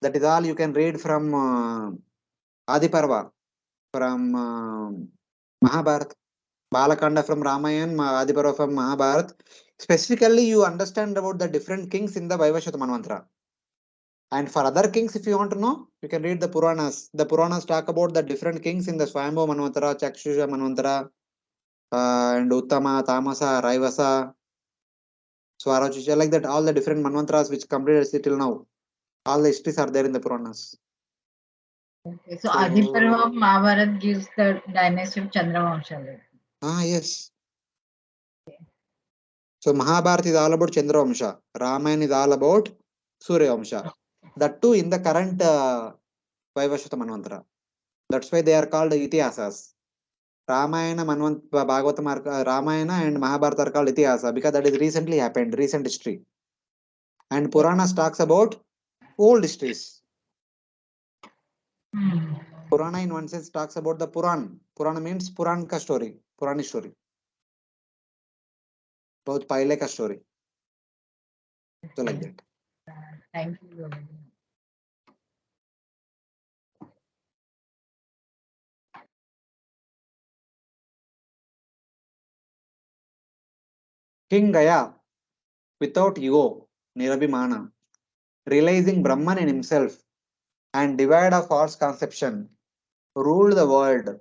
That is all you can read from Adi Parva, from Mahabharata, Balakanda from Ramayana, Adi Parva from Mahabharata. Specifically, you understand about the different kings in the Vaivashata Manvantara. And for other kings, if you want to know, you can read the Puranas. The Puranas talk about the different kings in the Swayambhu Manvantara, Chakshusha Manvantara, and Uttama, Tamasa, Raivasa, Swarajusha, like that. All the different Manvantaras which completed till now. All the histories are there in the Puranas. Okay. So So, Adiparva of Mahabharat gives the dynasty of Chandravamsha. yes. So Mahabharata is all about Chandra Vamsha. Ramayana is all about Surya Vamsha. That too in the current Vaivashata Manvantara. That's why they are called Itihasas. Ramayana, Bhagavatam, Ramayana and Mahabharata are called Itihasa because that is recently happened, recent history. And Puranas talks about old histories. Hmm. Purana in one sense talks about the Puran. Purana means Puran ka story, Purani story. Both Paile ka story. So like Okay. that. Thank you. King Gaya, without ego, Nirabhimana, realizing Brahman in himself and divide of false conception, ruled the world.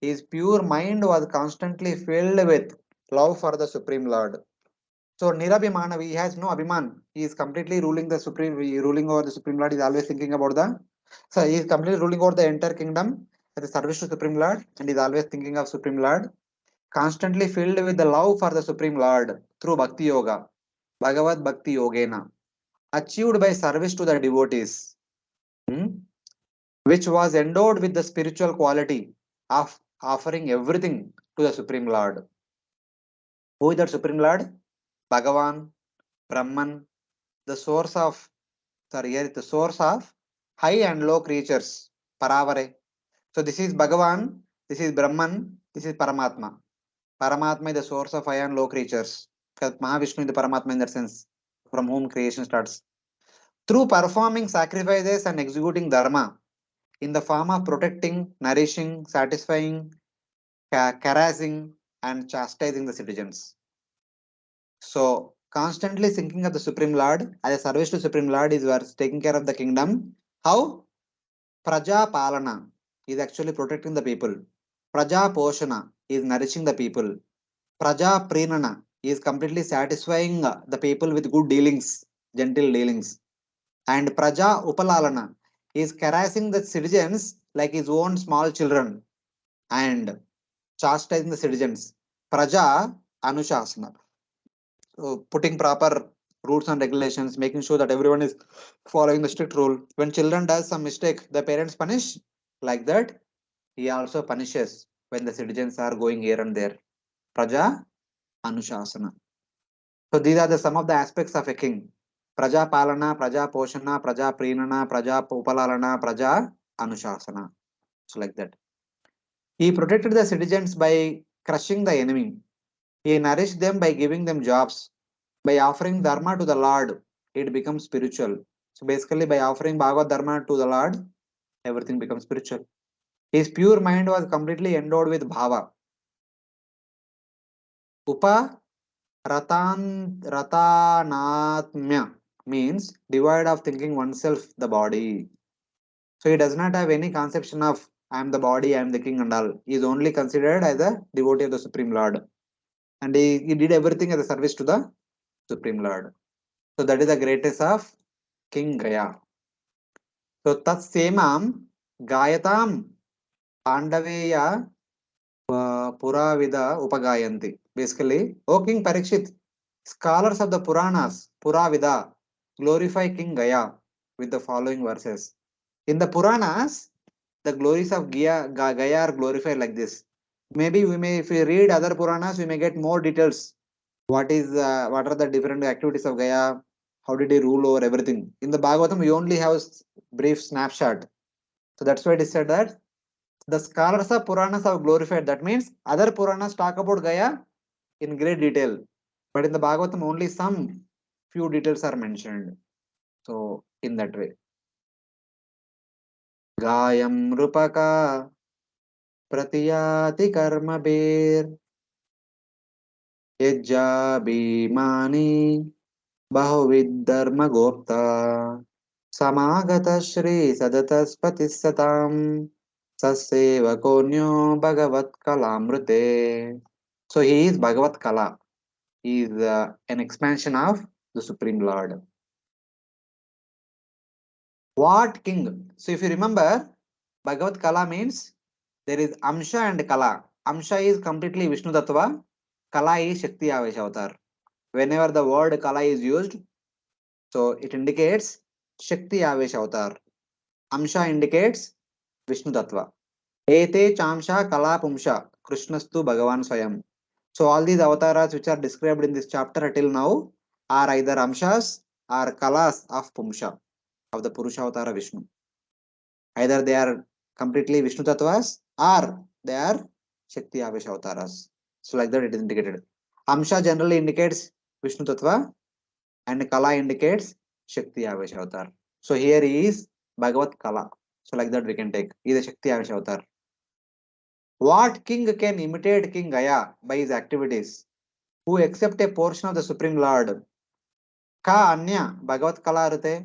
His pure mind was constantly filled with love for the Supreme Lord. So Nirabhimana, he has no Abhiman. He is completely ruling the Supreme, ruling over the Supreme Lord. He is always thinking about the. So he is completely ruling over the entire kingdom as a service to Supreme Lord, and he is always thinking of Supreme Lord. Constantly filled with the love for the Supreme Lord through Bhakti Yoga, Bhagavad Bhakti Yogena, achieved by service to the devotees, hmm, which was endowed with the spiritual quality of offering everything to the Supreme Lord. Who is that Supreme Lord? Bhagavan, Brahman, the source of, sorry, here is the source of high and low creatures, Paravare. So this is Bhagavan, this is Brahman, this is Paramatma. Paramatma is the source of high and low creatures. Because Mahavishnu is the Paramatma in that sense, from whom creation starts. Through performing sacrifices and executing dharma in the form of protecting, nourishing, satisfying, caressing, and chastising the citizens. So, constantly thinking of the Supreme Lord as a service to Supreme Lord is worth taking care of the kingdom. How? Praja Palana is actually protecting the people. Praja Poshana is nourishing the people. Praja Prenana is completely satisfying the people with good dealings, gentle dealings. And Praja Upalalana is caressing the citizens like his own small children and chastising the citizens. Praja Anushasana. So putting proper rules and regulations, making sure that everyone is following the strict rule. When children does some mistake, the parents punish like that. He also punishes when the citizens are going here and there. Praja Anushasana. So these are the some of the aspects of a king. Praja Palana, Praja Poshana, Praja Prenana, Praja Upalalana, Praja Anushasana. So like that. He protected the citizens by crushing the enemy. He nourished them by giving them jobs. By offering dharma to the Lord, it becomes spiritual. So basically, by offering Bhagavad Dharma to the Lord, everything becomes spiritual. His pure mind was completely endowed with bhava. Upa Ratanatmya means devoid of thinking oneself the body. So he does not have any conception of I am the body, I am the king and all. He is only considered as a devotee of the Supreme Lord. And he did everything as a service to the Supreme Lord. So that is the greatest of King Gaya. So tat semam gayatam Pandaveya Puravida Upagayanti. Basically, O King Parikshit, scholars of the Puranas, Puravida, glorify King Gaya with the following verses. In the Puranas, the glories of Gaya are glorified like this. Maybe we may, if we read other Puranas, we may get more details. What are the different activities of Gaya? How did he rule over everything? In the Bhagavatam, we only have a brief snapshot. So that's why it is said that the scholars of Puranas have glorified. That means other Puranas talk about Gaya in great detail. But in the Bhagavatam, only some few details are mentioned. So, in that way. Gayam Rupaka Pratiyati Karma Bir Yajja Bhimani Bahuvid Dharma Gopta Samagata Shri Sadataspati Satam Sasevakonyo Bhagavat Kalamrute. So he is Bhagavat Kala. He is an expansion of the Supreme Lord. What king? So if you remember, Bhagavat Kala means there is Amsha and Kala. Amsha is completely Vishnu Tattva. Kala is Shakti Avesh Avatar. Whenever the word Kala is used, so it indicates Shakti Avesh Avatar. Amsha indicates Vishnu Tattva. Ete Chamsha Kala Pumsha Krishnastu Bhagavan Swayam. So all these avatars which are described in this chapter till now are either Amshas or Kalas of Pumsha, of the Purusha Avatara Vishnu. Either they are completely Vishnu Tattvas or they are Shakti Avesh Avataras. So like that it is indicated. Amsha generally indicates Vishnu Tattva and Kala indicates Shakti Avesh Avatar. So here he is Bhagavat Kala. So like that we can take. He is a Shakti Avesh Avatar. What king can imitate King Gaya by his activities? Who accept a portion of the Supreme Lord? Ka Anya Bhagavat Kala Rute.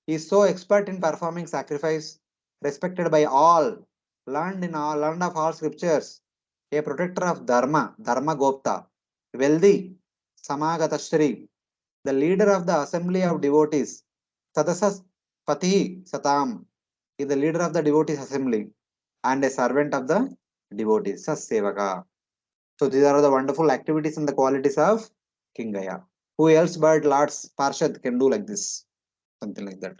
He is so expert in performing sacrifice, respected by all, learned of all scriptures, a protector of Dharma, Dharma Gopta, wealthy, Samagata Shri, the leader of the assembly of devotees, Sadasas Pati Satam, is the leader of the devotees assembly and a servant of the devotees, Sas Sevaka. So these are the wonderful activities and the qualities of King Gaya. Who else but Lord's Parshad can do like this? Something like that.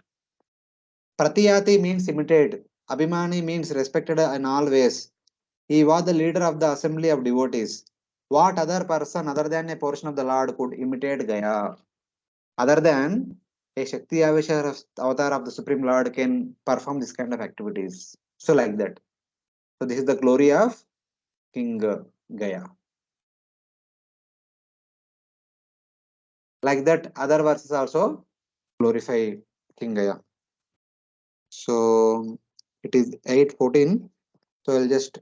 Pratiyati means imitate. Abhimani means respected in all ways. He was the leader of the assembly of devotees. What other person other than a portion of the Lord could imitate Gaya? Other than a Shakti Aveshar avatar of the Supreme Lord can perform this kind of activities. So like that. So this is the glory of King Gaya. Like that, other verses also glorify King Gaya. So it is 8:14. So I'll just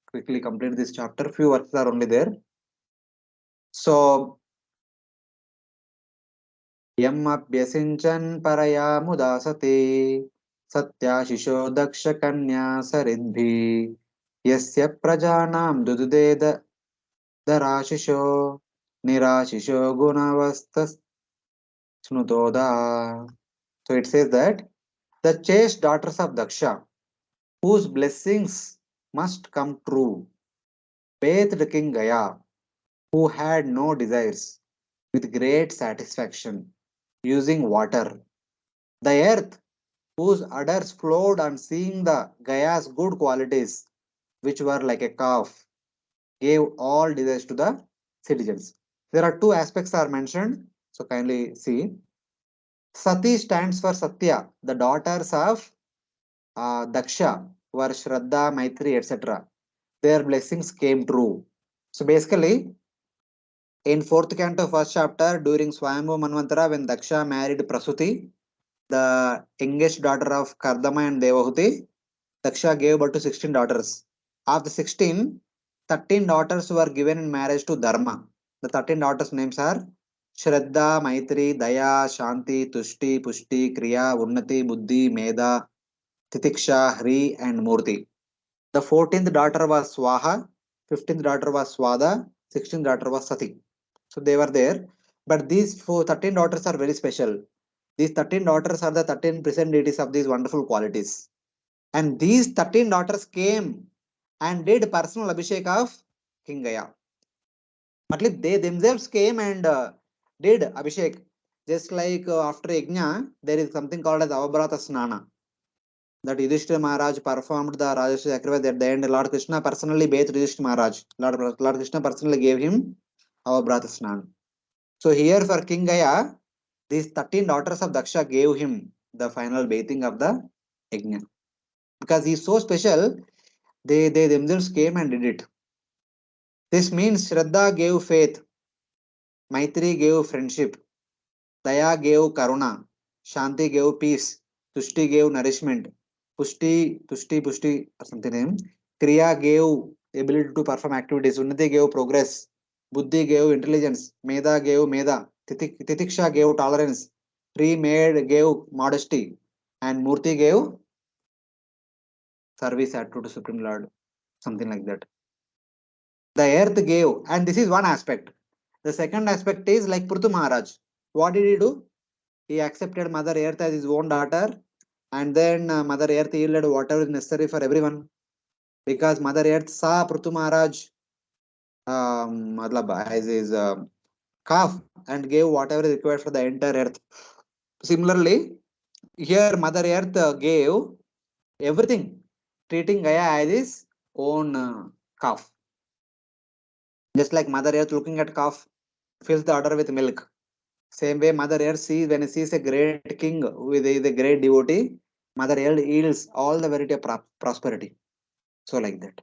quickly complete this chapter. Few verses are only there. So Yam Abhyasincan Paraya Mudasati Satya Daksha Kanya Saridbhi Yasya Prajanam Dududeda Darashisho Nirashisho Gunavastas Snutoda. So it says that the chaste daughters of Daksha, whose blessings must come true, bathed King Gaya, who had no desires, with great satisfaction, using water. The earth, whose udders flowed on seeing the Gaya's good qualities, which were like a calf, gave all desires to the citizens. There are two aspects are mentioned, so kindly see. Sati stands for Satya, the daughters of Daksha were Shraddha, Maitri, etc. Their blessings came true. So basically, in fourth canto, first chapter, during Swayambhu Manvantara, when Daksha married Prasuti, the youngest daughter of Kardama and Devahuti, Daksha gave birth to 16 daughters. Of the 16, 13 daughters were given in marriage to Dharma. The 13 daughters' names are Shraddha, Maitri, Daya, Shanti, Tushti, Pushti, Kriya, Unnati, Buddhi, Meda, Titiksha, Hri, and Murti. The 14th daughter was Swaha, 15th daughter was Swada, 16th daughter was Sati. So they were there. But these 13 daughters are very special. These 13 daughters are the 13 present deities of these wonderful qualities. And these 13 daughters came and did personal abhishek of King Gaya. Matlab they themselves came and did abhishek. Just like after Yajna, there is something called as Avabrata Snana. That Yudhishthira Maharaj performed the Rajasuya sacrifice at the end. Lord Krishna personally bathed Yudhishthira Maharaj. Lord Krishna personally gave him Avabrata Snana. So here for King Gaya, these 13 daughters of Daksha gave him the final bathing of the Yajna. Because he is so special, they themselves came and did it. This means Shraddha gave faith, Maitri gave friendship, Daya gave karuna, Shanti gave peace, Tushti gave nourishment, Pushti or something name. Kriya gave ability to perform activities, Unnati gave progress, Buddhi gave intelligence, Meda gave meda, Titiksha gave tolerance, gave modesty, and Murti gave service attitude to Supreme Lord, something like that. The earth gave, and this is one aspect. The second aspect is like Prithu Maharaj. What did he do? He accepted Mother Earth as his own daughter, and then Mother Earth yielded whatever is necessary for everyone. Because Mother Earth saw Prithu Maharaj as his calf and gave whatever is required for the entire earth. Similarly, here Mother Earth gave everything, treating Gaia as his own calf. Just like Mother Earth looking at calf fills the udder with milk. Same way, Mother Earth sees when he sees a great king with a great devotee, Mother Earth yields all the variety of prosperity. So like that.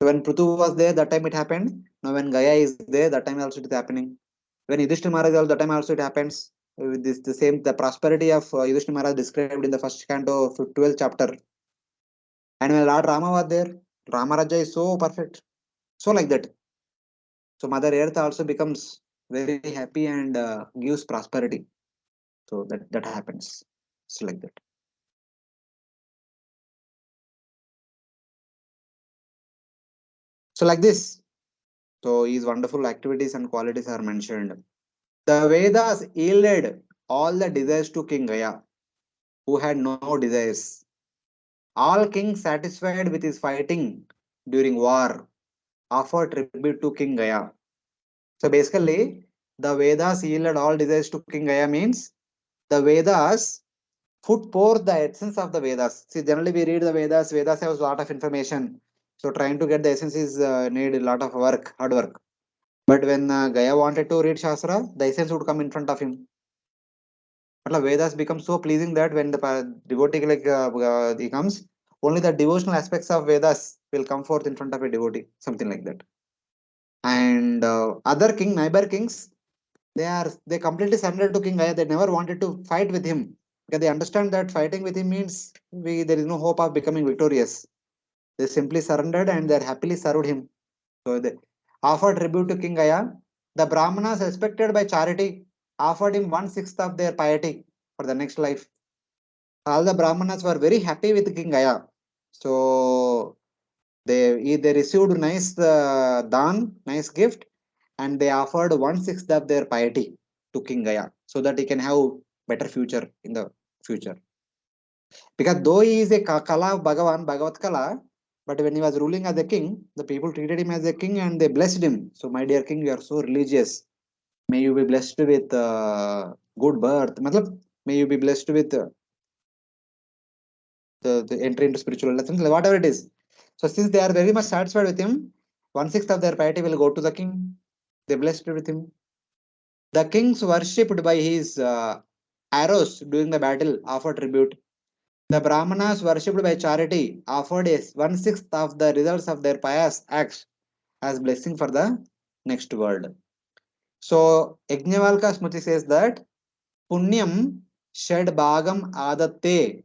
So when Prithu was there, that time it happened. Now when Gaya is there, that time also it is happening. When Yudhishthira Maharaj is that time also it happens. With this the same the prosperity of Yudhishthira Maharaj described in the first canto of 12th chapter. And when Lord Rama was there, Ramaraja is so perfect. So like that. So Mother Earth also becomes very happy and gives prosperity. So that happens. It's like that. So like this. So his wonderful activities and qualities are mentioned. The Vedas yielded all the desires to King Gaya, who had no desires. All kings satisfied with his fighting during war offered tribute to King Gaya. So basically, the Vedas yielded all desires to King Gaya means the Vedas put forth the essence of the Vedas. See, generally we read the Vedas. Vedas has a lot of information. So trying to get the essence is need a lot of work, hard work. But when Gaya wanted to read Shastra, the essence would come in front of him. But Vedas become so pleasing that when the devotee he comes, only the devotional aspects of Vedas will come forth in front of a devotee, something like that. And neighbor kings, they completely surrendered to King Gaya. They never wanted to fight with him because they understand that fighting with him means there is no hope of becoming victorious. They simply surrendered and they happily served him. So they offered tribute to King Gaya. The Brahmanas, respected by charity, offered him 1/6 of their piety for the next life. All the Brahmanas were very happy with King Gaya. So they received nice nice gift, and they offered 1/6 of their piety to King Gaya so that he can have better future in the future. Because though he is a Kala of Bhagavat Kala, but when he was ruling as a king, the people treated him as a king and they blessed him. So, my dear king, you are so religious. May you be blessed with good birth. May you be blessed with the entry into spiritual lessons, whatever it is. So, since they are very much satisfied with him, 1/6 of their piety will go to the king. They blessed with him. The kings worshipped by his arrows during the battle offered tribute. The Brahmanas worshipped by charity offered 1/6 of the results of their pious acts as blessing for the next world. So Yajnavalkya Smriti says that Punyam shed bhagam adatte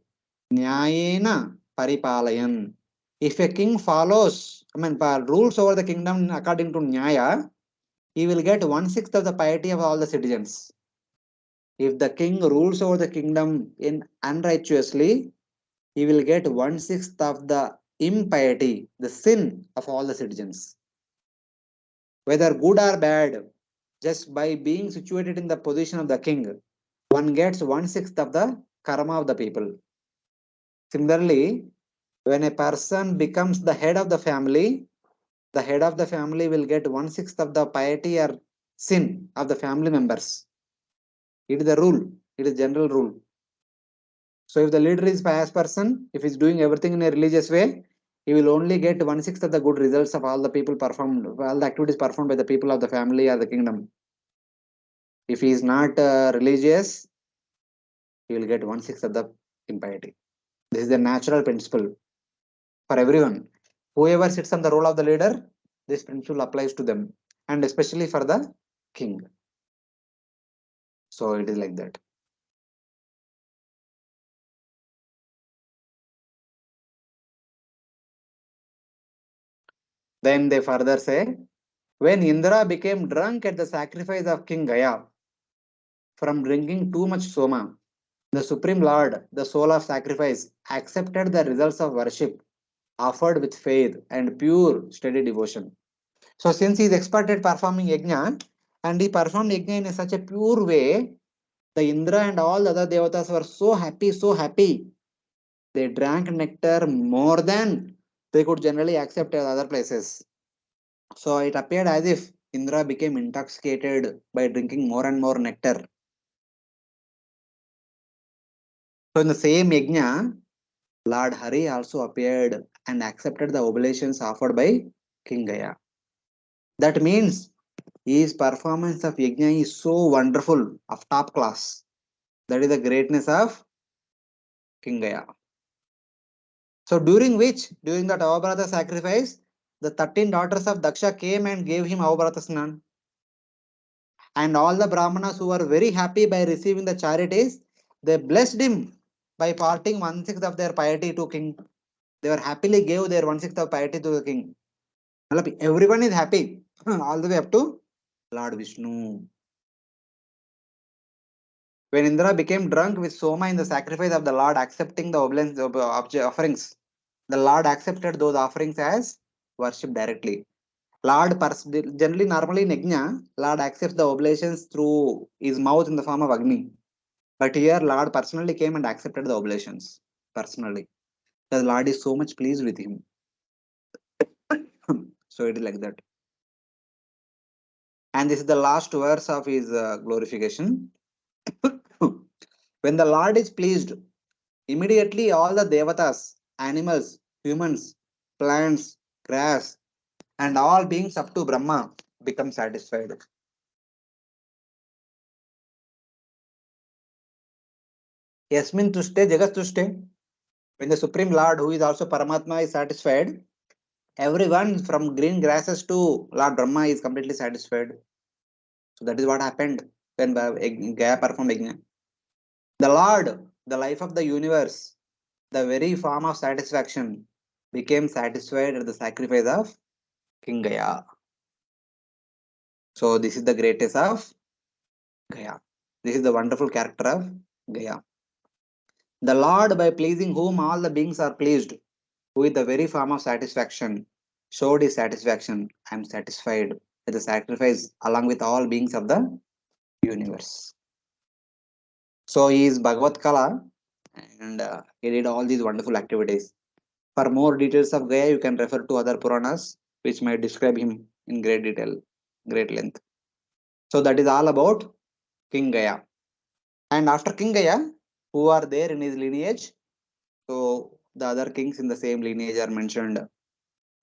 nyayena paripalayan. If a king follows, rules over the kingdom according to nyaya, he will get 1/6 of the piety of all the citizens. If the king rules over the kingdom in unrighteously, he will get 1/6 of the impiety, the sin of all the citizens. Whether good or bad, just by being situated in the position of the king, one gets 1/6 of the karma of the people. Similarly, when a person becomes the head of the head of the family will get 1/6 of the piety or sin of the family members. It is the rule, it is general rule. So if the leader is pious person, if he's doing everything in a religious way, he will only get 1/6 of the good results of all the people performed, all the activities performed by the people of the family or the kingdom. If he is not religious, he will get 1/6 of the impiety. This is the natural principle for everyone. Whoever sits on the role of the leader, this principle applies to them, and especially for the king. So it is like that. Then they further say, when Indra became drunk at the sacrifice of King Gaya from drinking too much soma, the Supreme Lord, the soul of sacrifice, accepted the results of worship offered with faith and pure, steady devotion. So, since he is expert at performing yajna and he performed yajna in such a pure way, the Indra and all the other devatas were so happy, so happy. They drank nectar more than they could generally accept at other places. So it appeared as if Indra became intoxicated by drinking more and more nectar. So in the same yajna, Lord Hari also appeared and accepted the oblations offered by King Gaya. That means his performance of yajna is so wonderful, of top class. That is the greatness of King Gaya. So during that Avabrata sacrifice, the 13 daughters of Daksha came and gave him Avabrata Snan. And all the Brahmanas who were very happy by receiving the charities, they blessed him by parting 1/6 of their piety to king. They were happily gave their 1/6 of piety to the king. Everyone is happy, all the way up to Lord Vishnu. When Indra became drunk with Soma in the sacrifice of the Lord, accepting the offerings, the Lord accepted those offerings as worship directly. Generally, normally in Yajna, Lord accepts the oblations through his mouth in the form of Agni. But here, Lord personally came and accepted the oblations. Personally. The Lord is so much pleased with him. So it is like that. And this is the last verse of his glorification. When the Lord is pleased, immediately all the devatas, animals, humans, plants, grass, and all beings up to Brahma become satisfied. Yasmin tushte jagat tushte. When the Supreme Lord, who is also Paramatma, is satisfied, everyone from green grasses to Lord Brahma is completely satisfied. So that is what happened when Gaya performed Yajna. The Lord, the life of the universe, the very form of satisfaction, became satisfied at the sacrifice of King Gaya. So this is the greatest of Gaya. This is the wonderful character of Gaya. The Lord, by pleasing whom all the beings are pleased, who is the very form of satisfaction, showed his satisfaction. I am satisfied with the sacrifice along with all beings of the universe. So he is Bhagavad Kala and he did all these wonderful activities. For more details of Gaya, you can refer to other Puranas, which might describe him in great detail, great length. So that is all about King Gaya. And after King Gaya, who are there in his lineage? So the other kings in the same lineage are mentioned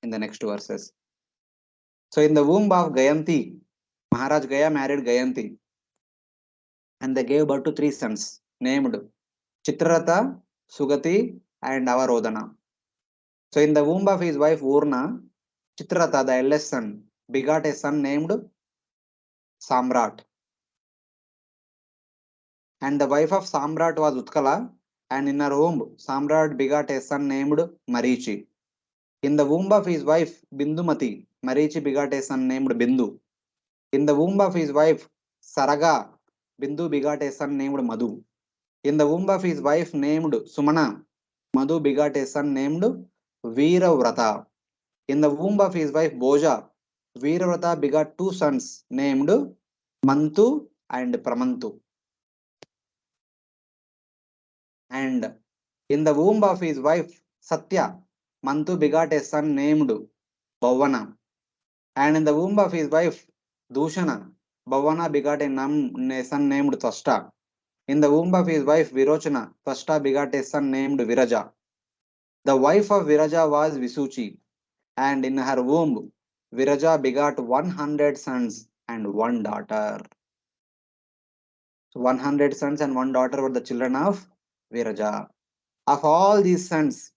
in the next verses. So in the womb of Gayanti, Maharaj Gaya married Gayanti and they gave birth to 3 sons named Chitrarata, Sugati and Avarodhana. So in the womb of his wife Urna, Chitrarata, the eldest son, begot a son named Samrat. And the wife of Samrat was Utkala, and in her womb Samrat begot a son named Marichi. In the womb of his wife Bindumati, Marichi begot a son named Bindu. In the womb of his wife Saraga, Bindu begot a son named Madhu. In the womb of his wife named Sumana, Madhu begot a son named Veeravrata. In the womb of his wife Boja, Veeravrata begot two sons named Mantu and Pramantu. And in the womb of his wife Satya, Mantu begot a son named Bhavana. And in the womb of his wife Dushana, Bhavana begot a son named Tvashta. In the womb of his wife Virochana, Tvashta begot a son named Viraja. The wife of Viraja was Visuchi, and in her womb Viraja begot 100 sons and one daughter. So 100 sons and one daughter were the children of Viraja. Of all these sons,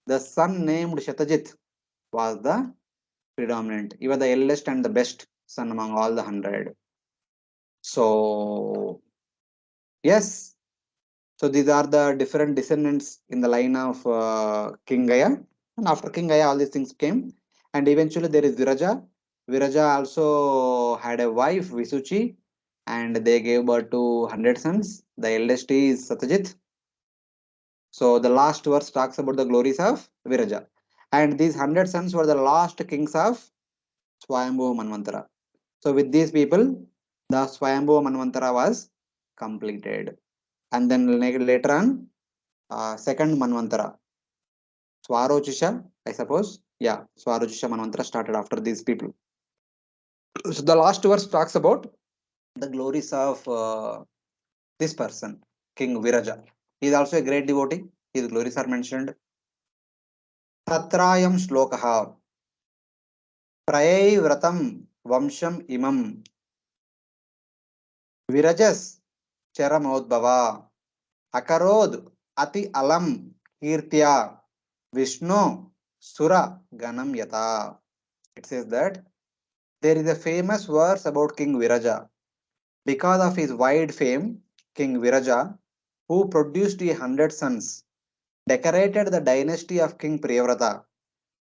the son named Shatajit was the predominant. He was the eldest and the best son among all the 100. So, yes, so these are the different descendants in the line of King Gaya. And after King Gaya, all these things came. And eventually there is Viraja. Viraja also had a wife, Visuchi, and they gave birth to 100 sons. The eldest is Satyajit. So the last verse talks about the glories of Viraja. And these 100 sons were the last kings of Swayambhu Manvantara. So with these people, the Swayambhu Manvantara was completed. And then later on, second Manvantara, Swarochisha, I suppose. Yeah, Swarochisha Manvantara started after these people. So the last verse talks about the glories of this person, King Viraja. He is also a great devotee. His glories are mentioned. Tatrayam shlokaha prayai vratam vamsham imam virajas charamodbhava akarod ati alam kirtya Vishnu Sura Ganam Yata. It says that there is a famous verse about King Viraja. Because of his wide fame, King Viraja, who produced 100 sons, decorated the dynasty of King Priyavrata,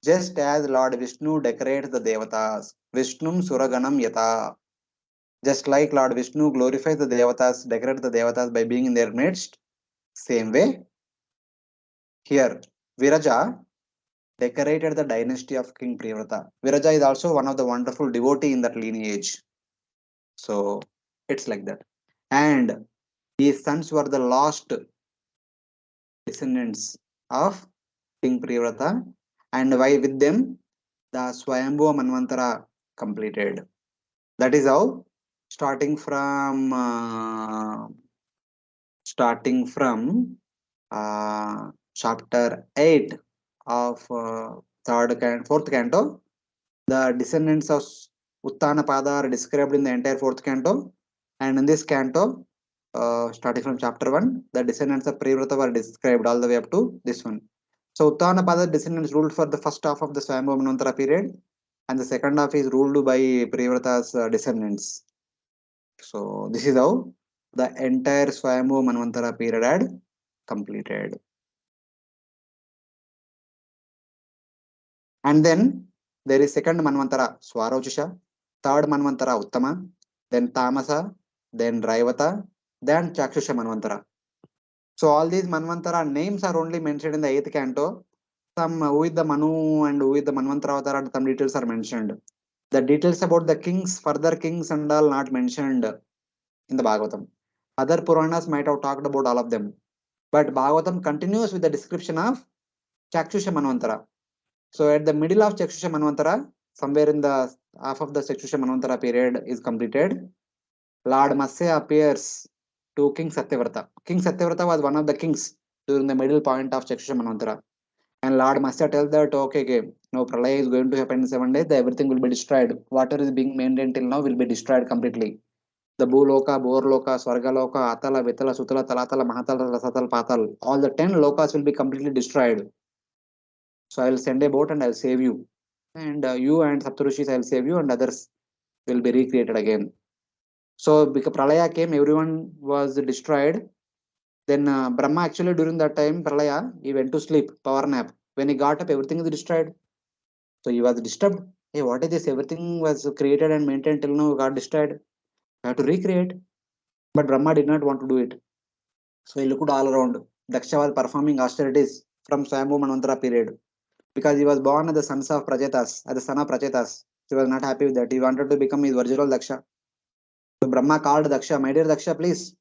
just as Lord Vishnu decorates the Devatas. Vishnum Suraganam Yata. Just like Lord Vishnu glorifies the Devatas, decorates the Devatas by being in their midst, same way, here, Viraja decorated the dynasty of King Priyavrata. Viraja is also one of the wonderful devotee in that lineage. So it's like that. And his sons were the last descendants of King Priyavrata. And why with them the Swayambhu Manvantara completed. That is how starting from chapter 8 of fourth canto, the descendants of Uttanapada are described in the entire fourth canto, and in this canto, starting from chapter 1, the descendants of Priyavrata were described all the way up to this one. So Uttanapada descendants ruled for the first half of the Swayambhu Manvantara period, and the second half is ruled by Priyavrata's descendants. So this is how the entire Swayambhu Manvantara period had completed. And then there is second Manvantara, Swarochisha, third Manvantara, Uttama, then Tamasa, then Raivata, then Chakshusha Manvantara. So all these Manvantara names are only mentioned in the 8th canto. Some who is the Manu and who is the Manvantara Avatar, some details are mentioned. The details about the kings, further kings and all not mentioned in the Bhagavatam. Other Puranas might have talked about all of them. But Bhagavatam continues with the description of Chakshusha Manvantara. So at the middle of Chakshusha Manvantara, somewhere in the half of the Chakshusha Manvantara period is completed, Lord Matsya appears to King Satyavrata. King Satyavrata was one of the kings during the middle point of Chakshusha Manvantara. And Lord Matsya tells that, okay, no Pralaya is going to happen in 7 days, everything will be destroyed. Water is being maintained till now will be destroyed completely. The Bhuloka, Borloka, Swargaloka, Atala, Vitala, Sutala, Talatala, Mahatala, Rasatal, Patal, all the 10 lokas will be completely destroyed. So I will send a boat and I will save you. And you and Saptarushis I will save you, and others will be recreated again. So because Pralaya came, everyone was destroyed. Then Brahma actually during that time, Pralaya, he went to sleep, power nap. When he got up, everything is destroyed. So he was disturbed. hey, what is this? Everything was created and maintained till now got destroyed. I have to recreate. But Brahma did not want to do it. So he looked all around. Daksha was performing austerities from Swayambhu Manvantara period because he was born as the sons of Prachetas, as the son of Prachetas. He was not happy with that. He wanted to become his original Daksha. So Brahma called Daksha, my dear Daksha, please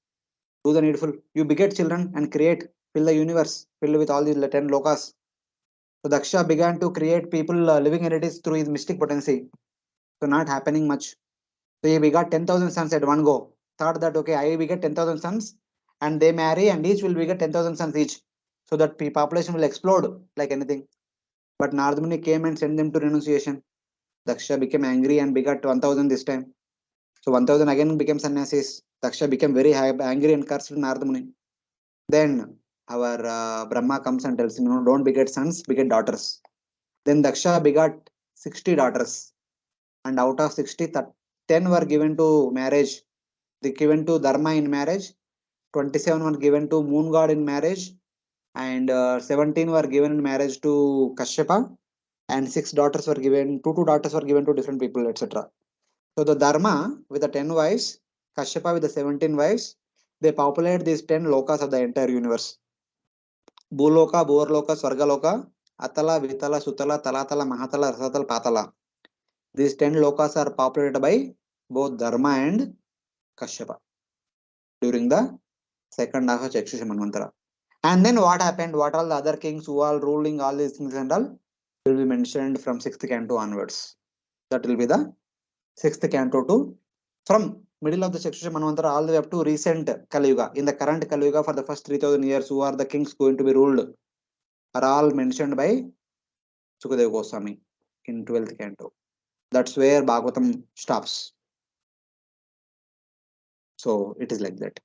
do the needful. You beget children and create, fill the universe, filled with all these 10 lokas. So Daksha began to create people living entities through his mystic potency. So not happening much. So he begot 10,000 sons at one go. Thought that okay, I beget 10,000 sons and they marry and each will beget 10,000 sons each. So that population will explode like anything. But Nardmuni came and sent them to renunciation. Daksha became angry and begot 1,000 this time. So 1,000 again became sannyasis. Daksha became very angry and cursed Nardmuni. Then our Brahma comes and tells him, no, don't beget sons, beget daughters. Then Daksha begot 60 daughters. And out of 60, 10 were given to marriage. They given to Dharma in marriage. 27 were given to moon god in marriage. And 17 were given in marriage to Kashyapa. And 6 daughters were given, two daughters were given to different people, etc. So the Dharma with the 10 wives, Kashyapa with the 17 wives, they populate these 10 lokas of the entire universe. Bhuloka, Bhurloka, Swargaloka, Atala, Vitala, Sutala, Talatala, Mahatala, Rasatal, Patala. These 10 lokas are populated by both Dharma and Kashyapa during the second half of Chakshush Manvantara. And then what happened? What all the other kings who are ruling all these things and all will be mentioned from 6th canto onwards. That will be the 6th canto to from middle of the Chakshush Manvantara all the way up to recent Kali Yuga. In the current Kali Yuga for the first 3,000 years, who are the kings going to be ruled are all mentioned by Sukadeva Goswami in 12th canto. That's where Bhagavatam stops. So it is like that.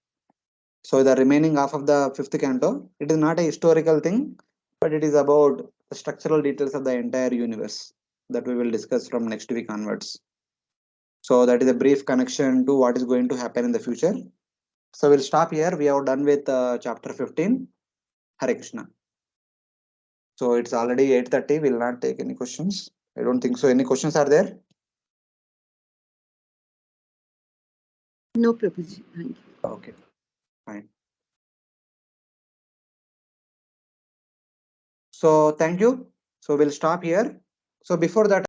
So the remaining half of the 5th canto, it is not a historical thing, but it is about the structural details of the entire universe that we will discuss from next week onwards. So that is a brief connection to what is going to happen in the future. So we'll stop here. We are done with chapter 15. Hare Krishna. So it's already 8:30. We'll not take any questions. I don't think so. Any questions are there? No, Prabhuji. Thank you. Okay, fine. So thank you. So we'll stop here. So before that,